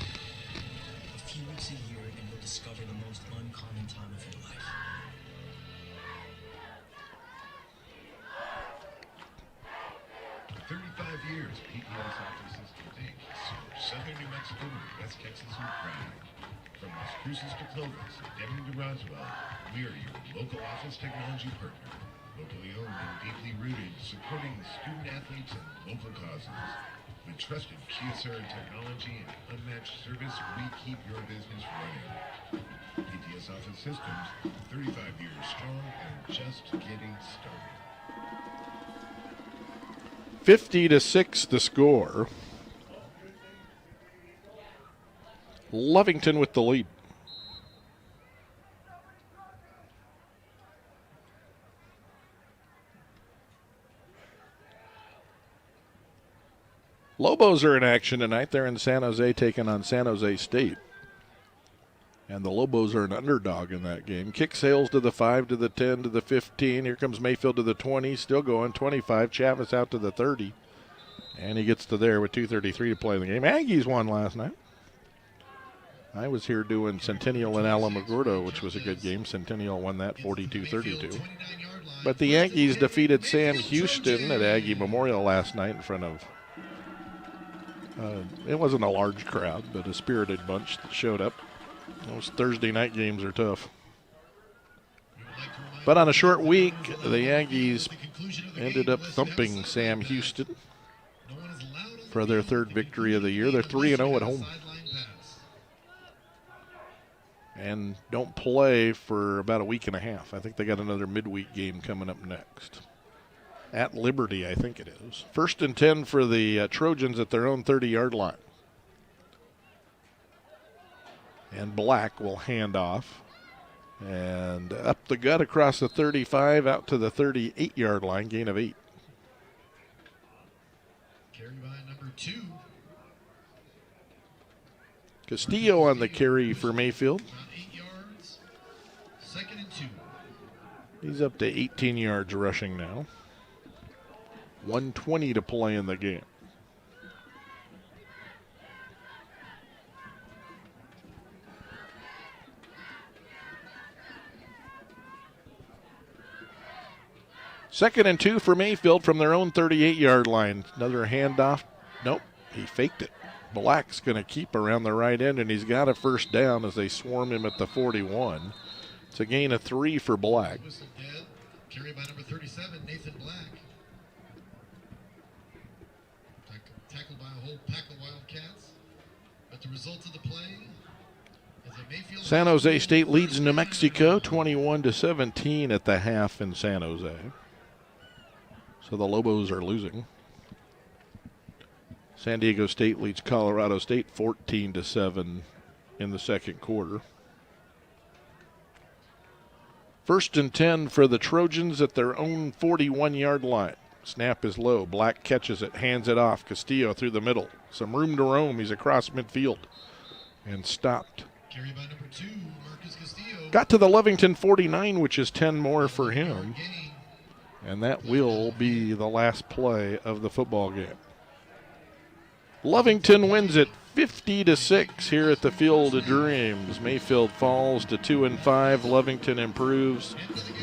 A few weeks a year and you'll discover the most uncommon time of your life. For 35 years, PTS Office Systems Inc. serves southern New Mexico and West Texas with pride. From Las Cruces to Clovis and Deming to Roswell, we are your local office technology partner. Locally owned and deeply rooted, supporting student athletes and local causes. With trusted QSR technology and unmatched service, we keep your business running. PTS Office Systems, 35 years strong and just getting started. 50-6 the score. Lovington with the lead. Lobos are in action tonight. They're in San Jose taking on San Jose State. And the Lobos are an underdog in that game. Kick sails to the 5, to the 10, to the 15. Here comes Mayfield to the 20. Still going. 25. Chavis out to the 30. And he gets to there with 2:33 to play in the game. Aggies won last night. I was here doing Centennial and Alamogordo, which was a good game. Centennial won that 42-32. But the Yankees defeated Sam Houston at Aggie Memorial last night in front of, it wasn't a large crowd, but a spirited bunch that showed up. Those Thursday night games are tough. But on a short week, the Aggies ended up thumping Sam Houston for their third victory of the year. They're 3-0 at home. And don't play for about a week and a half. I think they got another midweek game coming up next. At Liberty, I think it is. 1st and 10 for the Trojans at their own 30-yard line. And Black will hand off. And up the gut across the 35, out to the 38-yard line, gain of 8. Carry by number 2. Castillo on the carry for Mayfield. 8 yards. 2nd and 2. He's up to 18 yards rushing now. 1:20 to play in the game. Second and 2 for Mayfield from their own 38-yard line. Another handoff. Nope, he faked it. Black's going to keep around the right end, and he's got a first down as they swarm him at the 41. It's a gain of 3 for Black. Carry by number 37, Nathan Black. Tackled by a whole pack of Wildcats. But the result of the play is a Mayfield. San Jose State leads New Mexico 21-17 at the half in San Jose. So the Lobos are losing. San Diego State leads Colorado State 14-7 in the second quarter. 1st and 10 for the Trojans at their own 41-yard line. Snap is low. Black catches it, hands it off. Castillo through the middle. Some room to roam. He's across midfield and stopped. Carry by number 2, Marcus Castillo. Got to the Lovington 49, which is 10 more for him. And that will be the last play of the football game. Lovington wins it 50-6 here at the Field of Dreams. Mayfield falls to 2-5. Lovington improves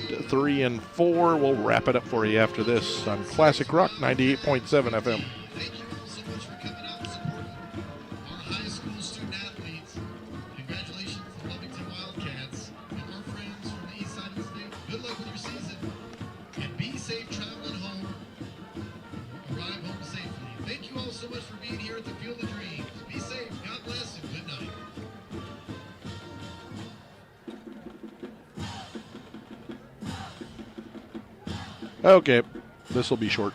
to 3-4. We'll wrap it up for you after this on Classic Rock 98.7 FM. Thank you so much for coming out and supporting our high school student athletes. Congratulations to Lovington Wildcats and our friends from the east side of the state. Good luck with your season. And be safe traveling home. Arrive home safely. Thank you all so much for being here at the Field of Dreams. Be safe. God bless and good night. Okay, this will be short.